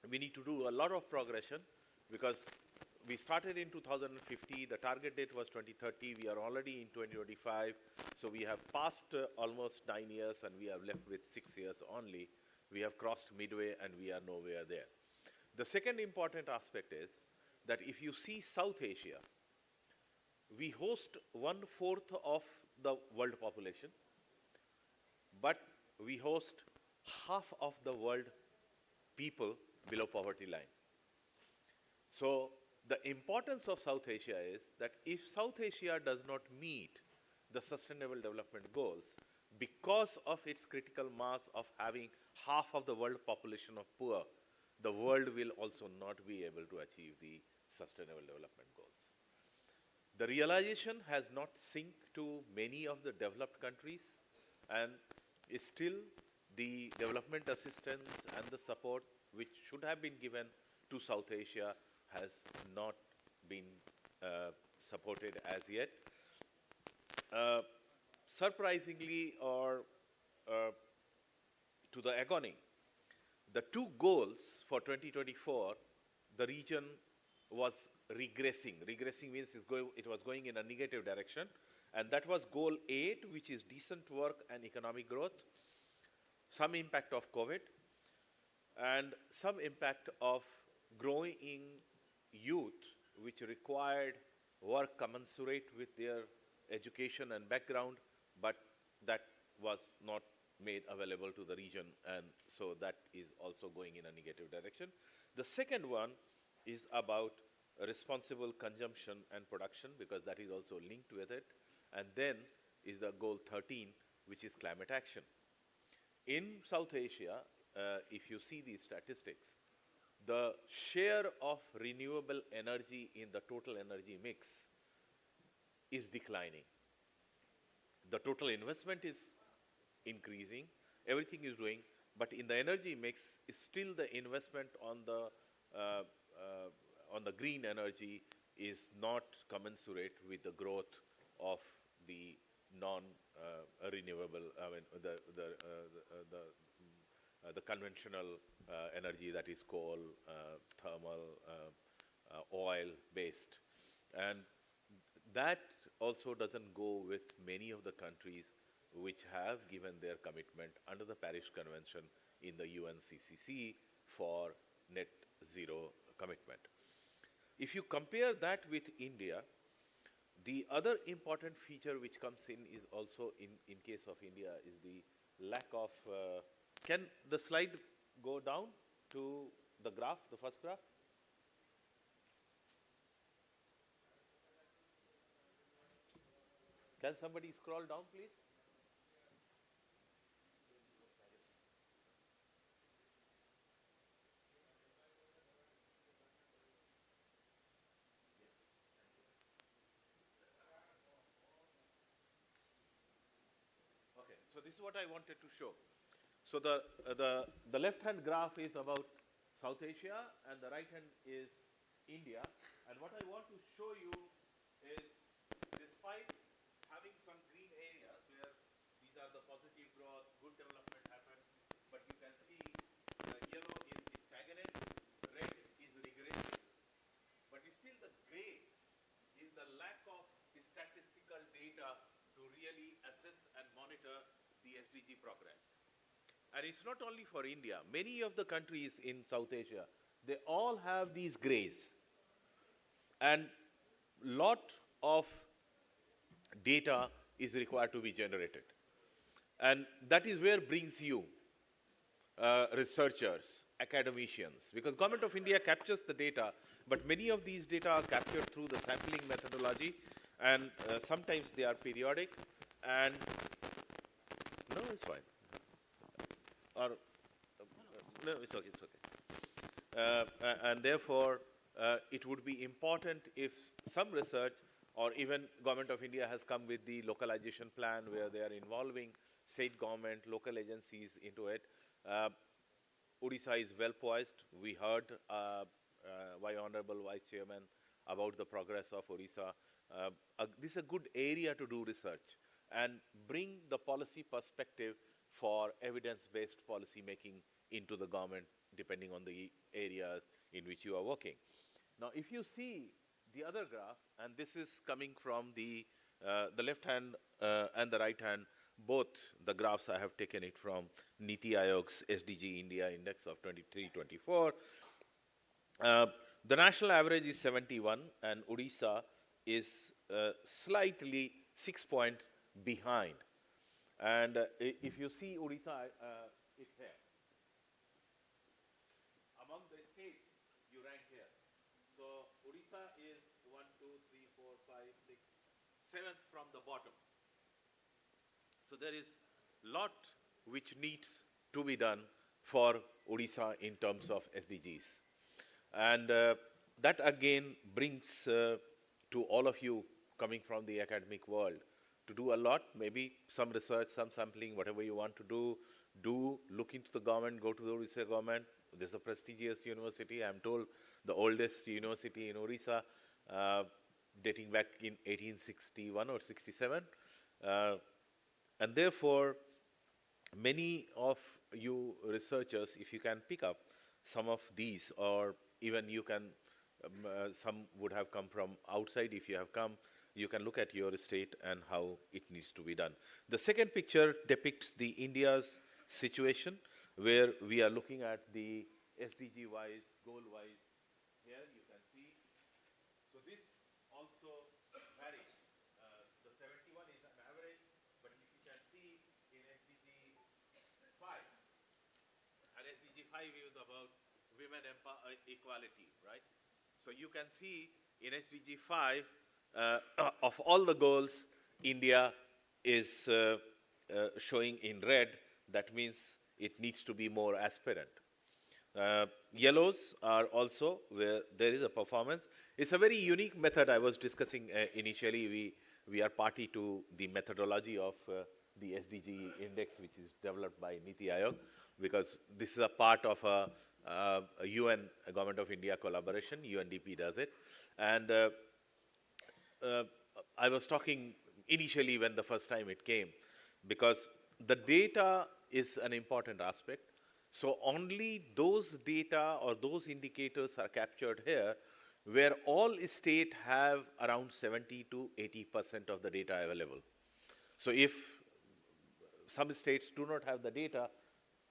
we need to do a lot of progression, because we started in 2050, the target date was 2030, we are already in 2025, so we have passed almost 9 years and we are left with 6 years only. We have crossed midway and we are nowhere there. The second important aspect is that if you see South Asia, we host 1/4 of the world population, but we host half of the world people below poverty line. So the importance of South Asia is that if South Asia does not meet the Sustainable Development Goals, because of its critical mass of having half of the world population of poor, the world will also not be able to achieve the Sustainable Development Goals. The realization has not sunk to many of the developed countries, and is still the development assistance and the support which should have been given to South Asia has not been supported as yet. Surprisingly, or to the agony, the two goals for 2024, the region was regressing. Regressing means it was going in a negative direction, and that was goal 8, which is decent work and economic growth, some impact of COVID, and some impact of growing youth, which required work commensurate with their education and background, but that was not made available to the region, and so that is also going in a negative direction. The second one is about responsible consumption and production, because that is also linked with it, and then is the goal 13, which is climate action. In South Asia, if you see these statistics, the share of renewable energy in the total energy mix is declining. The total investment is increasing, everything is doing, but in the energy mix, is still the investment on the green energy is not commensurate with the growth of the non-renewable, the conventional energy, that is coal, thermal, oil-based. And that also doesn't go with many of the countries which have given their commitment under the Paris Convention in the UNCCC for net zero commitment. If you compare that with India, the other important feature which comes in is also in case of India is the lack of, can the slide go down to the graph, the first graph? Can somebody scroll down, please? Okay, so this is what I wanted to show. So the left-hand graph is about South Asia, and the right hand is India. And what I want to show you is, despite having some green areas where these are the positive growth, good development happened, but you can see yellow is stagnant, red is regressive, but still the gray is the lack of statistical data to really assess and monitor the SDG progress. And it's not only for India. Many of the countries in South Asia, they all have these grays. And lot of data is required to be generated. And that is where brings you researchers, academicians, because Government of India captures the data, but many of these data are captured through the sampling methodology, and sometimes they are periodic, and no, it's fine. Or, no, it's okay, it's okay. And therefore, it would be important if some research or even Government of India has come with the localization plan where they are involving state government, local agencies into it. Odisha is well poised. We heard by Honorable Vice Chairman about the progress of Odisha. This is a good area to do research and bring the policy perspective for evidence-based policy making into the government, depending on the areas in which you are working. Now, if you see the other graph, and this is coming from the left hand and the right hand, both the graphs I have taken it from Niti Aayog's SDG India Index of 23-24. The national average is 71, and Odisha is slightly 6 points behind. And if you see Odisha, it's here. Among the states, you rank here. So Odisha is 1, 2, 3, 4, 5, 6, 7th from the bottom. So there is a lot which needs to be done for Odisha in terms of SDGs. And that again brings to all of you coming from the academic world to do a lot, maybe some research, some sampling, whatever you want to do, look into the government, go to the Odisha government. This is a prestigious university, I'm told the oldest university in Odisha, dating back in 1861 or 67. And therefore, many of you researchers, if you can pick up some of these, or even you can, some would have come from outside, if you have come, you can look at your state and how it needs to be done. The second picture depicts the India's situation, where we are looking at the SDG-wise, goal-wise. Here you can see. So this also varies. The 71 is an average, but if you can see in SDG 5, and SDG 5 is about women equality, right? So you can see in SDG 5, of all the goals, India is showing in red. That means it needs to be more aspirant. Yellows are also where there is a performance. It's a very unique method I was discussing initially. We are party to the methodology of the SDG index, which is developed by Niti Aayog, because this is a part of a UN, a Government of India collaboration. UNDP does it. And I was talking initially when the first time it came, because the data is an important aspect. So only those data or those indicators are captured here where all states have around 70 to 80% of the data available. So if some states do not have the data,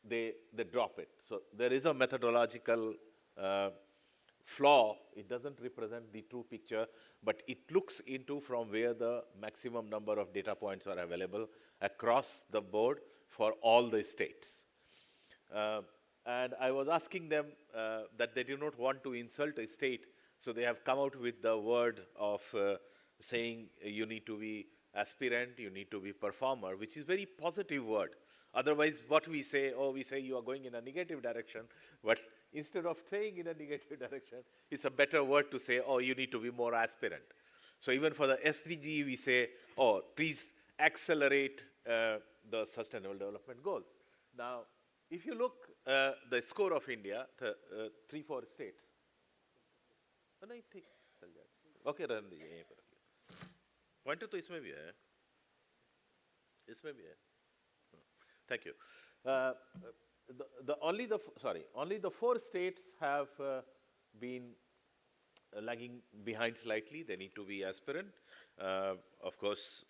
they drop it. So there is a methodological flaw. It doesn't represent the true picture, but it looks into from where the maximum number of data points are available across the board for all the states. And I was asking them that they do not want to insult a state, so they have come out with the word of saying you need to be aspirant, you need to be performer, which is very positive word. Otherwise, what we say, we say you are going in a negative direction, but instead of saying in a negative direction, it's a better word to say, you need to be more aspirant. So even for the SDG, we say, please accelerate the Sustainable Development Goals. Now, if you look the score of India, 3-4 states. Okay, pointer to isme bhi hai. Isme bhi hai. Thank you. Only the 4 states have been lagging behind slightly. They need to be aspirant. Of course,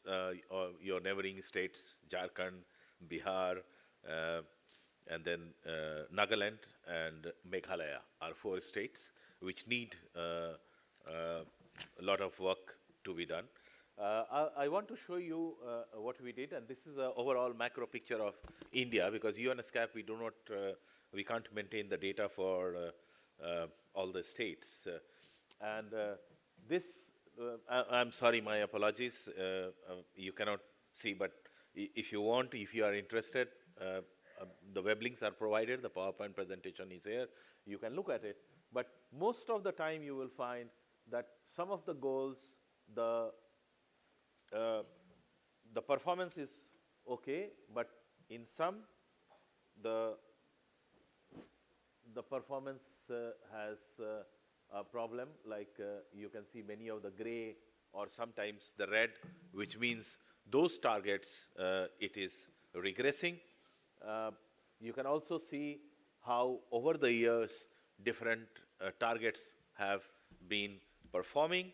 your neighboring states, Jharkhand, Bihar, and then Nagaland and Meghalaya are 4 states which need a lot of work to be done. I want to show you what we did, and this is an overall macro picture of India, because ESCAP, we can't maintain the data for all the states. And this, I'm sorry, my apologies, you cannot see, but if you want, if you are interested, the web links are provided, the PowerPoint presentation is here, you can look at it. But most of the time you will find that some of the goals, the the performance is okay, but in some, the performance has a problem, like you can see many of the gray or sometimes the red, which means those targets, it is regressing. You can also see how over the years different targets have been performing.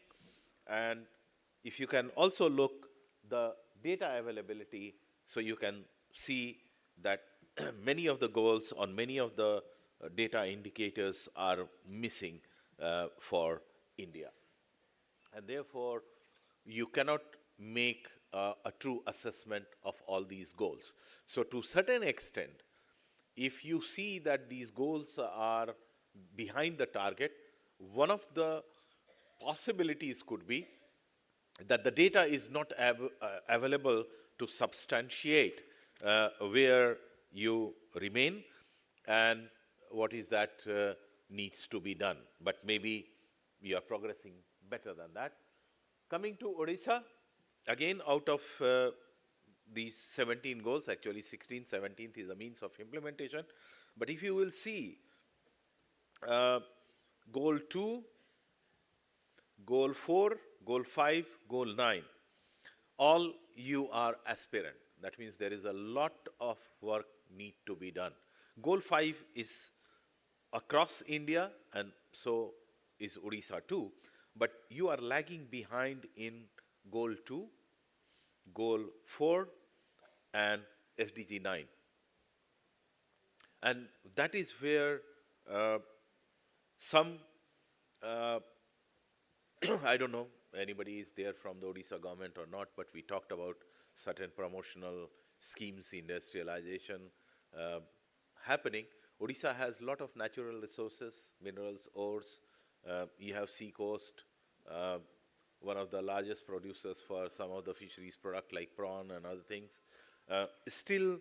And if you can also look the data availability, so you can see that many of the goals on many of the data indicators are missing for India. And therefore, you cannot make a true assessment of all these goals. So to a certain extent, if you see that these goals are behind the target, one of the possibilities could be that the data is not available to substantiate where you remain and what is that needs to be done. But maybe we are progressing better than that. Coming to Odisha, again, out of these 17 goals, actually 16, 17th is a means of implementation. But if you will see, goal 2, goal 4, goal 5, goal 9, all you are aspirant. That means there is a lot of work need to be done. Goal 5 is across India, and so is Odisha too. But you are lagging behind in goal 2, goal 4, and SDG 9. And that is where some, I don't know, anybody is there from the Odisha government or not, but we talked about certain promotional schemes, industrialization happening. Odisha has a lot of natural resources, minerals, ores. You have sea coast, one of the largest producers for some of the fisheries product like prawn and other things. Still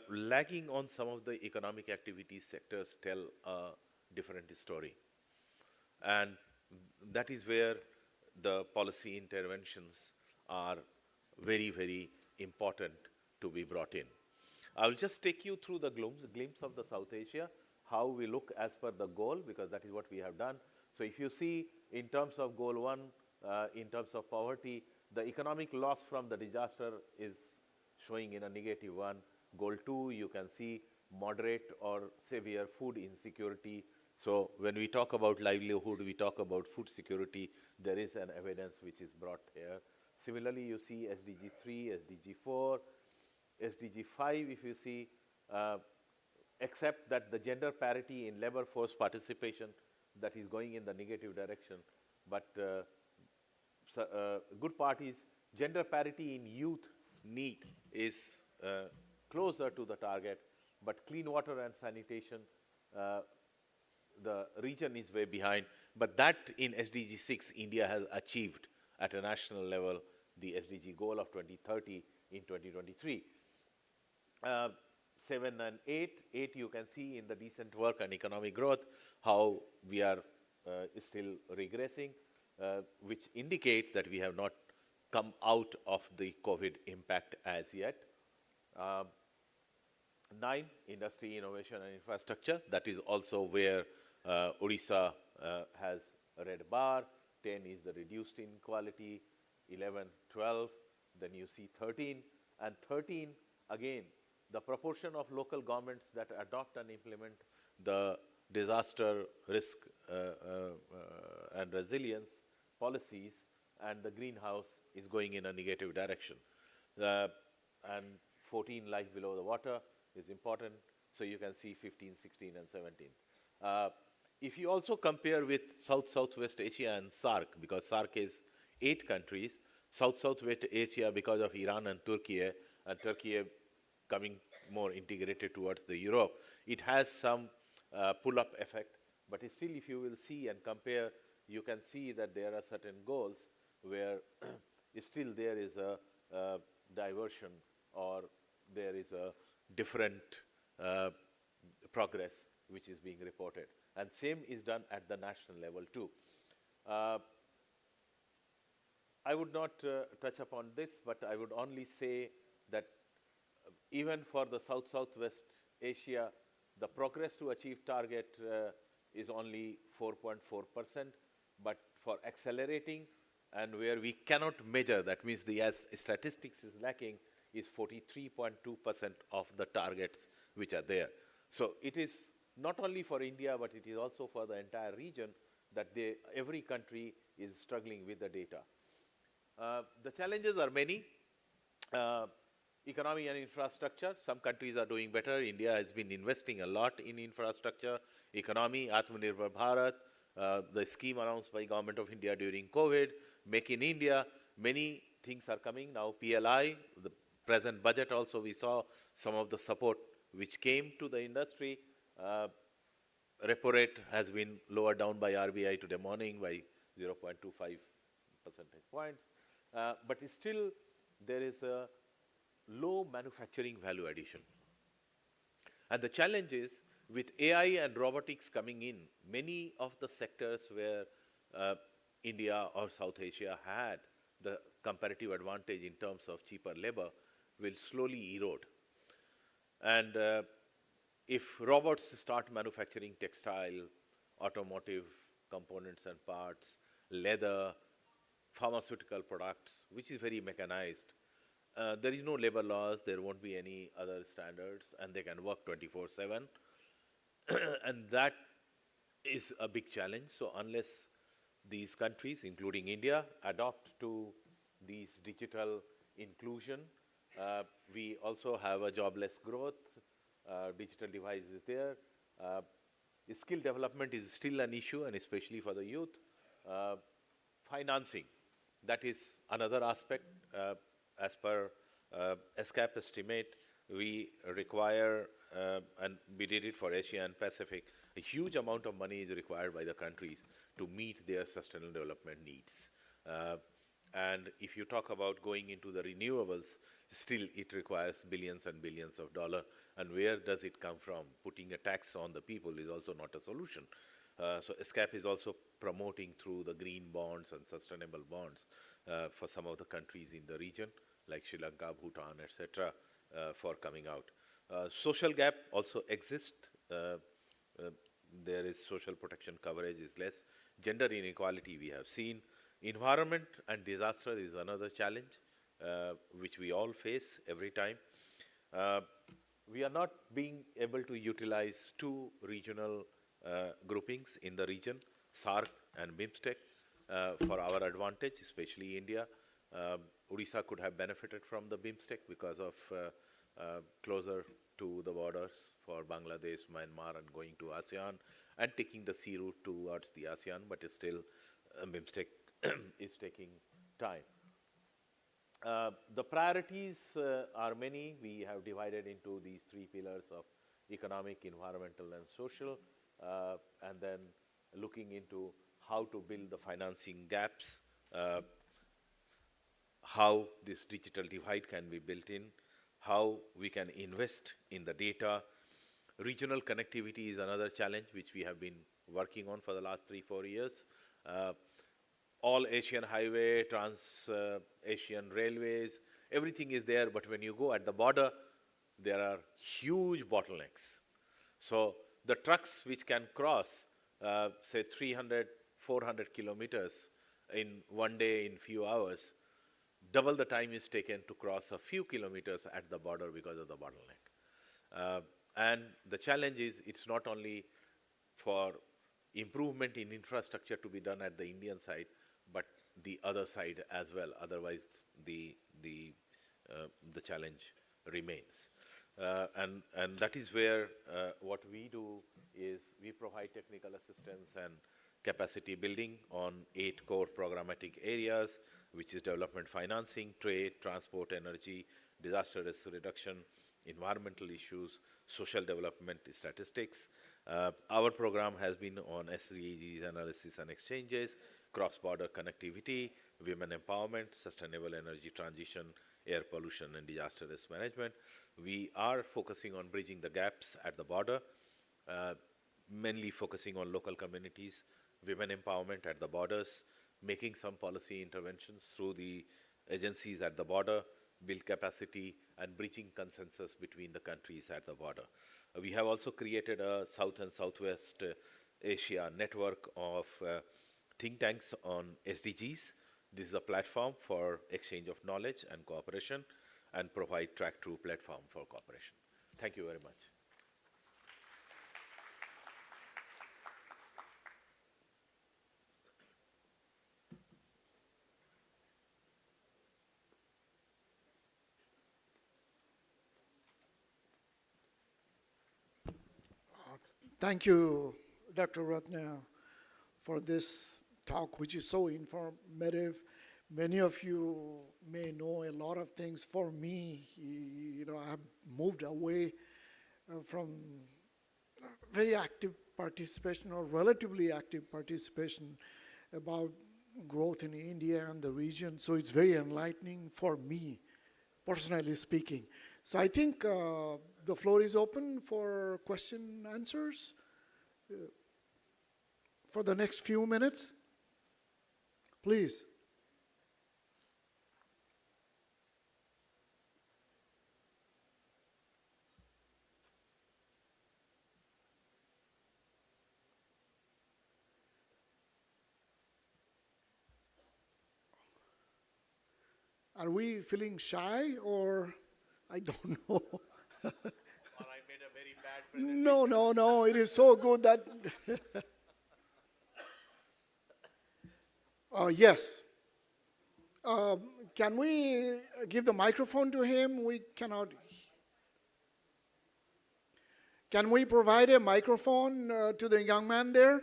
lagging on some of the economic activity sectors tell a different story. And that is where the policy interventions are very, very important to be brought in. I will just take you through the glimpse of the South Asia, how we look as per the goal, because that is what we have done. So if you see in terms of goal 1, in terms of poverty, the economic loss from the disaster is showing in a -1. Goal 2, you can see moderate or severe food insecurity. So when we talk about livelihood, we talk about food security, there is an evidence which is brought here. Similarly, you see SDG 3, SDG 4, SDG 5, if you see, except that the gender parity in labor force participation, that is going in the negative direction. But good part is gender parity in youth need is closer to the target, but clean water and sanitation, the region is way behind. But that in SDG 6, India has achieved at a national level the SDG goal of 2030 in 2023. 7 and 8 you can see in the decent work and economic growth, how we are still regressing, which indicates that we have not come out of the COVID impact as yet. 9, industry, innovation and infrastructure. That is also where Odisha has a red bar. 10 is the reduced inequality, 11, 12, then you see 13. And 13, again, the proportion of local governments that adopt and implement the disaster risk and resilience policies, and the greenhouse is going in a negative direction. And 14, life below the water is important. So you can see 15, 16, and 17. If you also compare with South-Southwest Asia and SAARC, because SAARC is 8 countries, South-Southwest Asia because of Iran and Turkey coming more integrated towards the Europe, it has some pull-up effect. But still, if you will see and compare, you can see that there are certain goals where still there is a diversion, or there is a different progress which is being reported. And same is done at the national level too. I would not touch upon this, but I would only say that even for the South-Southwest Asia, the progress to achieve target is only 4.4%, but for accelerating and where we cannot measure, that means the statistics is lacking, is 43.2% of the targets which are there. So it is not only for India, but it is also for the entire region that every country is struggling with the data. The challenges are many. Economy and infrastructure, some countries are doing better. India has been investing a lot in infrastructure, economy, Atmanirbhar Bharat, the scheme announced by Government of India during COVID, Make in India, many things are coming now. PLI, the present budget also, we saw some of the support which came to the industry. Repo rate has been lowered down by RBI today morning by 0.25 percentage points. But still, there is a low manufacturing value addition. And the challenge is, with AI and robotics coming in, many of the sectors where India or South Asia had the comparative advantage in terms of cheaper labor will slowly erode. And if robots start manufacturing textile, automotive components and parts, leather, pharmaceutical products, which is very mechanized, there is no labor laws, there won't be any other standards, and they can work 24/7. And that is a big challenge. So unless these countries, including India, adopt to these digital inclusion, we also have a jobless growth, digital device is there. Skill development is still an issue, and especially for the youth. Financing, that is another aspect. As per ESCAP estimate, we require, and we did it for Asia and Pacific, a huge amount of money is required by the countries to meet their sustainable development needs. And if you talk about going into the renewables, still it requires billions and billions of dollars. And where does it come from? Putting a tax on the people is also not a solution. So ESCAP is also promoting through the green bonds and sustainable bonds for some of the countries in the region, like Sri Lanka, Bhutan, etc., for coming out. Social gap also exists. There is social protection coverage is less. Gender inequality we have seen. Environment and disaster is another challenge which we all face every time. We are not being able to utilize two regional groupings in the region, SAARC and BIMSTEC, for our advantage, especially India. Odisha could have benefited from the BIMSTEC because of closer to the borders for Bangladesh, Myanmar, and going to ASEAN and taking the sea route towards the ASEAN, but still BIMSTEC is taking time. The priorities are many. We have divided into these three pillars of economic, environmental, and social, and then looking into how to build the financing gaps, how this digital divide can be built in, how we can invest in the data. Regional connectivity is another challenge which we have been working on for the last 3-4 years. All Asian highway, trans-Asian railways, everything is there, but when you go at the border, there are huge bottlenecks. So the trucks which can cross, say 300, 400 kilometers in one day, in few hours, double the time is taken to cross a few kilometers at the border because of the bottleneck. And the challenge is, it's not only for improvement in infrastructure to be done at the Indian side, but the other side as well. Otherwise, the challenge remains. And that is where what we do is we provide technical assistance and capacity building on 8 core programmatic areas, which is development financing, trade, transport, energy, disaster risk reduction, environmental issues, social development, statistics. Our program has been on SDGs analysis and exchanges, cross-border connectivity, women empowerment, sustainable energy transition, air pollution, and disaster risk management. We are focusing on bridging the gaps at the border, mainly focusing on local communities, women empowerment at the borders, making some policy interventions through the agencies at the border, build capacity, and breaching consensus between the countries at the border. We have also created a South and Southwest Asia network of think tanks on SDGs. This is a platform for exchange of knowledge and cooperation, and provide track-through platform for cooperation. Thank you very much. Thank you, Dr. Ratna, for this talk, which is so informative. Many of you may know a lot of things. For me, I have moved away from very active participation or relatively active participation about growth in India and the region. So it's very enlightening for me, personally speaking. So I think the floor is open for question and answers for the next few minutes. Please. Are we feeling shy, or I don't know? Or I made a very bad presentation. No. It is so good that. Yes. Can we give the microphone to him? We cannot. Can we provide a microphone to the young man there?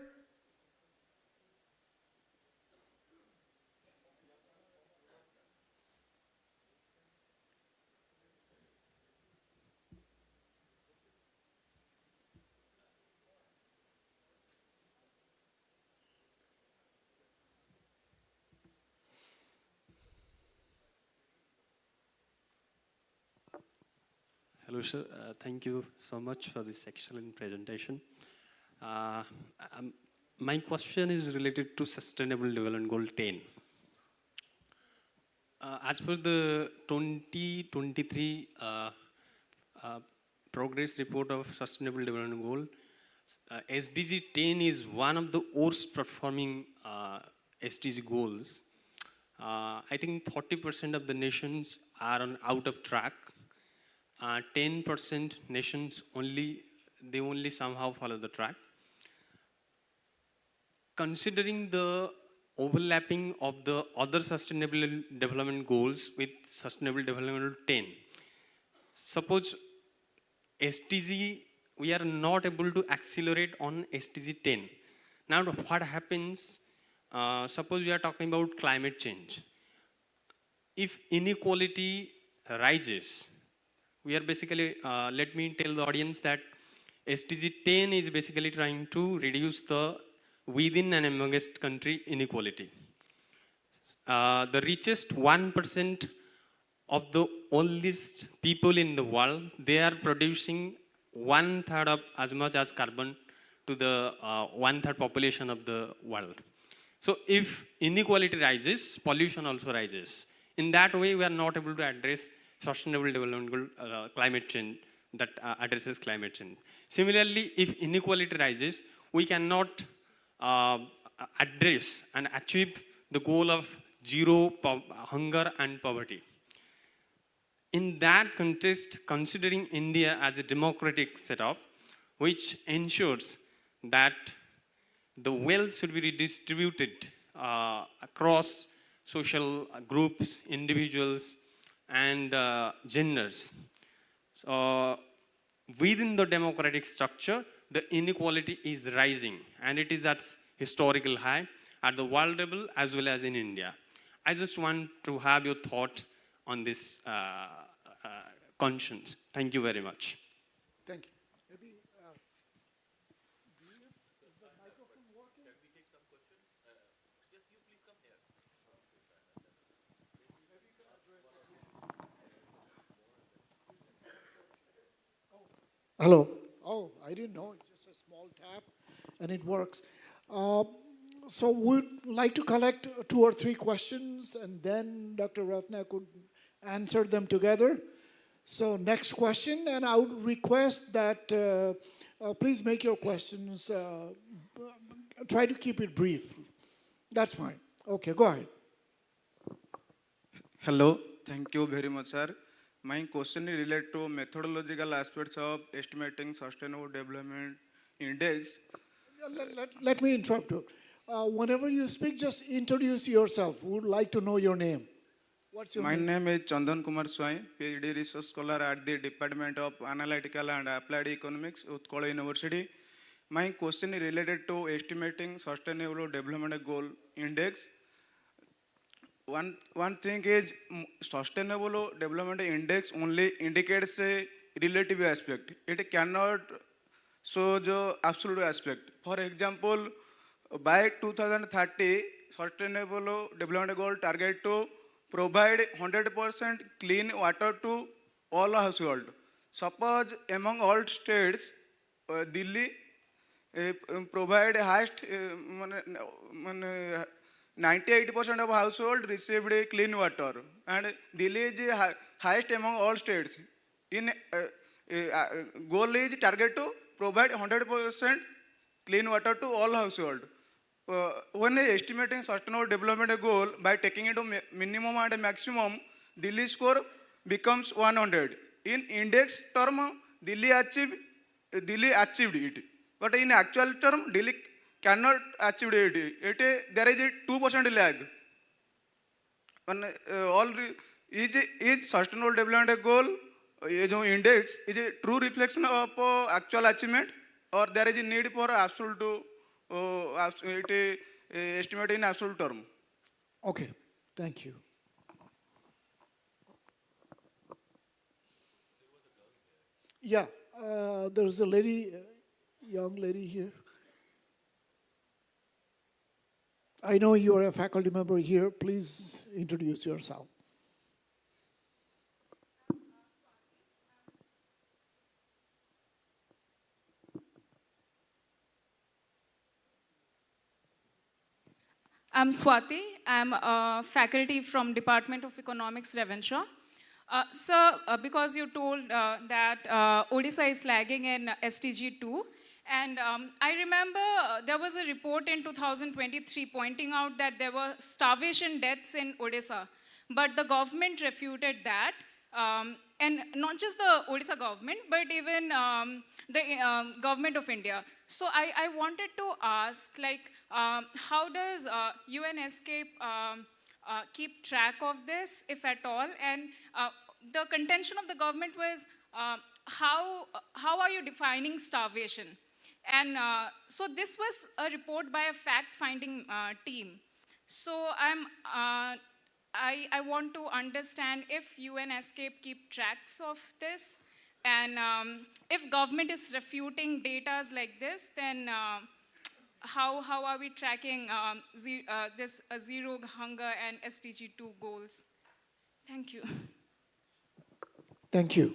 Hello, sir. Thank you so much for this excellent presentation. My question is related to Sustainable Development Goal 10. As per the 2023 progress report of Sustainable Development Goal, SDG 10 is one of the worst performing SDG goals. I think 40% of the nations are out of track. 10% nations only somehow follow the track. Considering the overlapping of the other sustainable development goals with Sustainable Development Goal 10, suppose SDG, we are not able to accelerate on SDG 10. Now what happens, suppose we are talking about climate change. If inequality rises, we are basically, let me tell the audience that SDG 10 is basically trying to reduce the within and amongst country inequality. The richest 1% of the oldest people in the world, they are producing 1/3 of as much as carbon to the 1/3 population of the world. So if inequality rises, pollution also rises. In that way, we are not able to address Sustainable Development Goal, climate change, that addresses climate change. Similarly, if inequality rises, we cannot address and achieve the goal of zero hunger and poverty. In that context, considering India as a democratic setup, which ensures that the wealth should be redistributed across social groups, individuals, and genders. So within the democratic structure, the inequality is rising, and it is at historical high at the world level as well as in India. I just want to have your thought on this conscience. Thank you very much. Thank you. Maybe, is the microphone working? Can we take some questions? Yes, you please come here. Hello. Oh, I didn't know. It's just a small tap, and it works. So we'd like to collect 2 or 3 questions, and then Dr. Ratna could answer them together. So next question, and I would request that please make your questions, try to keep it brief. That's fine. Okay, go ahead. Hello, thank you very much, sir. My question is related to methodological aspects of estimating sustainable development index. Let me interrupt you. Whenever you speak, just introduce yourself. We would like to know your name. What's your My name? name is Chandan Kumar Swai, PhD research scholar at the Department of Analytical and Applied Economics, Utkal University. My question is related to estimating sustainable development goal index. One thing is sustainable development index only indicates a relative aspect. It cannot show the absolute aspect. For example, by 2030, sustainable development goal target to provide 100% clean water to all households. Suppose among all states, Delhi provide highest 98% of households received clean water, and Delhi is the highest among all states. In goal is target to provide 100% clean water to all households. When estimating sustainable development goal by taking into minimum and maximum, Delhi score becomes 100. In index term, Delhi achieved it, but in actual term, Delhi cannot achieve it. There is a 2% lag. When is sustainable development goal index is a true reflection of actual achievement, or there is a need for absolute estimate in absolute term? Okay, thank you. Yeah, there's a lady, young lady here. I know you are a faculty member here. Please introduce yourself. I'm Swati. I'm a faculty from Department of Economics, Ravenshaw. Sir, because you told that Odisha is lagging in SDG 2, and I remember there was a report in 2023 pointing out that there were starvation deaths in Odisha, but the government refuted that. And not just the Odisha government, but even the government of India. So I wanted to ask, like, how does ESCAP keep track of this, if at all? And the contention of the government was, how are you defining starvation? And so this was a report by a fact-finding team. So I want to understand if ESCAP keep tracks of this, and if government is refuting data like this, then how are we tracking this zero hunger and SDG 2 goals? Thank you. Thank you.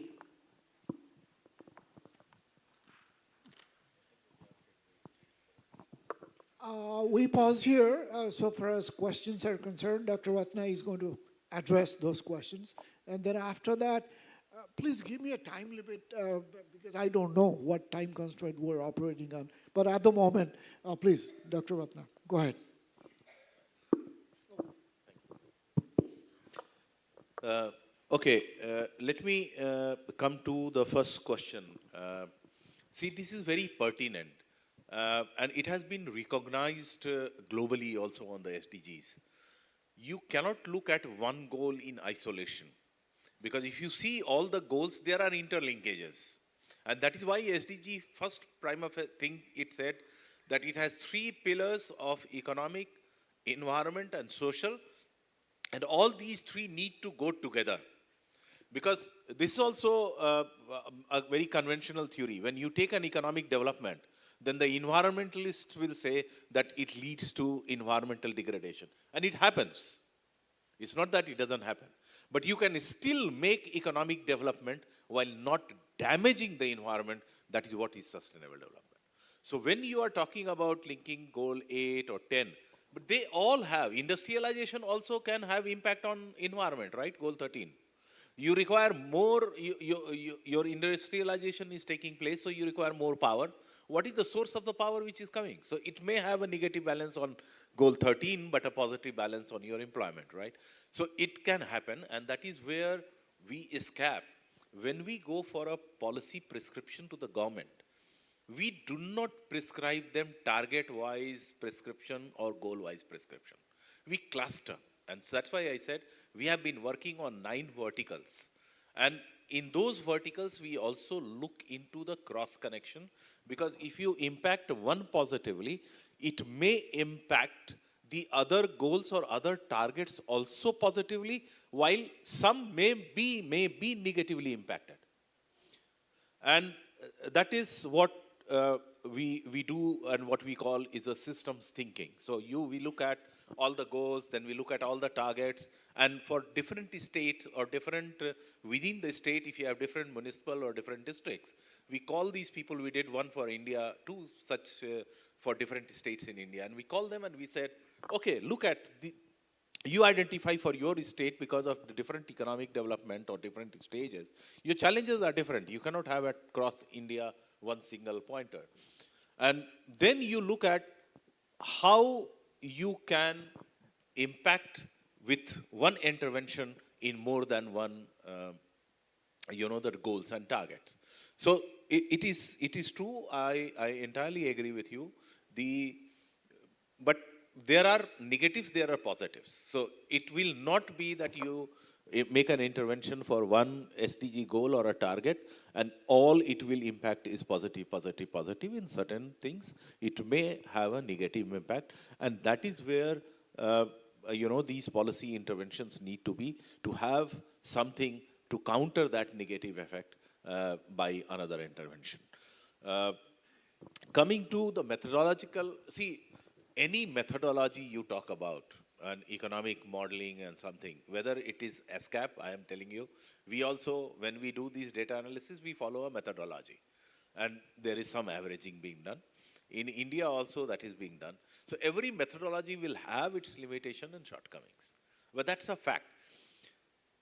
We pause here. So far as questions are concerned, Dr. Ratna is going to address those questions. And then after that, please give me a time limit because I don't know what time constraint we're operating on. But at the moment, please, Dr. Ratna, go ahead. Okay, let me come to the first question. See, this is very pertinent. And it has been recognized globally also on the SDGs. You cannot look at one goal in isolation, because if you see all the goals, there are interlinkages. And that is why SDG first prime of a thing it said that it has 3 pillars of economic, environment and social, and all these 3 need to go together. Because this is also a very conventional theory. When you take an economic development, then the environmentalist will say that it leads to environmental degradation. And it happens. It's not that it doesn't happen. But you can still make economic development while not damaging the environment. That is what is sustainable development. So when you are talking about linking goal 8 or 10, but they all have, industrialization also can have impact on environment, right? Goal 13. You require more, your industrialization is taking place, so you require more power. What is the source of the power which is coming? So it may have a negative balance on goal 13, but a positive balance on your employment, right? So it can happen, and that is where we ESCAP, when we go for a policy prescription to the government, we do not prescribe them target-wise prescription or goal-wise prescription. We cluster. And so that's why I said we have been working on 9 verticals. And in those verticals, we also look into the cross-connection, because if you impact one positively, it may impact the other goals or other targets also positively, while some may be negatively impacted. And that is what we do, and what we call is a systems thinking. So we look at all the goals, then we look at all the targets, and for different states or different, within the state, if you have different municipal or different districts, we call these people, we did one for India, 2 such for different states in India, and we call them and we said, okay, look at you identify for your state, because of the different economic development or different stages, your challenges are different. You cannot have across India one single pointer. And then you look at how you can impact with one intervention in more than one, the goals and targets. So it is true. I entirely agree with you. But there are negatives, there are positives. So it will not be that you make an intervention for one SDG goal or a target, and all it will impact is positive, positive, positive. In certain things, it may have a negative impact, and that is where these policy interventions need to be, to have something to counter that negative effect by another intervention. Coming to the methodological, any methodology you talk about, an economic modeling and something, whether it is ESCAP, I am telling you, we also, when we do these data analysis, we follow a methodology. And there is some averaging being done. In India also that is being done. So every methodology will have its limitation and shortcomings. But that's a fact.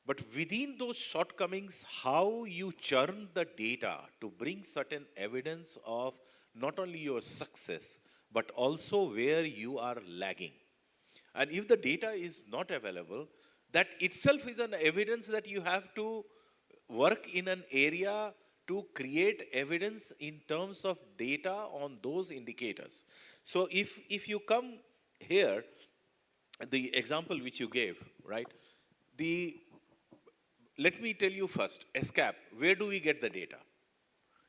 But within those shortcomings, how you churn the data to bring certain evidence of not only your success, but also where you are lagging. And if the data is not available, that itself is an evidence that you have to work in an area to create evidence in terms of data on those indicators. So if you come here, the example which you gave, right? Let me tell you first, ESCAP, where do we get the data?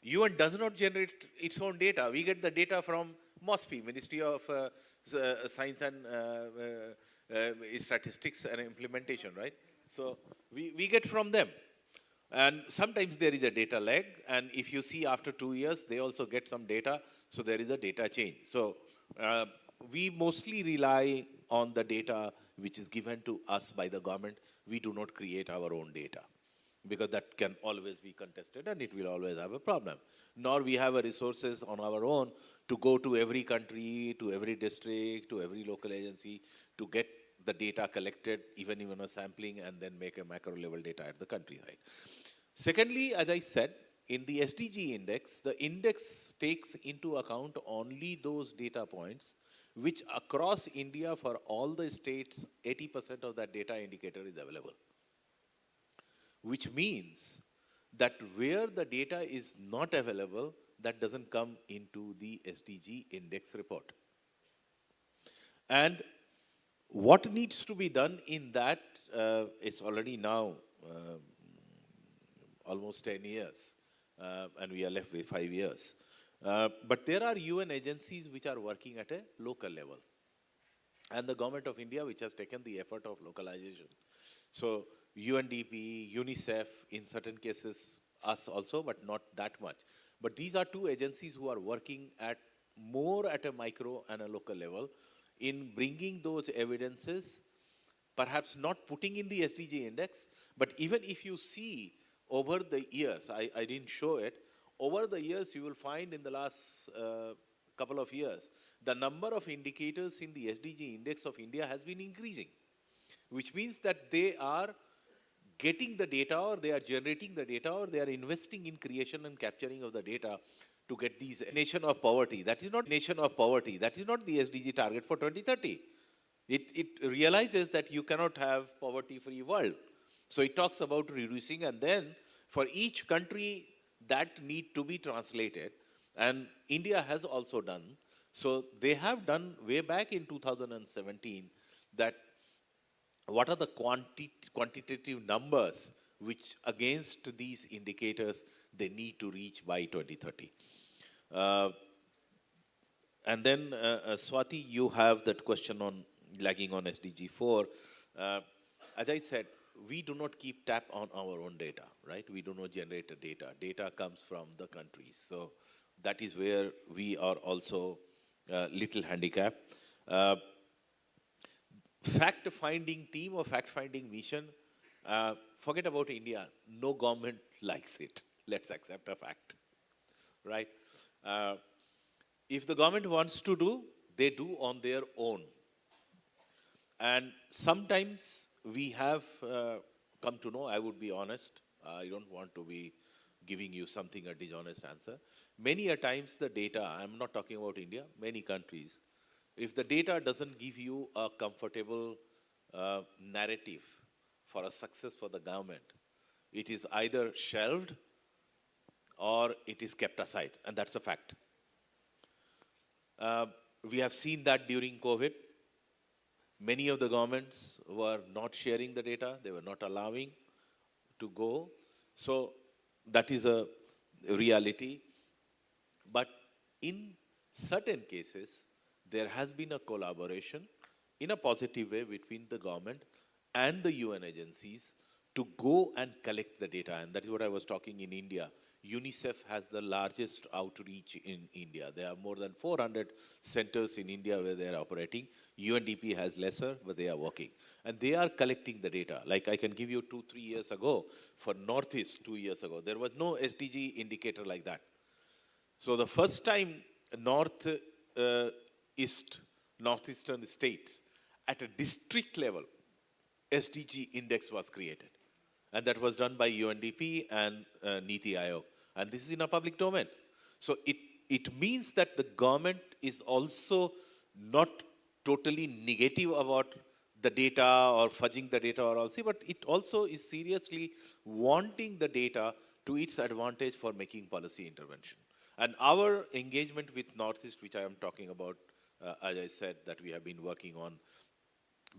UN does not generate its own data. We get the data from MOSPI, Ministry of Science and Statistics and Implementation, right? So we get from them. And sometimes there is a data lag, and if you see after 2 years, they also get some data, so there is a data change. So we mostly rely on the data which is given to us by the government. We do not create our own data, because that can always be contested and it will always have a problem. Nor we have a resources on our own to go to every country, to every district, to every local agency to get the data collected, even a sampling, and then make a macro level data at the country side. Secondly, as I said, in the SDG index, the index takes into account only those data points which across India for all the states, 80% of that data indicator is available. Which means that where the data is not available, that doesn't come into the SDG index report. And what needs to be done in that is already now almost 10 years, and we are left with 5 years. But there are UN agencies which are working at a local level, and the government of India which has taken the effort of localization. So UNDP, UNICEF, in certain cases, us also, but not that much. But these are 2 agencies who are working more at a micro and a local level in bringing those evidences, perhaps not putting in the SDG index, but even if you see over the years, I didn't show it, over the years you will find in the last couple of years, the number of indicators in the SDG index of India has been increasing, which means that they are getting the data, or they are generating the data, or they are investing in creation and capturing of the data to get these nation of poverty. That is not nation of poverty. That is not the SDG target for 2030. It realizes that you cannot have poverty-free world. So it talks about reducing, and then for each country that need to be translated, and India has also done. So they have done way back in 2017 that what are the quantitative numbers which against these indicators they need to reach by 2030. And then Swati, you have that question on lagging on SDG 4. As I said, we do not keep tab on our own data, right? We do not generate the data. Data comes from the countries. So that is where we are also little handicapped. Fact-finding team or fact-finding mission, forget about India. No government likes it. Let's accept a fact, right? If the government wants to do, they do on their own. And sometimes we have come to know, I would be honest, I don't want to be giving you something a dishonest answer. Many a times the data, I'm not talking about India, many countries, if the data doesn't give you a comfortable narrative for a success for the government, it is either shelved or it is kept aside, and that's a fact. We have seen that during COVID. Many of the governments were not sharing the data, they were not allowing to go. So that is a reality. But in certain cases, there has been a collaboration in a positive way between the government and the UN agencies to go and collect the data. And that is what I was talking in India. UNICEF has the largest outreach in India. There are more than 400 centers in India where they are operating. UNDP has lesser, but they are working. And they are collecting the data. Like I can give you 2-3 years ago, for Northeast 2 years ago, there was no SDG indicator like that. So the first time northeastern states at a district level, SDG index was created. And that was done by UNDP and Niti Aayog. And this is in a public domain. So it means that the government is also not totally negative about the data or fudging the data or all, but it also is seriously wanting the data to its advantage for making policy intervention. And our engagement with Northeast, which I am talking about, as I said, that we have been working on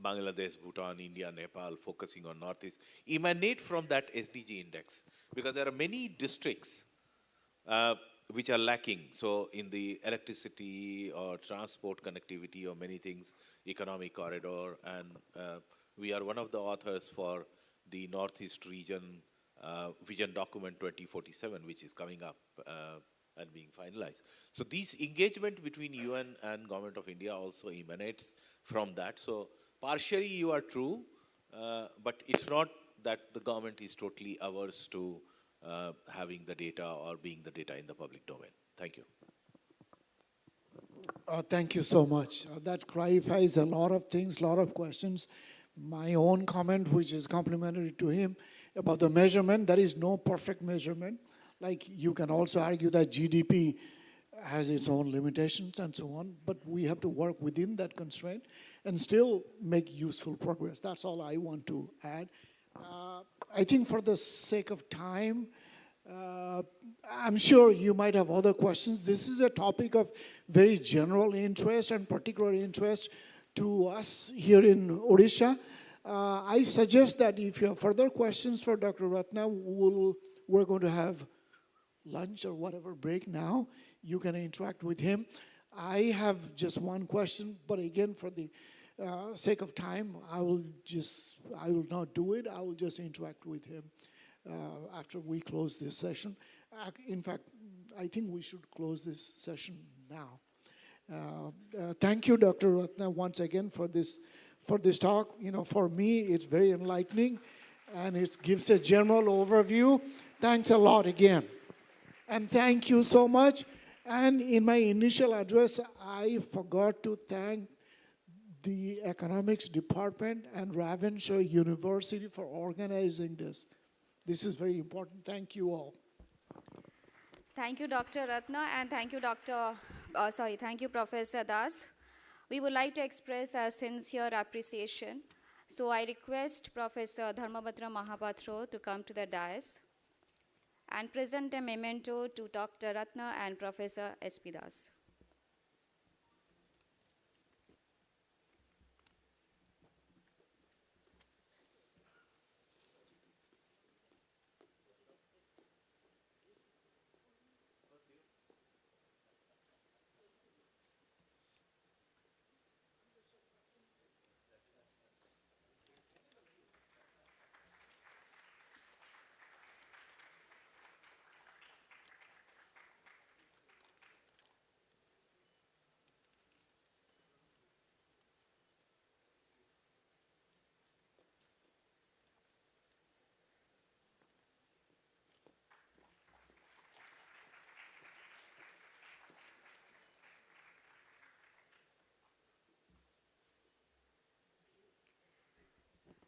Bangladesh, Bhutan, India, Nepal, focusing on Northeast, emanate from that SDG index. Because there are many districts which are lacking. So in the electricity or transport connectivity or many things, economic corridor, and we are one of the authors for the Northeast region Vision Document 2047, which is coming up and being finalized. So this engagement between UN and Government of India also emanates from that. So partially you are true, but it's not that the government is totally averse to having the data or being the data in the public domain. Thank you. Thank you so much. That clarifies a lot of things, a lot of questions. My own comment, which is complementary to him, about the measurement, there is no perfect measurement. Like you can also argue that GDP has its own limitations and so on, but we have to work within that constraint and still make useful progress. That's all I want to add. I think for the sake of time, I'm sure you might have other questions. This is a topic of very general interest and particular interest to us here in Odisha. I suggest that if you have further questions for Dr. Ratna, we're going to have lunch or whatever break now. You can interact with him. I have just one question, but again, for the sake of time, I will not do it. I will just interact with him after we close this session. In fact, I think we should close this session now. Thank you, Dr. Ratna, once again for this talk. You know, for me, it's very enlightening, and it gives a general overview. Thanks a lot again. And thank you so much. And in my initial address, I forgot to thank the economics department and Ravenshaw University for organizing this. This is very important. Thank you all. Thank you, Dr. Ratna, and thank you, thank you, Professor Das. We would like to express our sincere appreciation. So I request Professor Dharmabhadra Mahapatro to come to the dais and present a memento to Dr. Ratna and Professor S.P. Das.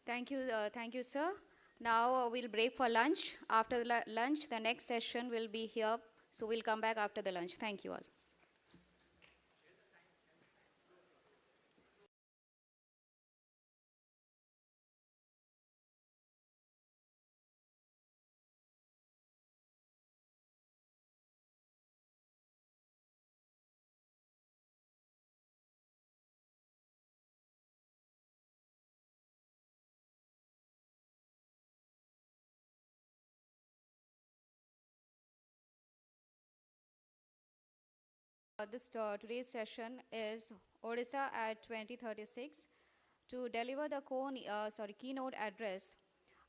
Thank you, sir. Now we'll break for lunch. After the lunch, the next session will be here. So we'll come back after the lunch. Thank you all. Today's session is Odisha at 2036. To deliver the keynote address,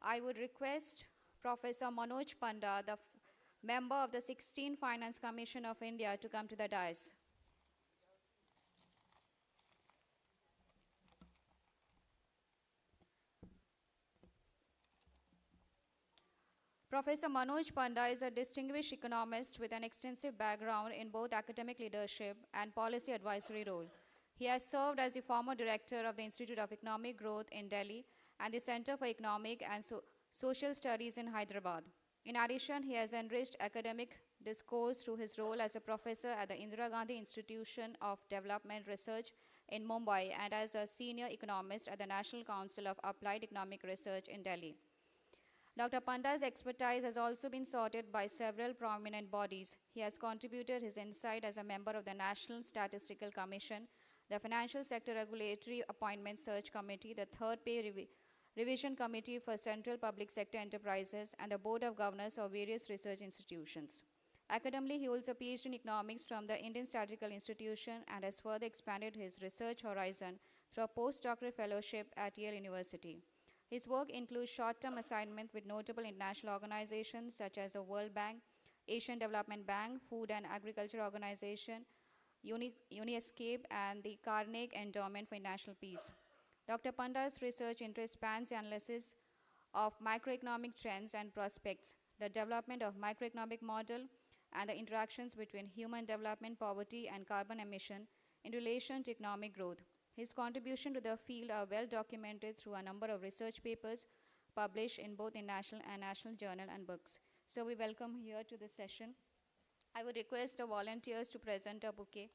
I would request Professor Manoj Panda, the member of the 16th Finance Commission of India, to come to the dais. Professor Manoj Panda is a distinguished economist with an extensive background in both academic leadership and policy advisory role. He has served as the former director of the Institute of Economic Growth in Delhi and the Center for Economic and Social Studies in Hyderabad. In addition, he has enriched academic discourse through his role as a professor at the Indira Gandhi Institution of Development Research in Mumbai and as a senior economist at the National Council of Applied Economic Research in Delhi. Dr. Panda's expertise has also been sought by several prominent bodies. He has contributed his insight as a member of the National Statistical Commission, the Financial Sector Regulatory Appointment Search Committee, the Third Pay Revision Committee for Central Public Sector Enterprises, and the Board of Governors of various research institutions. Academically, he holds a PhD in economics from the Indian Statistical Institution and has further expanded his research horizon through a postdoctoral fellowship at Yale University. His work includes short-term assignments with notable international organizations such as the World Bank, Asian Development Bank, Food and Agriculture Organization, ESCAP, and the Carnegie Endowment for International Peace. Dr. Panda's research interest spans the analysis of macroeconomic trends and prospects, the development of microeconomic model, and the interactions between human development, poverty, and carbon emission in relation to economic growth. His contribution to the field are well documented through a number of research papers published in both international and national journal and books. So we welcome here to this session. I would request the volunteers to present a bouquet.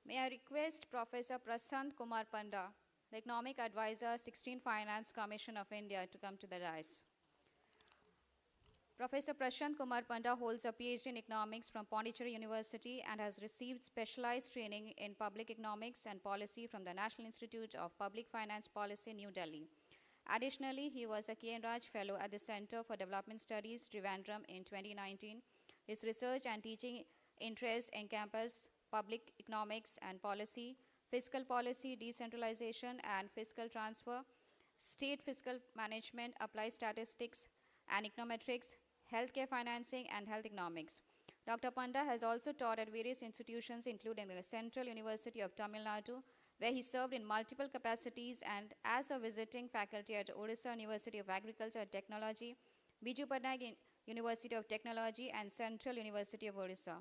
May I request Professor Prashant Kumar Panda, the Economic Advisor, 16th Finance Commission of India, to come to the dais. Professor Prashant Kumar Panda holds a PhD in economics from Pondicherry University and has received specialized training in public economics and policy from the National Institute of Public Finance Policy, New Delhi. Additionally, he was a K.N. Raj Fellow at the Center for Development Studies, Trivandrum, in 2019. His research and teaching interests encompass public economics and policy, fiscal policy, decentralization and fiscal transfer, state fiscal management, applied statistics and econometrics, healthcare financing, and health economics. Dr. Panda has also taught at various institutions, including the Central University of Tamil Nadu, where he served in multiple capacities and as a visiting faculty at Odisha University of Agriculture and Technology, Biju Patnaik University of Technology, and Central University of Odisha.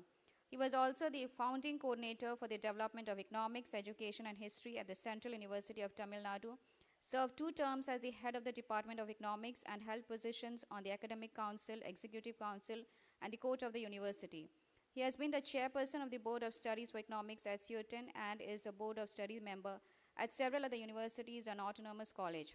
He was also the founding coordinator for the development of economics, education, and history at the Central University of Tamil Nadu, served 2 terms as the head of the Department of Economics, and held positions on the Academic Council, Executive Council, and the Court of the University. He has been the chairperson of the Board of Studies for Economics at CUTN and is a Board of Studies member at several other universities and autonomous college.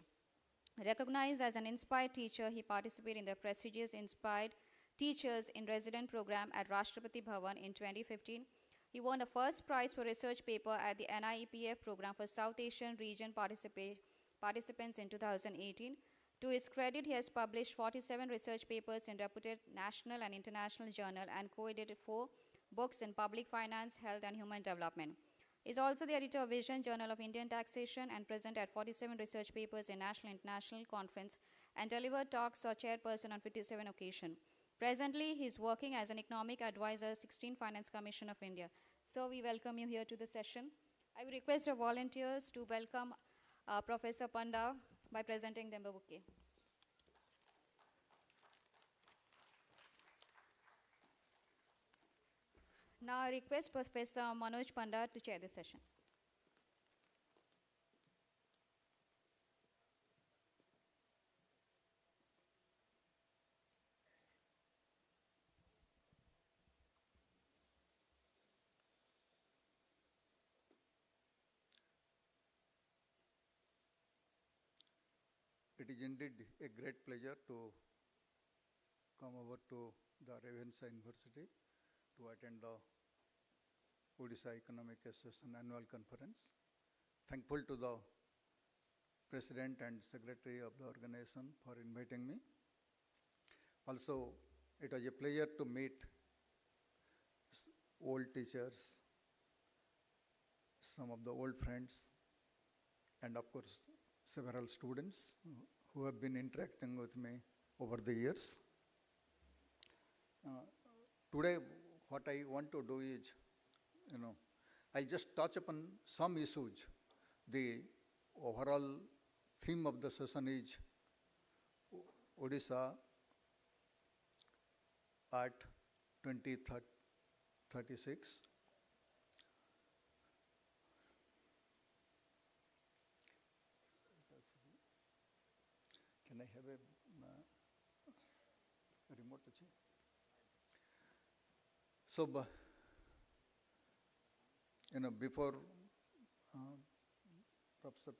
Recognized as an inspired teacher, he participated in the prestigious Inspired Teachers in Resident program at Rashtrapati Bhavan in 2015. He won the first prize for research paper at the NIEPF program for South Asian region participants in 2018. To his credit, he has published 47 research papers in reputed national and international journals and co-edited 4 books in public finance, health, and human development. He is also the editor of Vision Journal of Indian Taxation and present at 47 research papers in national and international conference and delivered talks or chairperson on 57 occasions. Presently, he is working as an economic advisor, 16th Finance Commission of India. So we welcome you here to the session. I will request our volunteers to welcome Professor Panda by presenting them a bouquet. Now I request Professor Manoj Panda to chair the session. It is indeed a great pleasure to come over to the Ravenshaw University to attend the Odisha Economic Association Annual Conference. Thankful to the President and Secretary of the organization for inviting me. Also, it was a pleasure to meet old teachers, some of the old friends, and of course, several students who have been interacting with me over the years. Today, what I want to do is, I'll just touch upon some issues. The overall theme of the session is Odisha at 2036. Can I have a remote? So, before Professor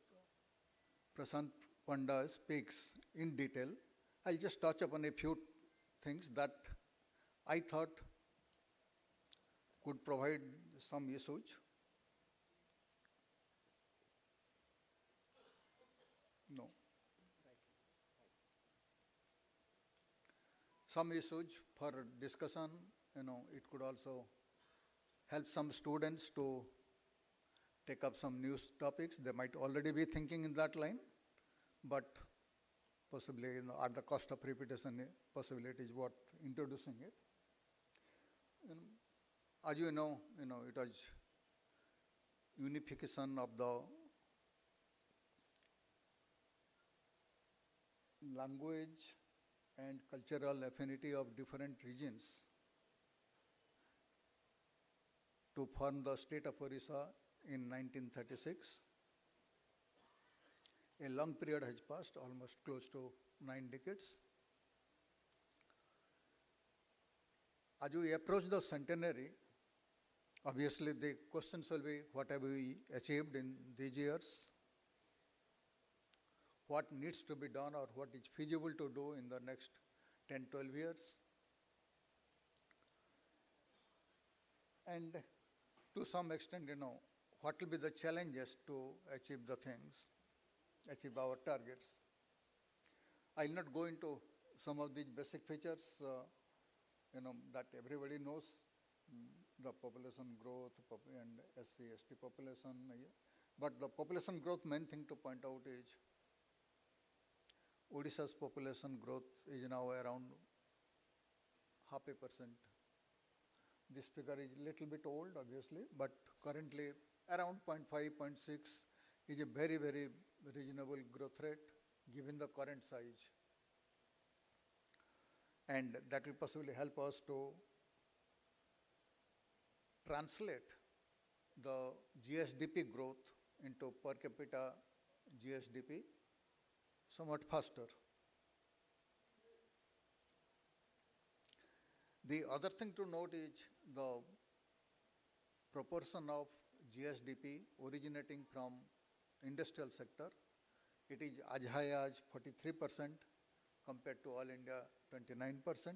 Prashant Panda speaks in detail, I'll just touch upon a few things that I thought could provide some usage. No. Some issues for discussion, it could also help some students to take up some news topics. They might already be thinking in that line, but possibly at the cost of repetition, possibility is worth introducing it. As you know, it was unification of the language and cultural affinity of different regions to form the state of Odisha in 1936. A long period has passed, almost close to 9 decades. As we approach the centenary, obviously the questions will be, what have we achieved in these years? What needs to be done or what is feasible to do in the next 10, 12 years. And to some extent, what will be the challenges to achieve the things, achieve our targets. I'll not go into some of these basic features, that everybody knows, the population growth and SC/ST population. But the population growth, main thing to point out is Odisha's population growth is now around 0.5%. This figure is a little bit old, obviously, but currently around 0.5, 0.6 is a very, very reasonable growth rate given the current size. And that will possibly help us to translate the GSDP growth into per capita GSDP somewhat faster. The other thing to note is the proportion of GSDP originating from industrial sector. It is as high as 43% compared to all India 29%.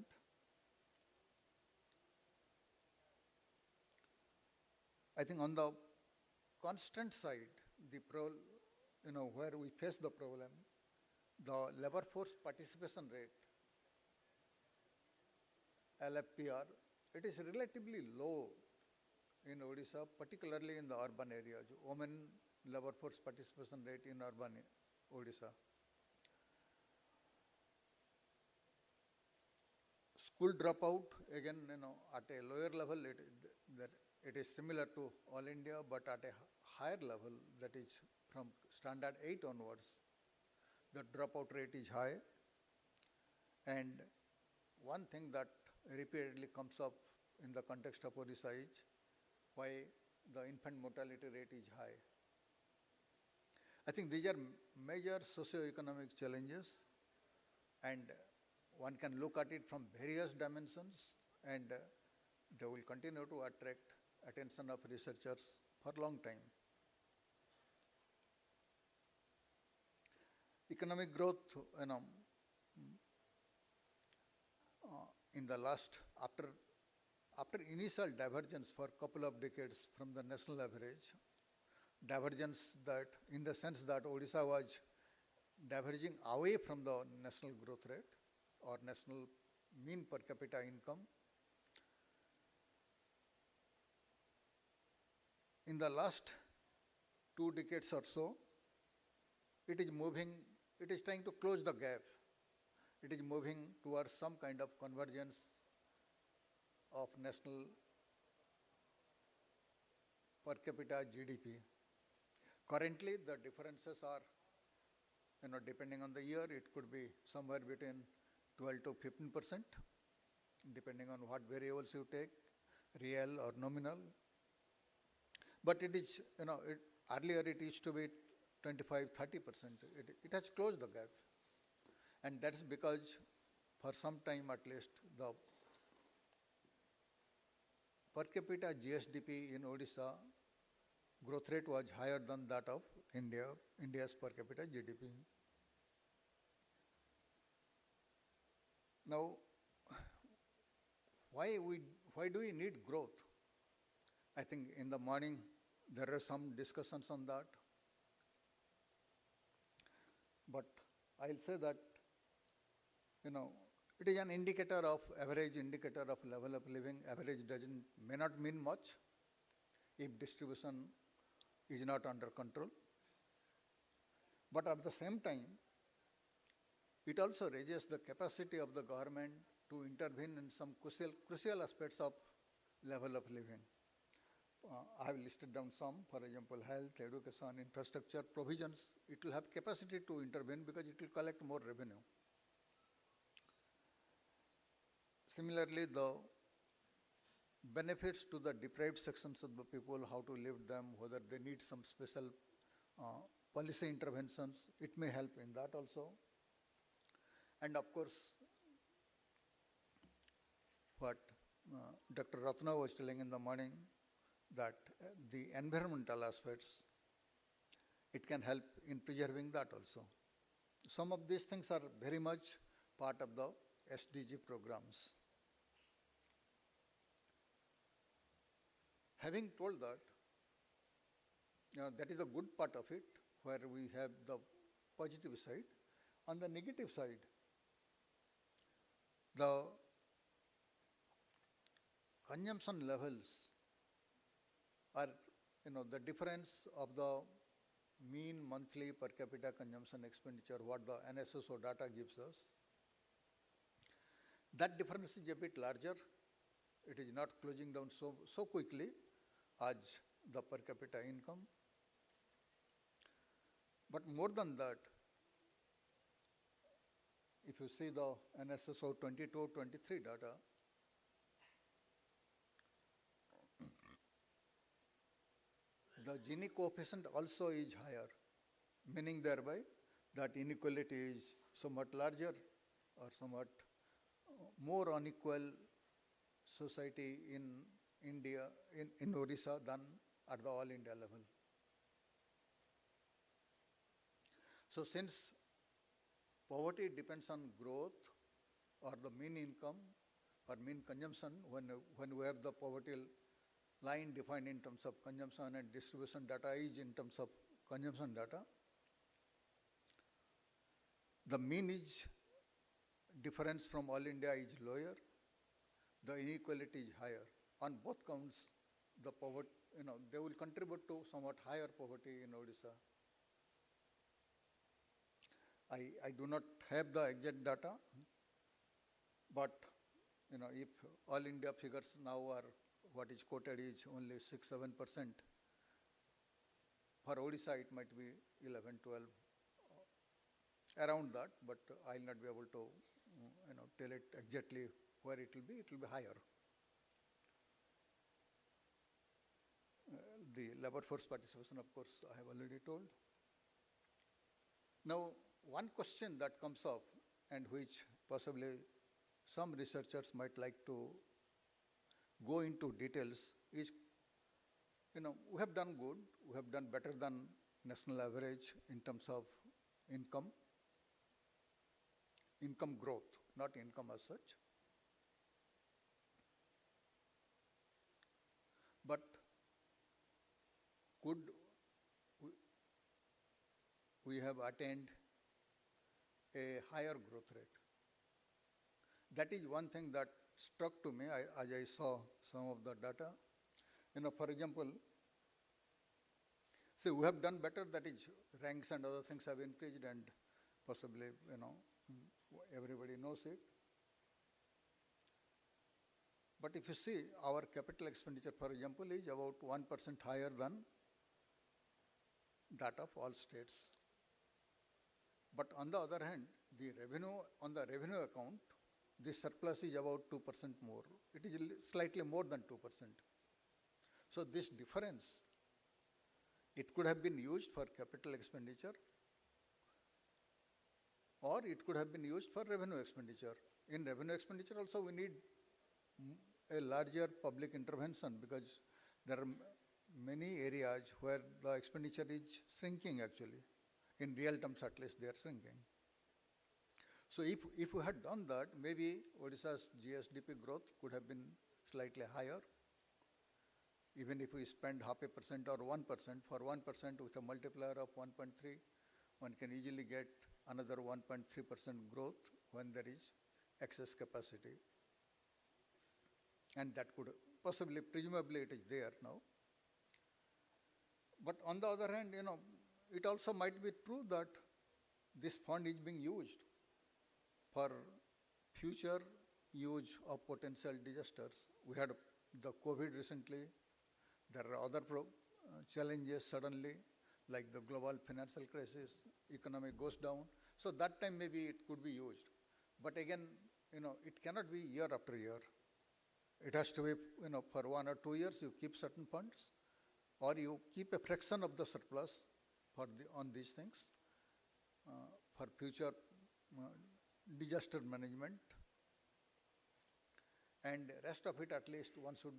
I think on the constant side, where we face the problem, the labor force participation rate, LFPR, it is relatively low in Odisha, particularly in the urban areas. Women labor force participation rate in urban Odisha. School dropout, again, at a lower level, it is similar to all India, but at a higher level, that is from standard 8 onwards, the dropout rate is high. And one thing that repeatedly comes up in the context of Odisha is why the infant mortality rate is high. I think these are major socio-economic challenges, and one can look at it from various dimensions, and they will continue to attract attention of researchers for a long time. Economic growth, in the last, after initial divergence for a couple of decades from the national average, divergence that in the sense that Odisha was diverging away from the national growth rate or national mean per capita income. In the last 2 decades or so, it is trying to close the gap. It is moving towards some kind of convergence of national per capita GDP. Currently, the differences are, depending on the year, it could be somewhere between 12 to 15%, depending on what variables you take, real or nominal. But it is, earlier it used to be 25, 30%. It has closed the gap. And that's because for some time at least, the per capita GSDP in Odisha growth rate was higher than that of India's per capita GDP. Now, why do we need growth? I think in the morning there are some discussions on that. But I'll say that, it is an indicator of, average indicator of level of living. Average may not mean much if distribution is not under control. But at the same time, it also raises the capacity of the government to intervene in some crucial aspects of level of living. I have listed down some, for example, health, education, infrastructure, provisions. It will have capacity to intervene because it will collect more revenue. Similarly, the benefits to the deprived sections of the people, how to live them, whether they need some special policy interventions, it may help in that also. And of course, what Dr. Ratna was telling in the morning, that the environmental aspects, it can help in preserving that also. Some of these things are very much part of the SDG programs. Having told that, that is the good part of it, where we have the positive side. On the negative side, the consumption levels are, the difference of the mean monthly per capita consumption expenditure, what the NSSO data gives us, that difference is a bit larger it is not closing down so quickly as the per capita income. But more than that, if you see the NSSO 22-23 data, the Gini coefficient also is higher, meaning thereby that inequality is somewhat larger or somewhat more unequal society in India, in Odisha than at the all India level. So since poverty depends on growth or the mean income or mean consumption, when we have the poverty line defined in terms of consumption and distribution data is in terms of consumption data, the mean is difference from all India is lower, the inequality is higher. On both counts, the poverty, they will contribute to somewhat higher poverty in Odisha. I do not have the exact data, but if all India figures now are what is quoted is only 6-7%. For Odisha, it might be 11-12, around that, but I'll not be able to tell it exactly where it will be higher. The labor force participation, of course, I have already told. Now, one question that comes up and which possibly some researchers might like to go into details is, we have done good, we have done better than national average in terms of income growth, not income as such. But could we have attained a higher growth rate? That is one thing that struck to me as I saw some of the data. For example, say we have done better, that is ranks and other things have increased and possibly, everybody knows it. But if you see our capital expenditure, for example, is about 1% higher than that of all states. But on the other hand, on the revenue account, the surplus is about 2% more. It is slightly more than 2%. So this difference, it could have been used for capital expenditure or it could have been used for revenue expenditure. In revenue expenditure also we need a larger public intervention because there are many areas where the expenditure is shrinking actually. In real terms at least they are shrinking. So if we had done that, maybe Odisha's GSDP growth could have been slightly higher. Even if we spend 0.5% or 1%, for 1% with a multiplier of 1.3, one can easily get another 1.3% growth when there is excess capacity. And that could possibly, presumably it is there now. But on the other hand, it also might be true that this fund is being used for future use of potential disasters. We had the COVID recently. There are other challenges suddenly, like the global financial crisis, economy goes down. So that time maybe it could be used. But again, it cannot be year after year. It has to be, for 1 or 2 years you keep certain funds, or you keep a fraction of the surplus on these things for future disaster management, and rest of it at least one should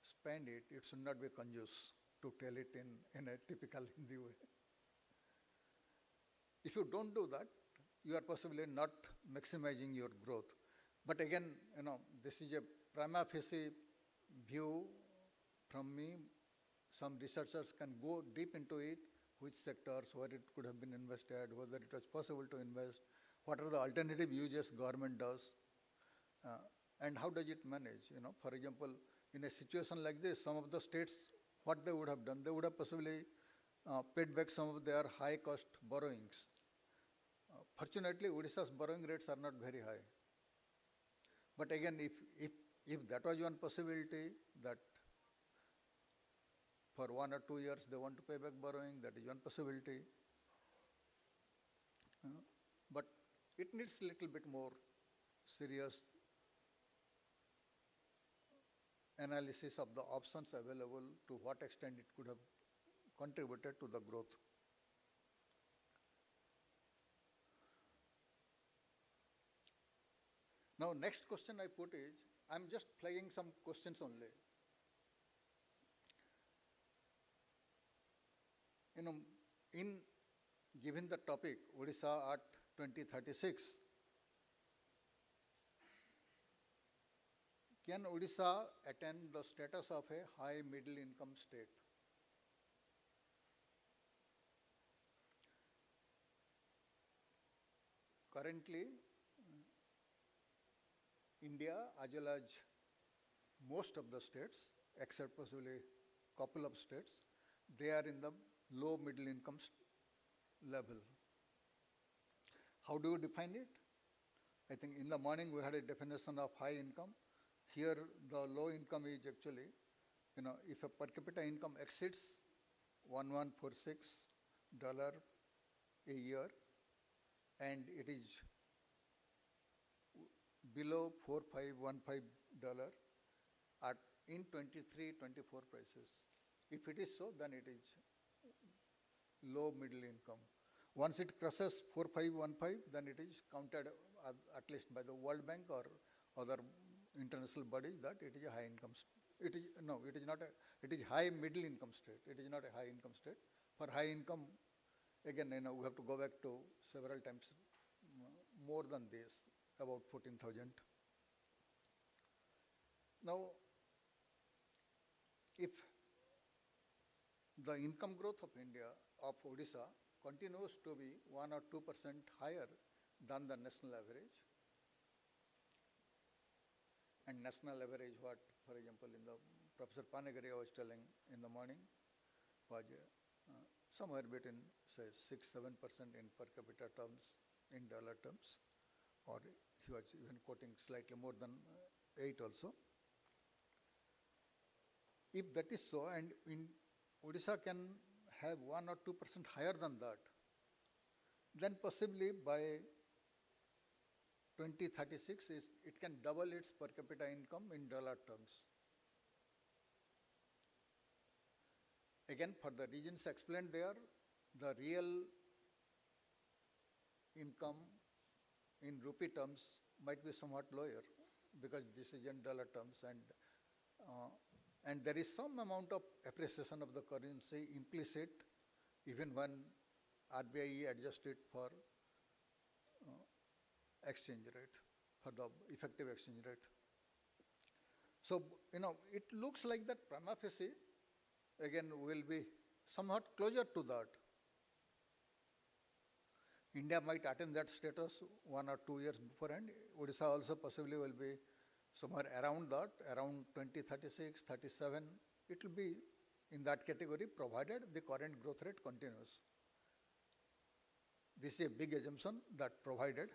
spend it. It should not be conjuice, to tell it in a typical Hindi way. If you don't do that, you are possibly not maximizing your growth. But again, this is a prima facie view from me. Some researchers can go deep into it, which sectors, where it could have been invested, whether it was possible to invest, what are the alternative uses government does, and how does it manage. For example, in a situation like this, some of the states, what they would have done, they would have possibly paid back some of their high-cost borrowings. Fortunately, Odisha's borrowing rates are not very high. But again, if if that was one possibility, that for 1 or 2 years they want to pay back borrowing, that is one possibility. But it needs a little bit more serious analysis of the options available, to what extent it could have contributed to the growth. Now, next question I put is, I'm just flagging some questions only. In given the topic Odisha at 2036, can Odisha attain the status of a high middle income state? Currently, India, as well as most of the states, except possibly couple of states, they are in the low middle income level. How do you define it? I think in the morning we had a definition of high income. Here the low income is actually, if a per capita income exceeds $1146 a year and it is below $4515 in 23-24 prices. If it is so, then it is low middle income. Once it crosses 4515, then it is counted at least by the World Bank or other international bodies that it is a high income. It is not a. It is high middle income state. It is not a high income state. For high income, again, we have to go back to several times more than this, about 14,000. Now, if the income growth of India, of Odisha, continues to be 1 or 2% higher than the national average, and national average, what, for example, in the Professor Panagaria was telling in the morning, was somewhere between, say, 6-7% in per capita terms, in dollar terms, or he was even quoting slightly more than 8 also. If that is so, and in Odisha can have 1 or 2% higher than that, then possibly by 2036 it can double its per capita income in dollar terms. Again, for the reasons explained there, the real income in rupee terms might be somewhat lower, because this is in dollar terms, and there is some amount of appreciation of the currency implicit, even when RBI adjusted for exchange rate, for the effective exchange rate. So, it looks like that prima facie, again, will be somewhat closer to that. India might attain that status 1 or 2 years beforehand. Odisha also possibly will be somewhere around that, around 2036, 37. It will be in that category, provided the current growth rate continues. This is a big assumption, that provided.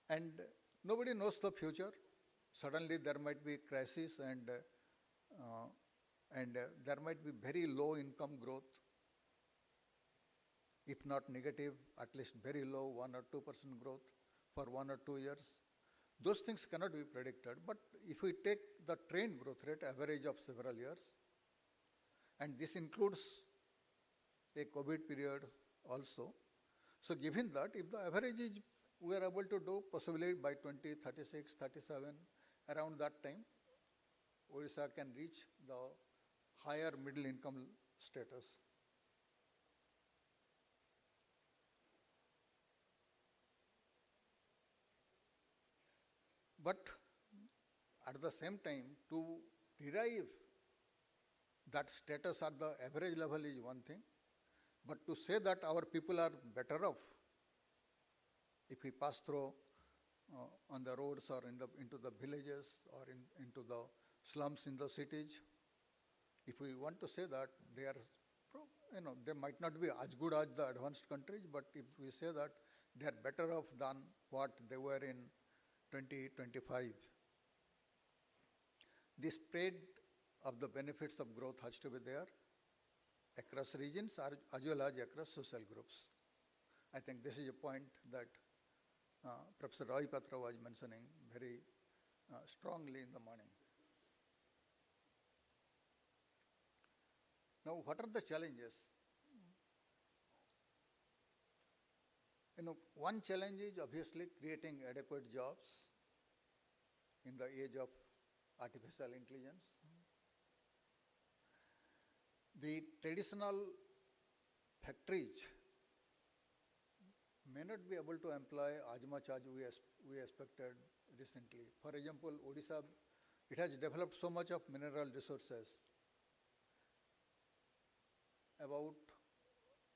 And nobody knows the future. Suddenly there might be crisis, and there might be very low income growth, if not negative, at least very low, 1 or 2% growth for 1 or 2 years. Those things cannot be predicted. But if we take the trend growth rate, average of several years, and this includes a COVID period also. So given that, if the average is, we are able to do possibly by 2036, 37, around that time, Odisha can reach the higher middle income status. But at the same time, to derive that status at the average level is one thing, but to say that our people are better off if we pass through on the roads or into the villages or into the slums in the cities, if we want to say that they are, they might not be as good as the advanced countries, but if we say that they are better off than what they were in 2025, the spread of the benefits of growth has to be there across regions as well as across social groups. I think this is a point that Professor Roy Patra was mentioning very strongly in the morning. Now, what are the challenges? One challenge is obviously creating adequate jobs in the age of artificial intelligence. The traditional factories may not be able to employ as much as we expected recently. For example, Odisha, it has developed so much of mineral resources. About,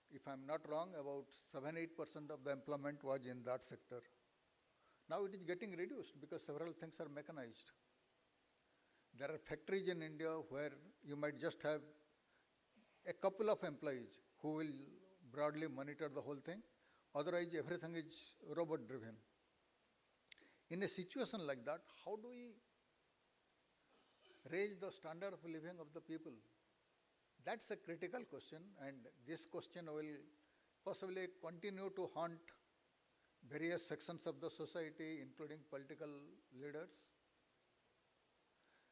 if I'm not wrong, about 7-8% of the employment was in that sector. Now it is getting reduced because several things are mechanized. There are factories in India where you might just have a couple of employees who will broadly monitor the whole thing. Otherwise, everything is robot driven. In a situation like that, how do we raise the standard of living of the people? That's a critical question, and this question will possibly continue to haunt various sections of the society, including political leaders.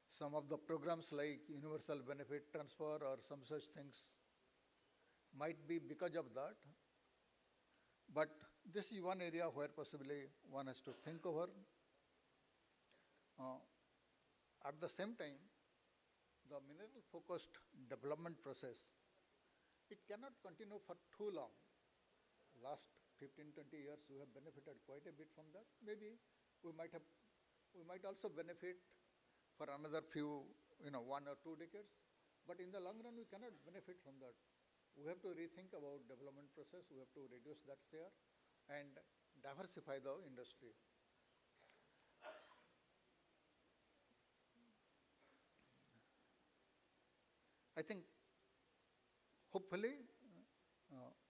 Some of the programs like universal benefit transfer or some such things might be because of that. But this is one area where possibly one has to think over. At the same time, the mineral-focused development process, it cannot continue for too long. Last 15-20 years, we have benefited quite a bit from that. Maybe we might also benefit for another few, 1 or 2 decades. But in the long run, we cannot benefit from that. We have to rethink about development process. We have to reduce that share and diversify the industry. I think hopefully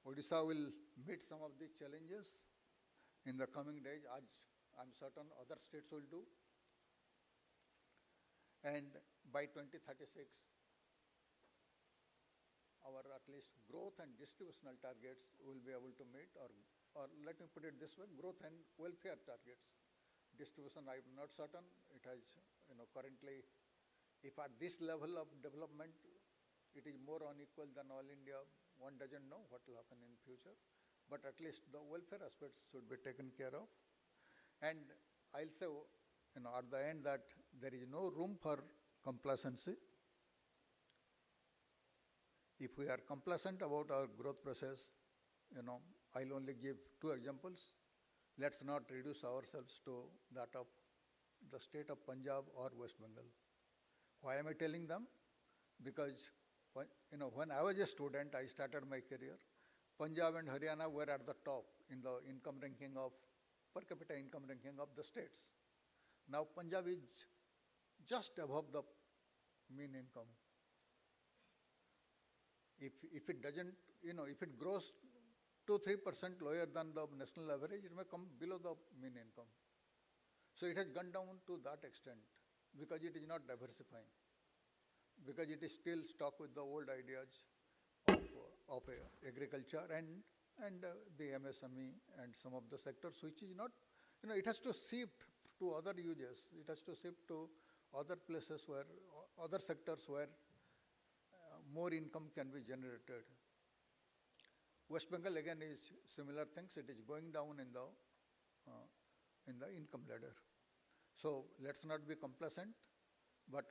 Odisha will meet some of these challenges in the coming days, as I'm certain other states will do. And by 2036, our at least growth and distributional targets will be able to meet, or let me put it this way, growth and welfare targets. Distribution, I'm not certain. It has, currently, if at this level of development, it is more unequal than all India, one doesn't know what will happen in future. But at least the welfare aspects should be taken care of. And I'll say, at the end that there is no room for complacency. If we are complacent about our growth process, I'll only give 2 examples. Let's not reduce ourselves to that of the state of Punjab or West Bengal. Why am I telling them? Because, when I was a student, I started my career. Punjab and Haryana were at the top in the income ranking of, per capita income ranking of the states. Now Punjab is just above the mean income. If it doesn't, if it grows 2-3% lower than the national average, it may come below the mean income. So it has gone down to that extent because it is not diversifying, because it is still stuck with the old ideas of agriculture and the MSME and some of the sectors which is not, it has to shift to other uses. It has to shift to other places where, other sectors where more income can be generated. West Bengal again is similar things. It is going down in the income ladder. So let's not be complacent. But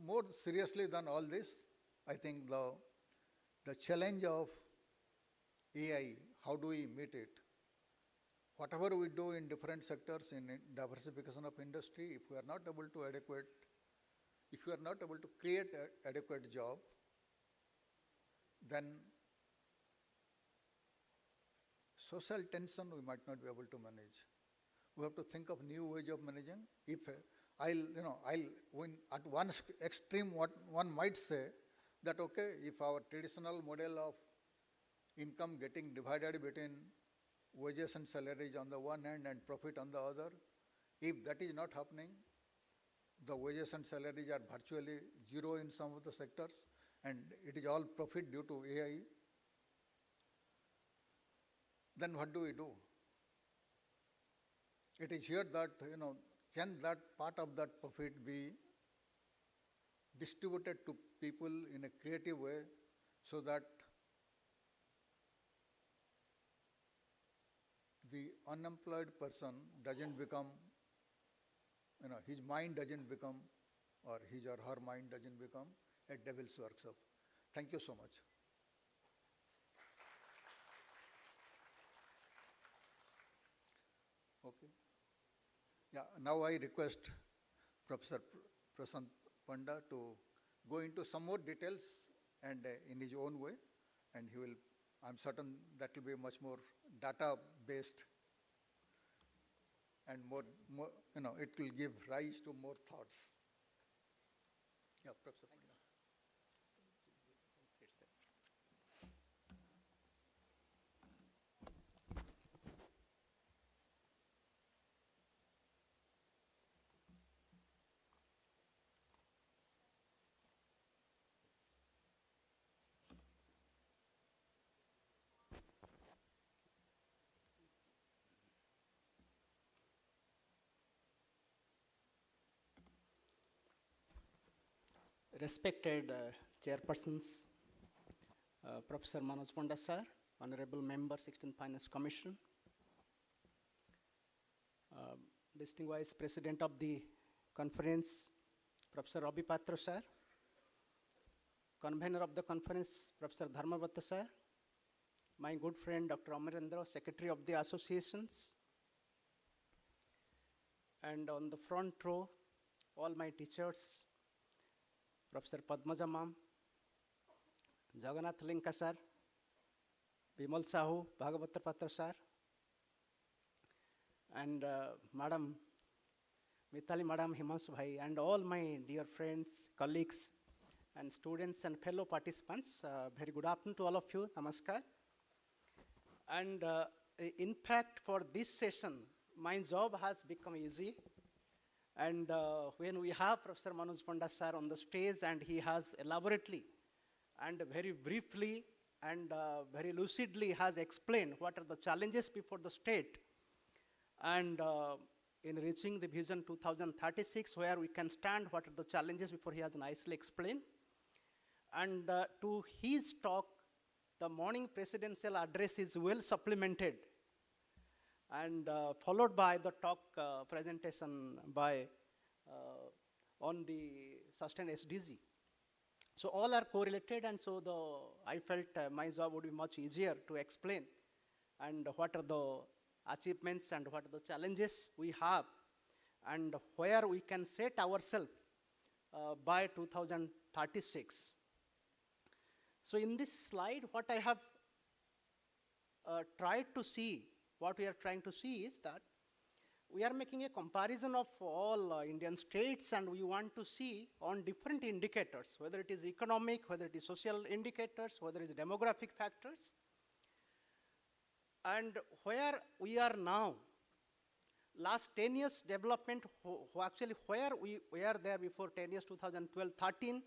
more seriously than all this, I think the challenge of AI, how do we meet it? Whatever we do in different sectors in diversification of industry, if we are not able to create an adequate job, then social tension we might not be able to manage. We have to think of new ways of managing. If when at one extreme, what one might say that, okay, if our traditional model of income getting divided between wages and salaries on the one hand and profit on the other, if that is not happening, the wages and salaries are virtually zero in some of the sectors, and it is all profit due to AI, then what do we do? It is here that, can that part of that profit be distributed to people in a creative way so that the unemployed person doesn't become, his mind doesn't become, or his or her mind doesn't become a devil's workshop. Thank you so much. Okay. Yeah, now I request Professor Prasant Panda to go into some more details and in his own way, and he will, I'm certain that will be much more data-based and more, it will give rise to more thoughts. Yeah, Professor Panda. Respected chairpersons, Professor Manoj Panda sir, Honorable Member, 16th Finance Commission, Distinguished President of the Conference, Professor Ravi Patra sir, Convener of the Conference, Professor Dharmabrata sir, my good friend Dr. Amarendra, Secretary of the Associations, and on the front row, all my teachers, Professor Padmaja ma'am, Jagannath Linka sir, Bimal Sahu, Bhagavatra Patra sir, and Madam Mitali Madam Himanshu bhai, and all my dear friends, colleagues, and students and fellow participants, very good afternoon to all of you, namaskar. And in fact, for this session, my job has become easy. And when we have Professor Manoj Panda sir on the stage, and he has elaborately and very briefly and very lucidly has explained what are the challenges before the state, and in reaching the vision 2036, where we can stand, what are the challenges before he has nicely explained. And to his talk, the morning presidential address is well supplemented, and followed by the talk presentation by on the sustained SDG. So all are correlated, and so I felt my job would be much easier to explain, and what are the achievements and what are the challenges we have, and where we can set ourselves by 2036. So in this slide, what I have tried to see, what we are trying to see is that we are making a comparison of all Indian states, and we want to see on different indicators, whether it is economic, whether it is social indicators, whether it is demographic factors, and where we are now. Last 10 years development, actually where we were there before 10 years, 2012-13,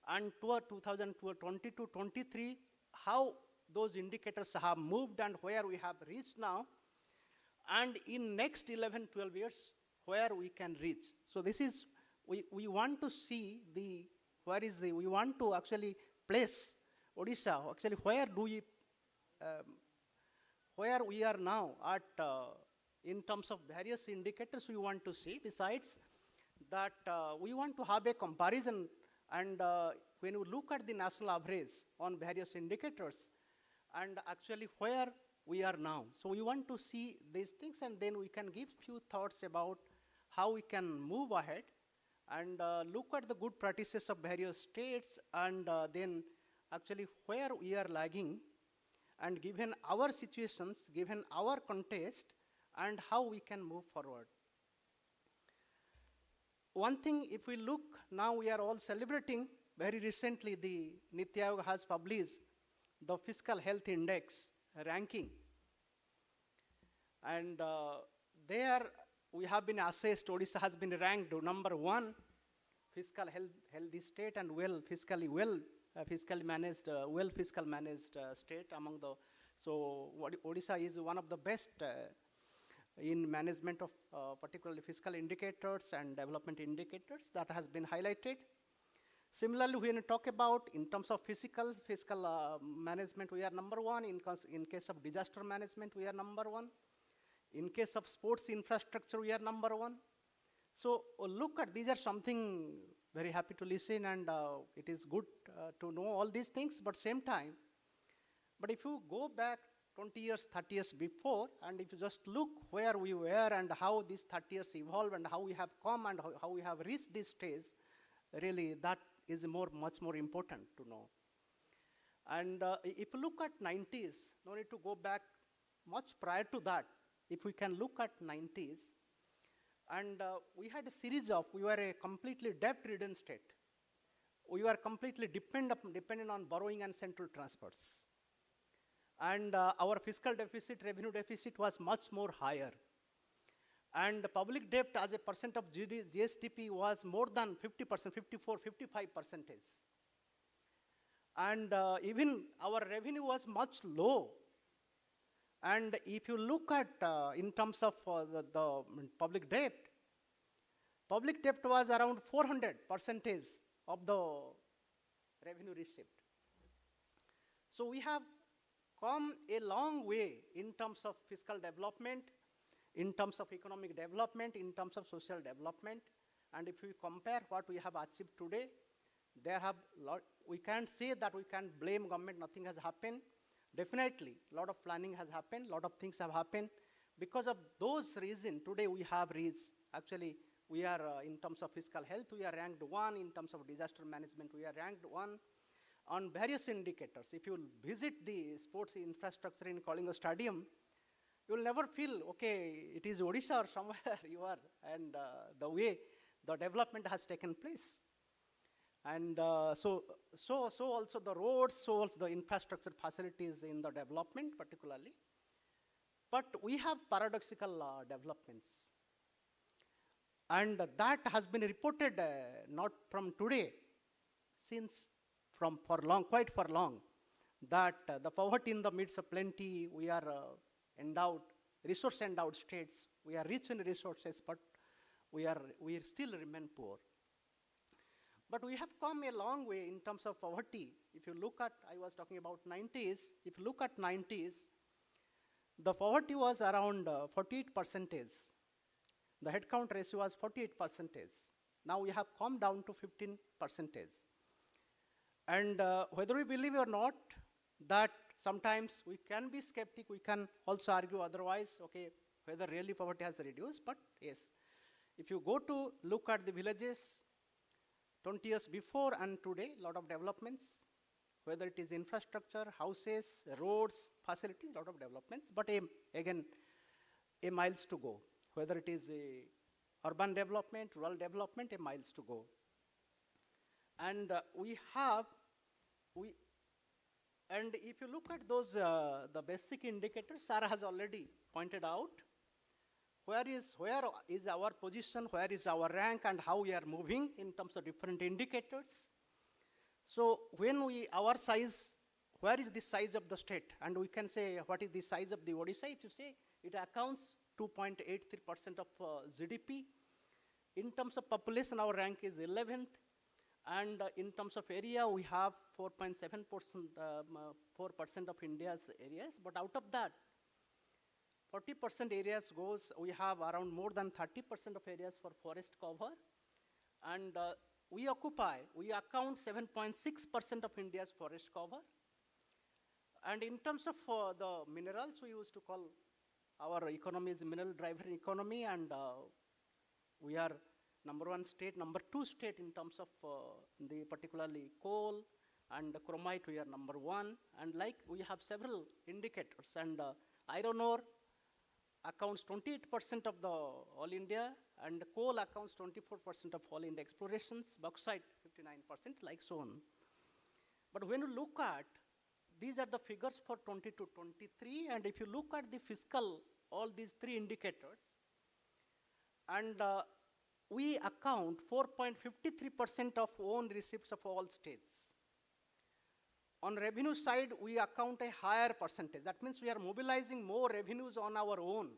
and toward 2022-23, how those indicators have moved and where we have reached now, and in next 11-12 years, where we can reach. So this is, we want to see we want to actually place Odisha, actually where we are now at, in terms of various indicators we want to see. Besides that, we want to have a comparison, and when you look at the national average on various indicators, and actually where we are now. So we want to see these things, and then we can give few thoughts about how we can move ahead, and look at the good practices of various states, and then actually where we are lagging, and given our situations, given our context, and how we can move forward. One thing, if we look, now we are all celebrating, very recently the Niti Aayog has published the Fiscal Health Index ranking. And there we have been assessed, Odisha has been ranked number 1 fiscal healthy state and fiscally managed state among the. So Odisha is one of the best in management of particularly fiscal indicators and development indicators that has been highlighted. Similarly, when we talk about in terms of fiscal management, we are number one. In case of disaster management, we are number one. In case of sports infrastructure, we are number one. So look at, these are something very happy to listen, and it is good to know all these things, but same time. But if you go back 20 years, 30 years before, and if you just look where we were and how these 30 years evolved and how we have come and how we have reached this stage, really that is much more important to know. And if you look at 90s, no need to go back much prior to that. If we can look at 90s, and we had a series of, we were a completely debt-ridden state. We were completely dependent on borrowing and central transfers. And our fiscal deficit, revenue deficit was much more higher. And the public debt as a percent of GSDP was more than 50%, 54, 55%. And even our revenue was much low. And if you look at in terms of the public debt was around 400% of the revenue received. So we have come a long way in terms of fiscal development, in terms of economic development, in terms of social development. And if we compare what we have achieved today, we can't say that we can't blame government, nothing has happened. Definitely, a lot of planning has happened, a lot of things have happened. Because of those reasons, today we have reached, actually, we are, in terms of fiscal health, we are ranked 1. In terms of disaster management, we are ranked 1. On various indicators, if you visit the sports infrastructure in Kalinga Stadium, you will never feel, okay, it is Odisha or somewhere you are, and the way the development has taken place. And so also the roads, so also the infrastructure facilities in the development particularly. But we have paradoxical developments. And that has been reported not from today, since quite for long, that the poverty in the midst of plenty, we are resource-endowed states. We are rich in resources, but we still remain poor. But we have come a long way in terms of poverty. If you look at, I was talking about 90s, if you look at 90s, the poverty was around 48%. The headcount ratio was 48%. Now we have come down to 15%. And whether we believe or not, that sometimes we can be skeptic, we can also argue otherwise, okay, whether really poverty has reduced, but yes. If you go to look at the villages, 20 years before and today, a lot of developments, whether it is infrastructure, houses, roads, facilities, a lot of developments, but again, a miles to go. Whether it is a urban development, rural development, a miles to go. And and if you look at those, the basic indicators, Sarah has already pointed out, where is our position, where is our rank, and how we are moving in terms of different indicators. So when our size, where is the size of the state? And we can say, what is the size of the Odisha? If you say, it accounts 2.83% of GDP. In terms of population, our rank is 11th. And in terms of area, we have 4.7%, 4% of India's areas. But out of that, 40% areas we have around more than 30% of areas for forest cover. And we account 7.6% of India's forest cover. And in terms of the minerals, we used to call our economy is mineral driven economy, and we are number 1 state, number 2 state in terms of the particularly coal and chromite, we are number 1. And like we have several indicators, and iron ore accounts 28% of the all India, and coal accounts 24% of all India explorations, bauxite 59%, like so on. But when you look at, these are the figures for 20 to 23, and if you look at the fiscal, all these 3 indicators, and we account 4.53% of own receipts of all states. On revenue side, we account a higher percentage. That means we are mobilizing more revenues on our own.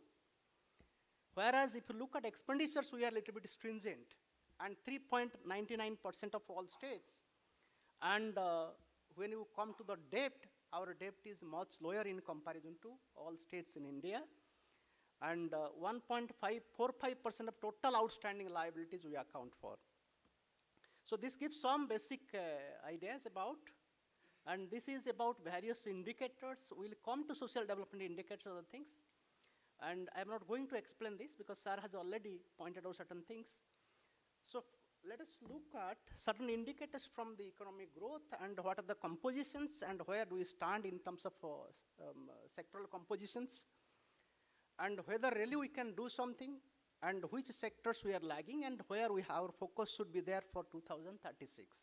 Whereas if you look at expenditures, we are a little bit stringent, and 3.99% of all states. And when you come to the debt, our debt is much lower in comparison to all states in India. And 1.545% of total outstanding liabilities we account for. So this gives some basic ideas about, and this is about various indicators. We'll come to social development indicators, other things. And I'm not going to explain this because sir has already pointed out certain things. So let us look at certain indicators from the economic growth and what are the compositions and where do we stand in terms of sectoral compositions, and whether really we can do something, and which sectors we are lagging, and where our focus should be there for 2036.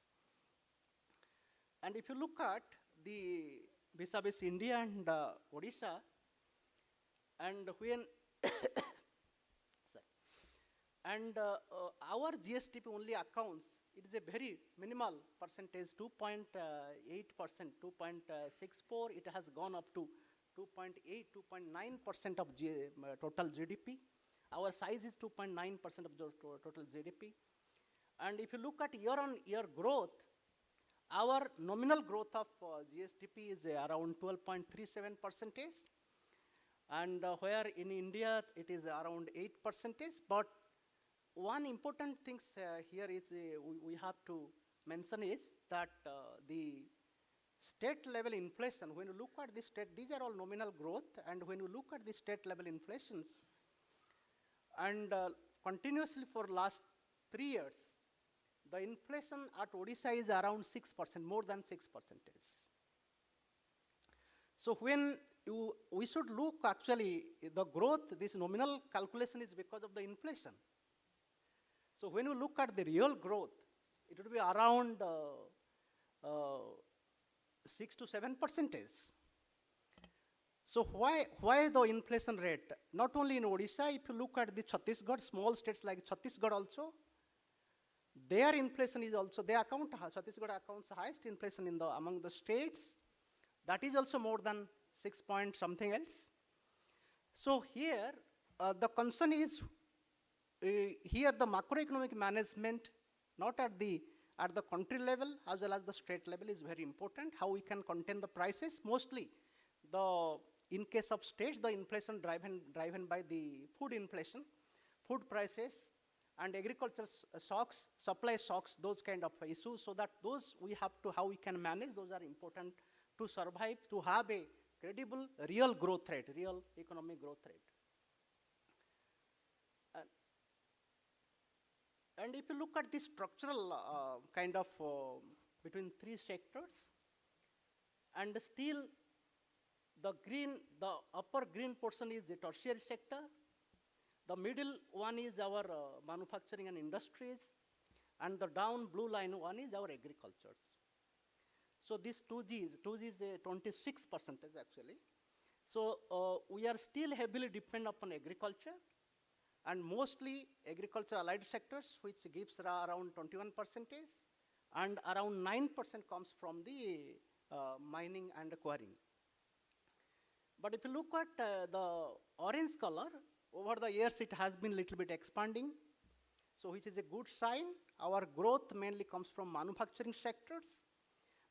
And if you look at the vis-a-vis India and Odisha, and when and our GSTP only accounts, it is a very minimal percentage, 2.8%, 2.64, it has gone up to 2.8, 2.9% of total GDP. Our size is 2.9% of the total GDP. And if you look at year-on-year growth, our nominal growth of GSTP is around 12.37%, and where in India it is around 8%. But one important thing here is we have to mention is that the state level inflation, when you look at the state, these are all nominal growth, and when you look at the state level inflations, and continuously for last 3 years, the inflation at Odisha is around 6%, more than 6%. So when we should look actually the growth, this nominal calculation is because of the inflation. So when you look at the real growth, it would be around 6 to 7%. So why the inflation rate? Not only in Odisha, if you look at the Chhattisgarh, small states like Chhattisgarh also, their inflation is also, Chhattisgarh accounts highest inflation among the states. That is also more than 6 point something else. So here, the concern is, here the macroeconomic management, not at the country level as well as the state level, is very important. How we can contain the prices. Mostly, in case of states, the inflation driven by the food inflation, food prices, and agriculture shocks, supply shocks, those kind of issues. So that those we have to, how we can manage, those are important to survive, to have a credible real growth rate, real economic growth rate. And if you look at the structural kind of between 3 sectors, and still the upper green portion is the tertiary sector, the middle one is our manufacturing and industries, and the down blue line one is our agricultures. So these 2Gs is 26% actually. So we are still heavily dependent upon agriculture, and mostly agriculture allied sectors, which gives around 21%, and around 9% comes from the mining and quarrying. But if you look at the orange color, over the years it has been little bit expanding, so which is a good sign. Our growth mainly comes from manufacturing sectors.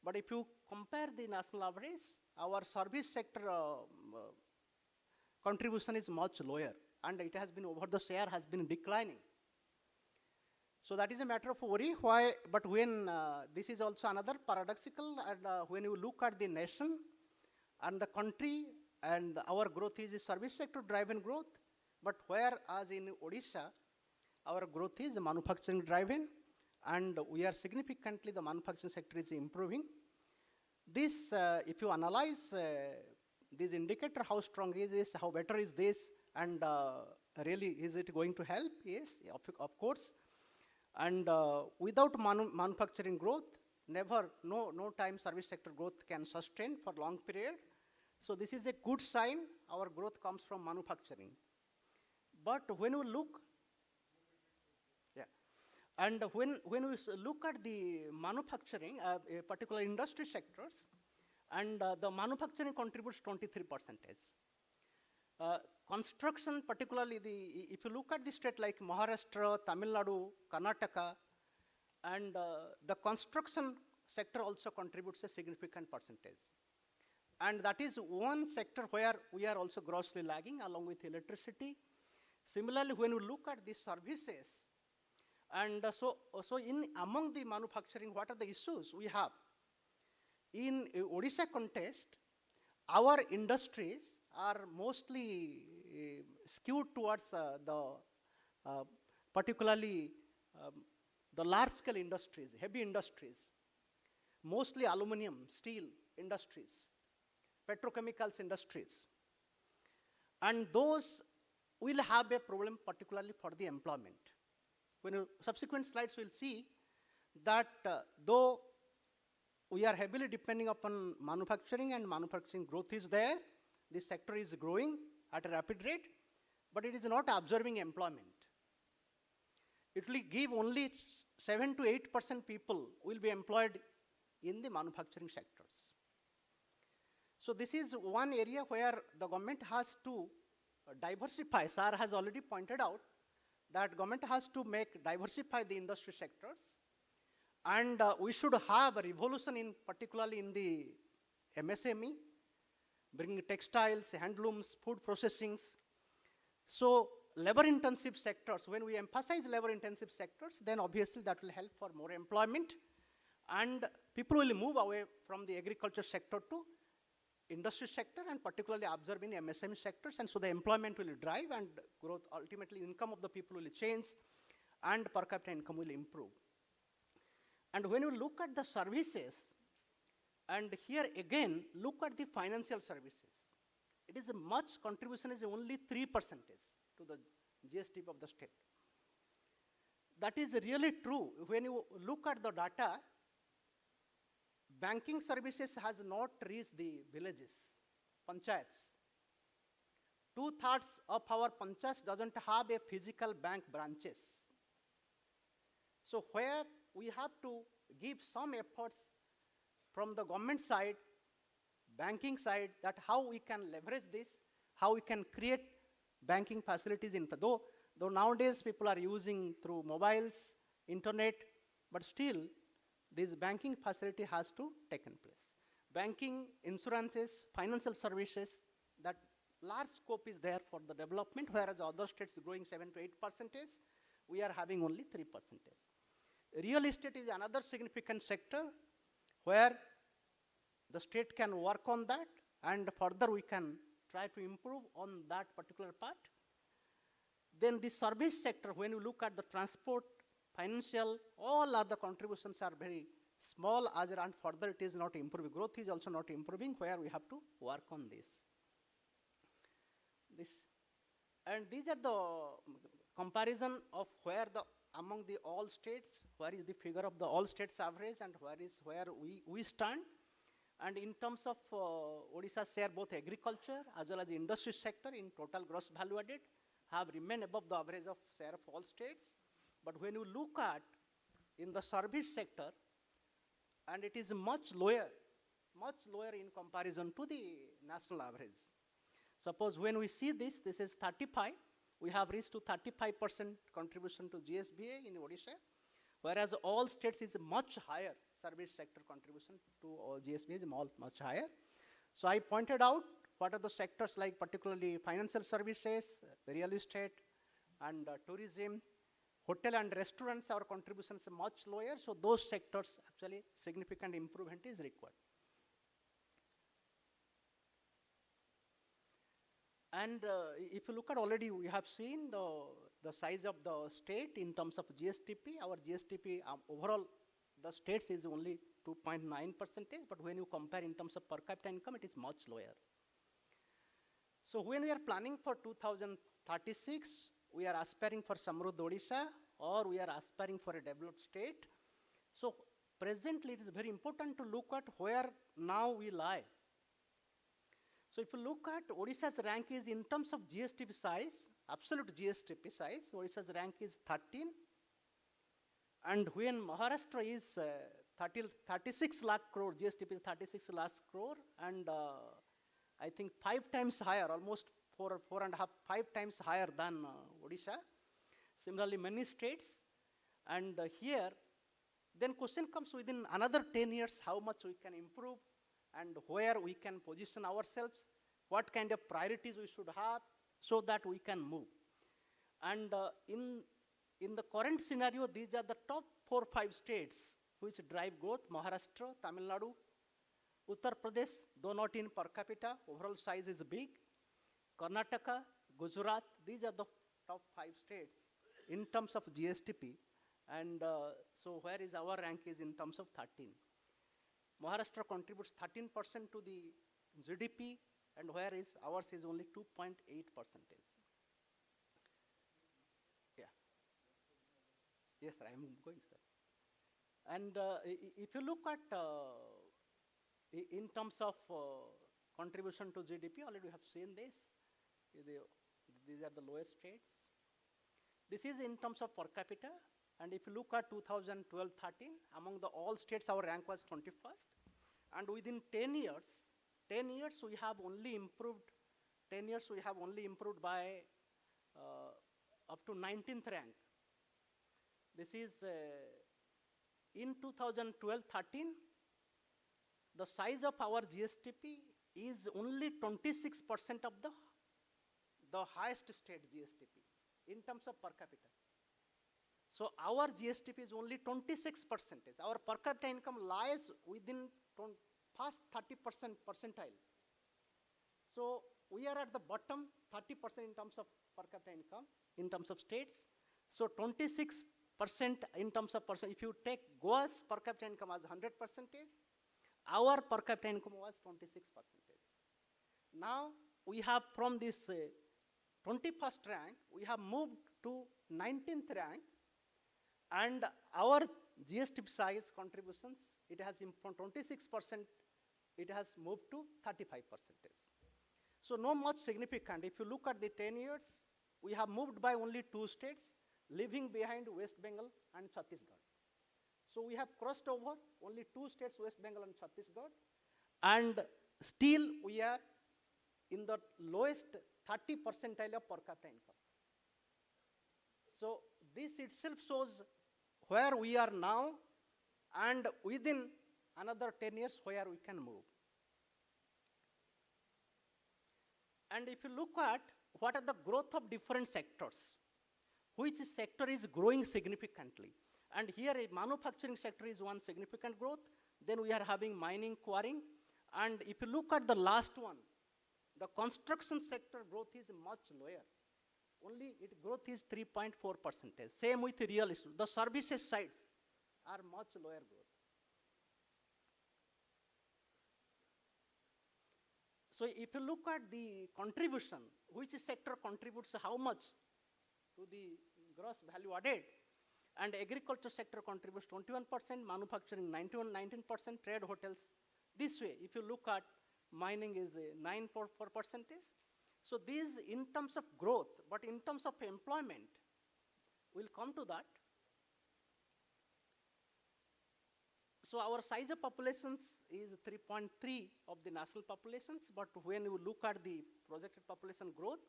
But if you compare the national average, our service sector contribution is much lower, and it has been over the share has been declining. So that is a matter of worry. Why? But when this is also another paradoxical, and when you look at the nation and the country, and our growth is a service sector driven growth, but whereas in Odisha, our growth is manufacturing driven, and we are significantly, the manufacturing sector is improving. This, if you analyze this indicator, how strong is this, how better is this, and really is it going to help? Yes, of course. And without manufacturing growth, no time service sector growth can sustain for long period. So this is a good sign, our growth comes from manufacturing. But when we look, yeah. And when we look at the manufacturing, particular industry sectors, and the manufacturing contributes 23%. Construction, particularly if you look at the state like Maharashtra, Tamil Nadu, Karnataka, and the construction sector also contributes a significant percentage. And that is one sector where we are also grossly lagging along with electricity. Similarly, when we look at the services, and so among the manufacturing, what are the issues we have? In Odisha context, our industries are mostly skewed towards particularly the large-scale industries, heavy industries, mostly aluminum, steel industries, petrochemicals industries. And those will have a problem particularly for the employment. When subsequent slides will see that though we are heavily depending upon manufacturing and manufacturing growth is there, this sector is growing at a rapid rate, but it is not absorbing employment. It will give only 7 to 8% people will be employed in the manufacturing sectors. So this is one area where the government has to diversify. Sir has already pointed out that government has to diversify the industry sectors, and we should have a revolution in particularly in the MSME, bringing textiles, handlooms, food processings. So labor-intensive sectors, when we emphasize labor-intensive sectors, then obviously that will help for more employment, and people will move away from the agriculture sector to industry sector, and particularly observing MSME sectors, and so the employment will drive and growth, ultimately income of the people will change and per capita income will improve. And when you look at the services, and here again, look at the financial services. It is a much contribution is only 3% to the GST of the state. That is really true. When you look at the data, banking services has not reached the villages, panchayats. 2/3 of our panchayats doesn't have a physical bank branches. So where we have to give some efforts from the government side, banking side, that how we can leverage this, how we can create banking facilities in, though nowadays people are using through mobiles, internet, but still this banking facility has to take place. Banking, insurances, financial services, that large scope is there for the development, whereas other states growing 7 to 8%, we are having only 3%. Real estate is another significant sector where the state can work on that, and further we can try to improve on that particular part. Then the service sector, when you look at the transport, financial, all other contributions are very small, and further it is not improving. Growth is also not improving, where we have to work on this. And these are the comparison of where among the all states, where is the figure of the all states average and where we stand. And in terms of Odisha share, both agriculture as well as the industry sector in total gross value added have remained above the average of share of all states. But when you look at in the service sector, and it is much lower in comparison to the national average. Suppose when we see this is 35, we have reached to 35% contribution to GSBA in Odisha, whereas all states is much higher, service sector contribution to GSBA is much higher. So I pointed out what are the sectors like particularly financial services, real estate, and tourism. Hotel and restaurants, our contributions are much lower, so those sectors actually significant improvement is required. And if you look at already, we have seen the size of the state in terms of GSTP. Our GSTP overall, the states is only 2.9%, but when you compare in terms of per capita income, it is much lower. So when we are planning for 2036, we are aspiring for Samruddha Odisha, or we are aspiring for a developed state. So presently, it is very important to look at where now we lie. So if you look at Odisha's rank is in terms of GSTP size, absolute GSTP size, Odisha's rank is 13. And when Maharashtra is 36 lakh crore, GSTP is 36 lakh crore, and I think 5 times higher, almost 4.5, 5 times higher than Odisha. Similarly, many states. And here, then question comes within another 10 years, how much we can improve and where we can position ourselves, what kind of priorities we should have so that we can move. And in the current scenario, these are the top 4-5 states which drive growth: Maharashtra, Tamil Nadu, Uttar Pradesh, though not in per capita, overall size is big, Karnataka, Gujarat, these are the top 5 states in terms of GSTP. And so where is our rank is in terms of 13. Maharashtra contributes 13% to the GDP, and where is ours is only 2.8%. Yeah. Yes, sir, I am going, sir. And if you look at in terms of contribution to GDP, already we have seen this. These are the lowest states. This is in terms of per capita. And if you look at 2012-13, among the all states, our rank was 21st. And within 10 years we have only improved. 10 years we have only improved by up to 19th rank. This is in 2012-13. The size of our GSTP is only 26% of the highest state GSTP in terms of per capita. So our GSTP is only 26%. Our per capita income lies within first 30% percentile. So we are at the bottom 30% in terms of per capita income, in terms of states. So 26% in terms of percent. If you take Goa's per capita income as 100%, our per capita income was 26%. Now we have from this 21st rank, we have moved to 19th rank. And our GSTP size contributions, it has from 26%, it has moved to 35%. So no much significant. If you look at the 10 years, we have moved by only 2 states, leaving behind West Bengal and Chhattisgarh. So we have crossed over only 2 states, West Bengal and Chhattisgarh, and still we are in the lowest 30 percentile of per capita income. So this itself shows where we are now, and within another 10 years where we can move. And if you look at what are the growth of different sectors, which sector is growing significantly, and here a manufacturing sector is one significant growth, then we are having mining, quarrying, and if you look at the last one, the construction sector growth is much lower. Only its growth is 3.4%. Same with real estate. The services sides are much lower growth. So if you look at the contribution, which sector contributes how much to the gross value added, and agriculture sector contributes 21%, manufacturing 19%, trade hotels. This way, if you look at mining is 9.4%. So these in terms of growth, but in terms of employment, we'll come to that. So our size of populations is 3.3 of the national populations, but when you look at the projected population growth,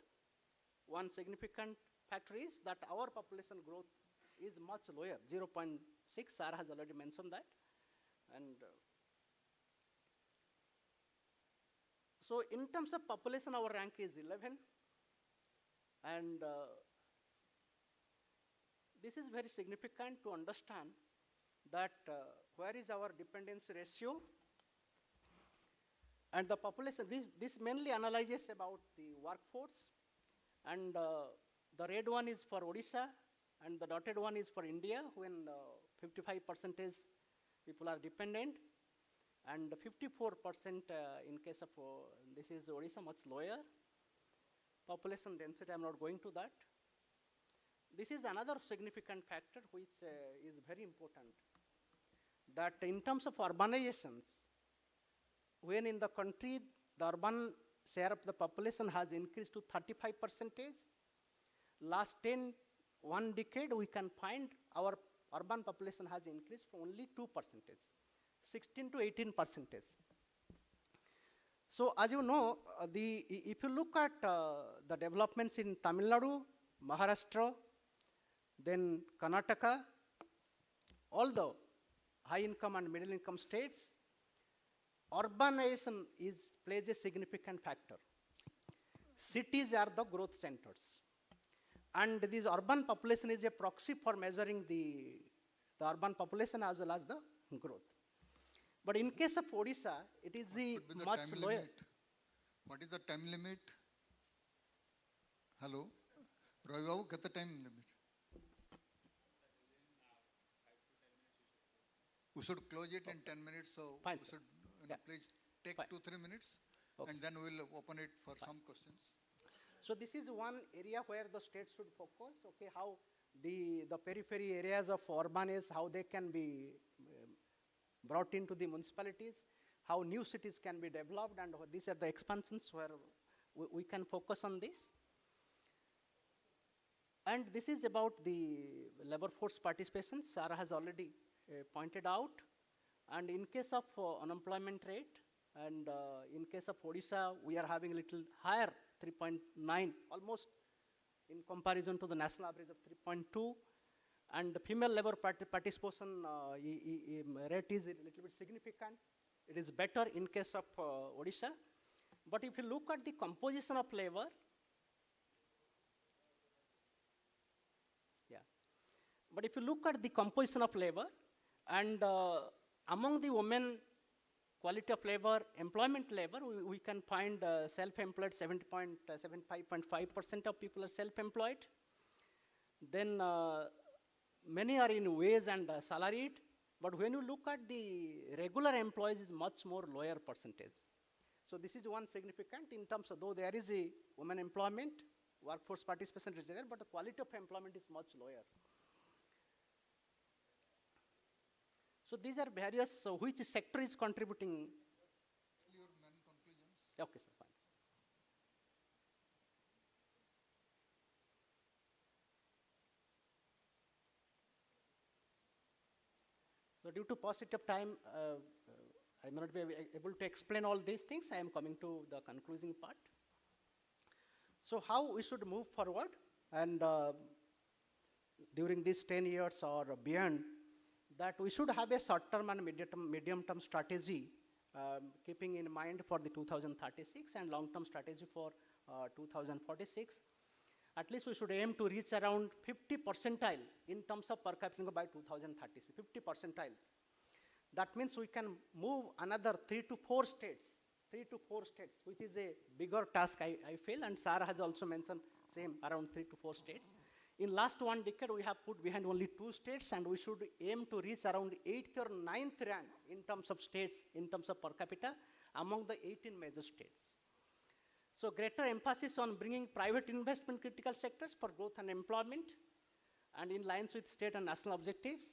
one significant factor is that our population growth is much lower, 0.6, Sarah has already mentioned that. And so in terms of population, our rank is 11. And this is very significant to understand that where is our dependency ratio. And the population, this mainly analyzes about the workforce. And the red one is for Odisha, and the dotted one is for India, when 55% people are dependent. And 54% in case of, this is Odisha, much lower. Population density, I'm not going to that. This is another significant factor which is very important. That in terms of urbanizations, when in the country, the urban share of the population has increased to 35%, last one decade, we can find our urban population has increased from only 2%, 16 to 18%. So as you know, if you look at the developments in Tamil Nadu, Maharashtra, then Karnataka, all the high income and middle income states, urbanization plays a significant factor. Cities are the growth centers. And this urban population is a proxy for measuring the urban population as well as the growth. But in case of Odisha, it is much lower. What is the time limit? Hello? Ravi Babu, get the time limit. We should close it in 10 minutes, so Fine, we sir. should please take Fine. 2-3 minutes, Okay. and then we'll open it for some questions. So this is one area where the state should focus, okay, how the periphery areas of urban is, how they can be brought into the municipalities, how new cities can be developed, and these are the expansions where we can focus on this. And this is about the labor force participation. Sarah has already pointed out. And in case of unemployment rate, and in case of Odisha, we are having a little higher, 3.9, almost in comparison to the national average of 3.2. And the female labor participation rate is a little bit significant. It is better in case of Odisha. But if you look at the composition of labor, but if you look at the composition of labor, and among the women, quality of labor, employment labor, we can find self-employed, 75.5% of people are self-employed. Then many are in wage and salaried, but when you look at the regular employees, is much more lower percentage. So this is one significant in terms of, though there is a women employment, workforce participation is there, but the quality of employment is much lower. So these are various, so which sector is contributing? Your main conclusions. Okay, sir, fine. So due to paucity of time, I may not be able to explain all these things. I am coming to the concluding part. So how we should move forward, and during these 10 years or beyond, that we should have a short-term and medium-term strategy, keeping in mind for the 2036 and long-term strategy for 2046. At least we should aim to reach around 50 percentile in terms of per capita by 2036, 50 percentiles. That means we can move another 3 to 4 states, which is a bigger task, I feel, and Sarah has also mentioned same, around 3 to 4 states. In last 1 decade, we have put behind only 2 states, and we should aim to reach around 8th or 9th rank in terms of states, in terms of per capita, among the 18 major states. So greater emphasis on bringing private investment critical sectors for growth and employment, and in lines with state and national objectives.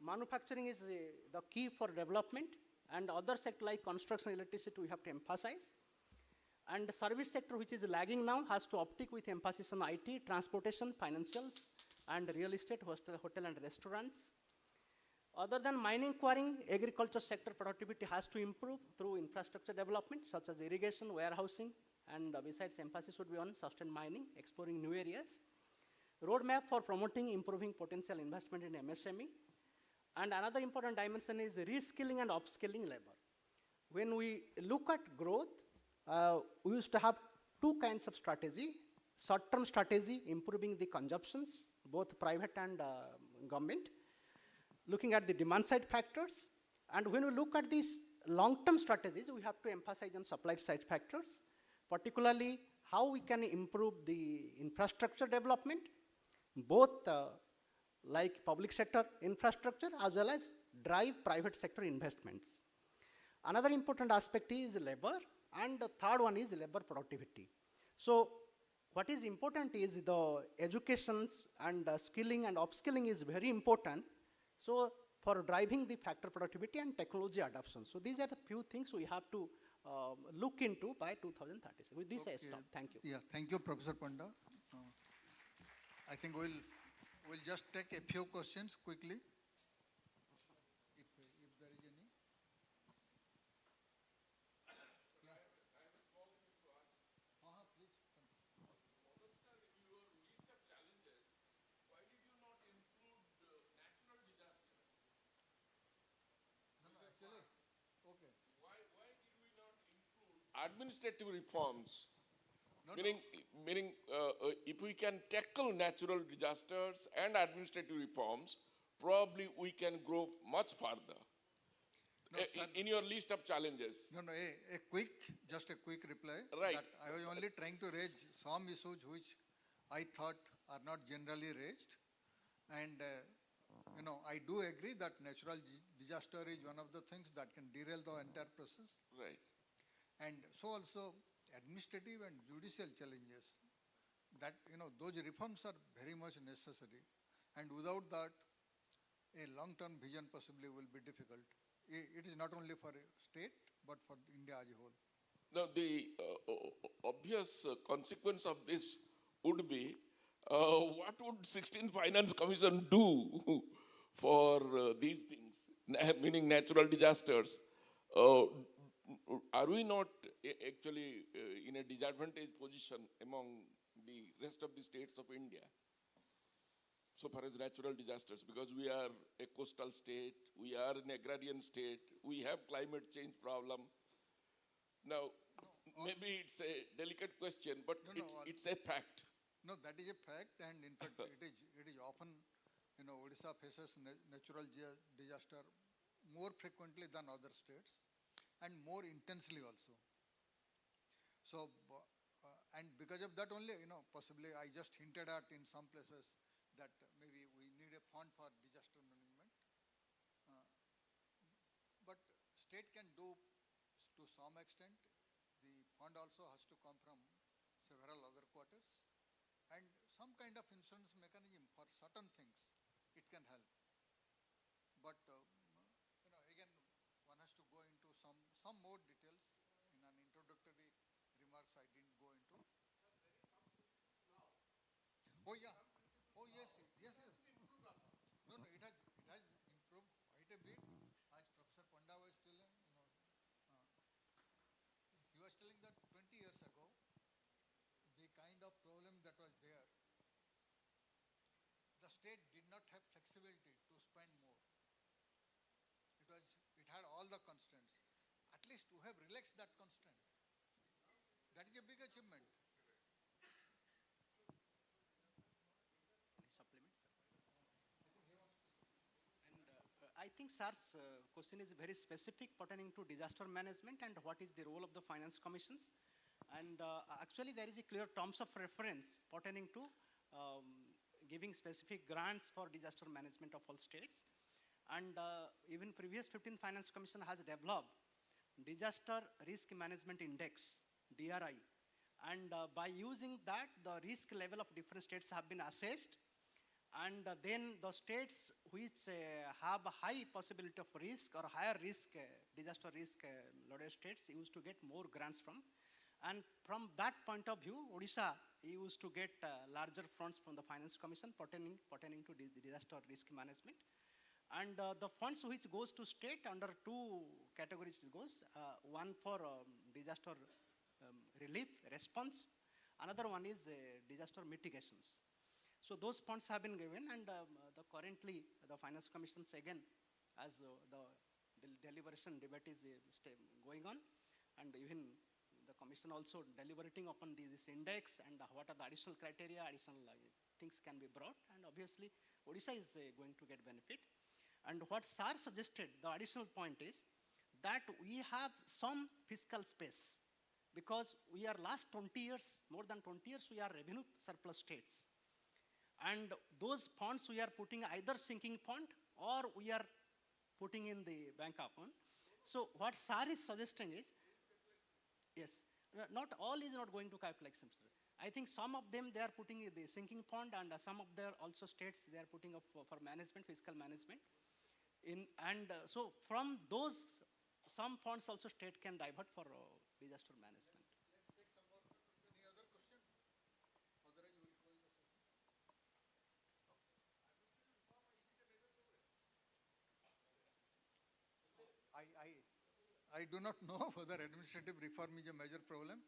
Manufacturing is the key for development, and other sectors like construction, electricity, we have to emphasize. And the service sector, which is lagging now, has to uptick with emphasis on IT, transportation, financials, and real estate, hotel and restaurants. Other than mining, quarrying, agriculture sector productivity has to improve through infrastructure development, such as irrigation, warehousing, and besides, emphasis would be on sustained mining, exploring new areas. Roadmap for promoting, improving potential investment in MSME. And another important dimension is reskilling and upskilling labor. When we look at growth, we used to have 2 kinds of strategy. Short-term strategy, improving the consumptions, both private and government, looking at the demand side factors. And when we look at these long-term strategies, we have to emphasize on supply side factors, particularly how we can improve the infrastructure development, both like public sector infrastructure as well as drive private sector investments. Another important aspect is labor, and the third one is labor productivity. So what is important is the educations and skilling and upskilling is very important. So for driving the factor productivity and technology adoption. So these are the few things we have to look into by 2036. With this, I stop. Thank you. Yeah, thank you, Professor Panda. I think we'll we'll just take a few questions quickly, if there is any. Yeah. I have a small thing to ask. Please. Sir, in your list of challenges, why did you not include natural disasters? No, actually, okay. Why did we not include administrative reforms? Meaning, if we can tackle natural disasters and administrative reforms, probably we can grow much further. No, sir. In your list of challenges. No, just a quick reply. Right. That I was only trying to raise some issues which I thought are not generally raised. And, I do agree that natural disaster is one of the things that can derail the entire process. Right. And so also administrative and judicial challenges, that, those reforms are very much necessary. And without that, a long-term vision possibly will be difficult. It is not only for a state, but for India as a whole. Now, the obvious consequence of this would be, what would 16th Finance Commission do for these things, meaning natural disasters? Are we not actually in a disadvantaged position among the rest of the states of India, so far as natural disasters? Because we are a coastal state, we are an agrarian state, we have climate change problem. Now, maybe it's a delicate question, but it's a fact. No, that is a fact, and in fact, it is often, Odisha faces natural disaster more frequently than other states, and more intensely also. So, and because of that only, possibly I just hinted at in some places that maybe we need a fund for disaster management. But state can do to some extent. The fund also has to come from several other quarters, and some kind of insurance mechanism for certain things, it can help. But, again, one has to go into some more details. In an introductory remarks, I didn't go into. Oh yeah. Oh yes. No, it has improved quite a bit. As Professor Panda was telling, he was telling that 20 years ago, the kind of problem that was there, the state did not have flexibility to spend more. It had all the constraints. At least to have relaxed that constraint, that is a big achievement. Any supplements? And I think sir's question is very specific pertaining to disaster management and what is the role of the finance commissions. And actually there is a clear terms of reference pertaining to giving specific grants for disaster management of all states. And even previous 15th Finance Commission has developed Disaster Risk Management Index, DRI. And by using that, the risk level of different states have been assessed. And then the states which have a high possibility of risk or higher risk, disaster risk loaded states used to get more grants from. And from that point of view, Odisha used to get larger funds from the Finance Commission pertaining to disaster risk management. And the funds which goes to state under two categories it goes. One for disaster relief response. Another one is disaster mitigations. So those funds have been given, and currently the Finance Commissions again, as the deliberation debate is going on, and even the Commission also deliberating upon this index and what are the additional criteria, additional things can be brought, and obviously Odisha is going to get benefit. And what SAR suggested, the additional point is that we have some fiscal space because we are last 20 years, more than 20 years, we are revenue surplus states. And those funds we are putting either sinking fund or we are putting in the bank account. So what SAR is suggesting is, yes, not all is not going to calculate. I think some of them they are putting in the sinking fund, and some of their also states they are putting up for management, fiscal management. So from those, some funds also state can divert for disaster management. Let's take some more. Any other question? Otherwise, we'll close the session. I do not know whether administrative reform is a major problem.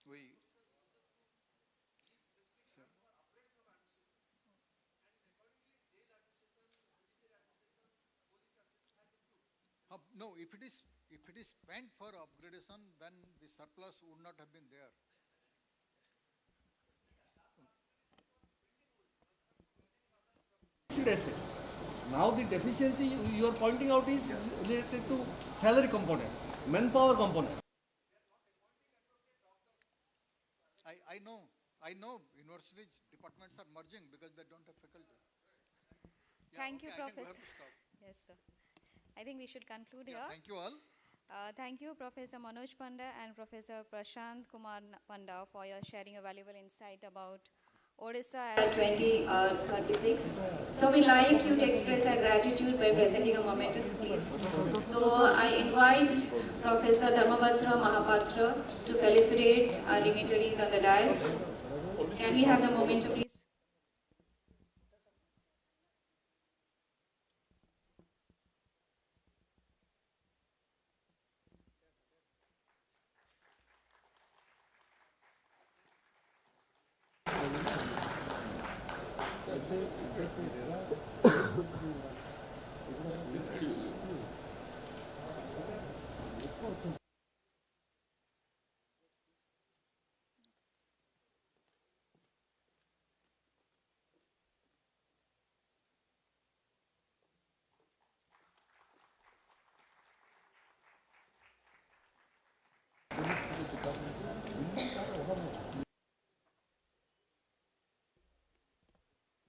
We, sir. No, if it is spent for upgradation, then the surplus would not have been there. Assets. Now the deficiency you are pointing out is related to salary component, manpower component. I know universities departments are merging because they don't have faculty. Yeah, Thank you, okay, I think we have Professor. to stop. Yes, sir. I think we should conclude Yeah, here. thank you all. Thank you, Professor Manoj Panda and Professor Prashant Kumar Panda, for your sharing your valuable insight about Odisha 2036. So we'd like you to express our gratitude by presenting a momentous please. So I invite Professor Dharmabhadra Mahapatra to felicitate our dignitaries on the dais. Can we have the moment, please?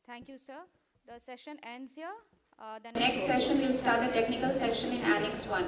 Thank you, sir. The session ends here. The next session will start the technical section in Annex 1.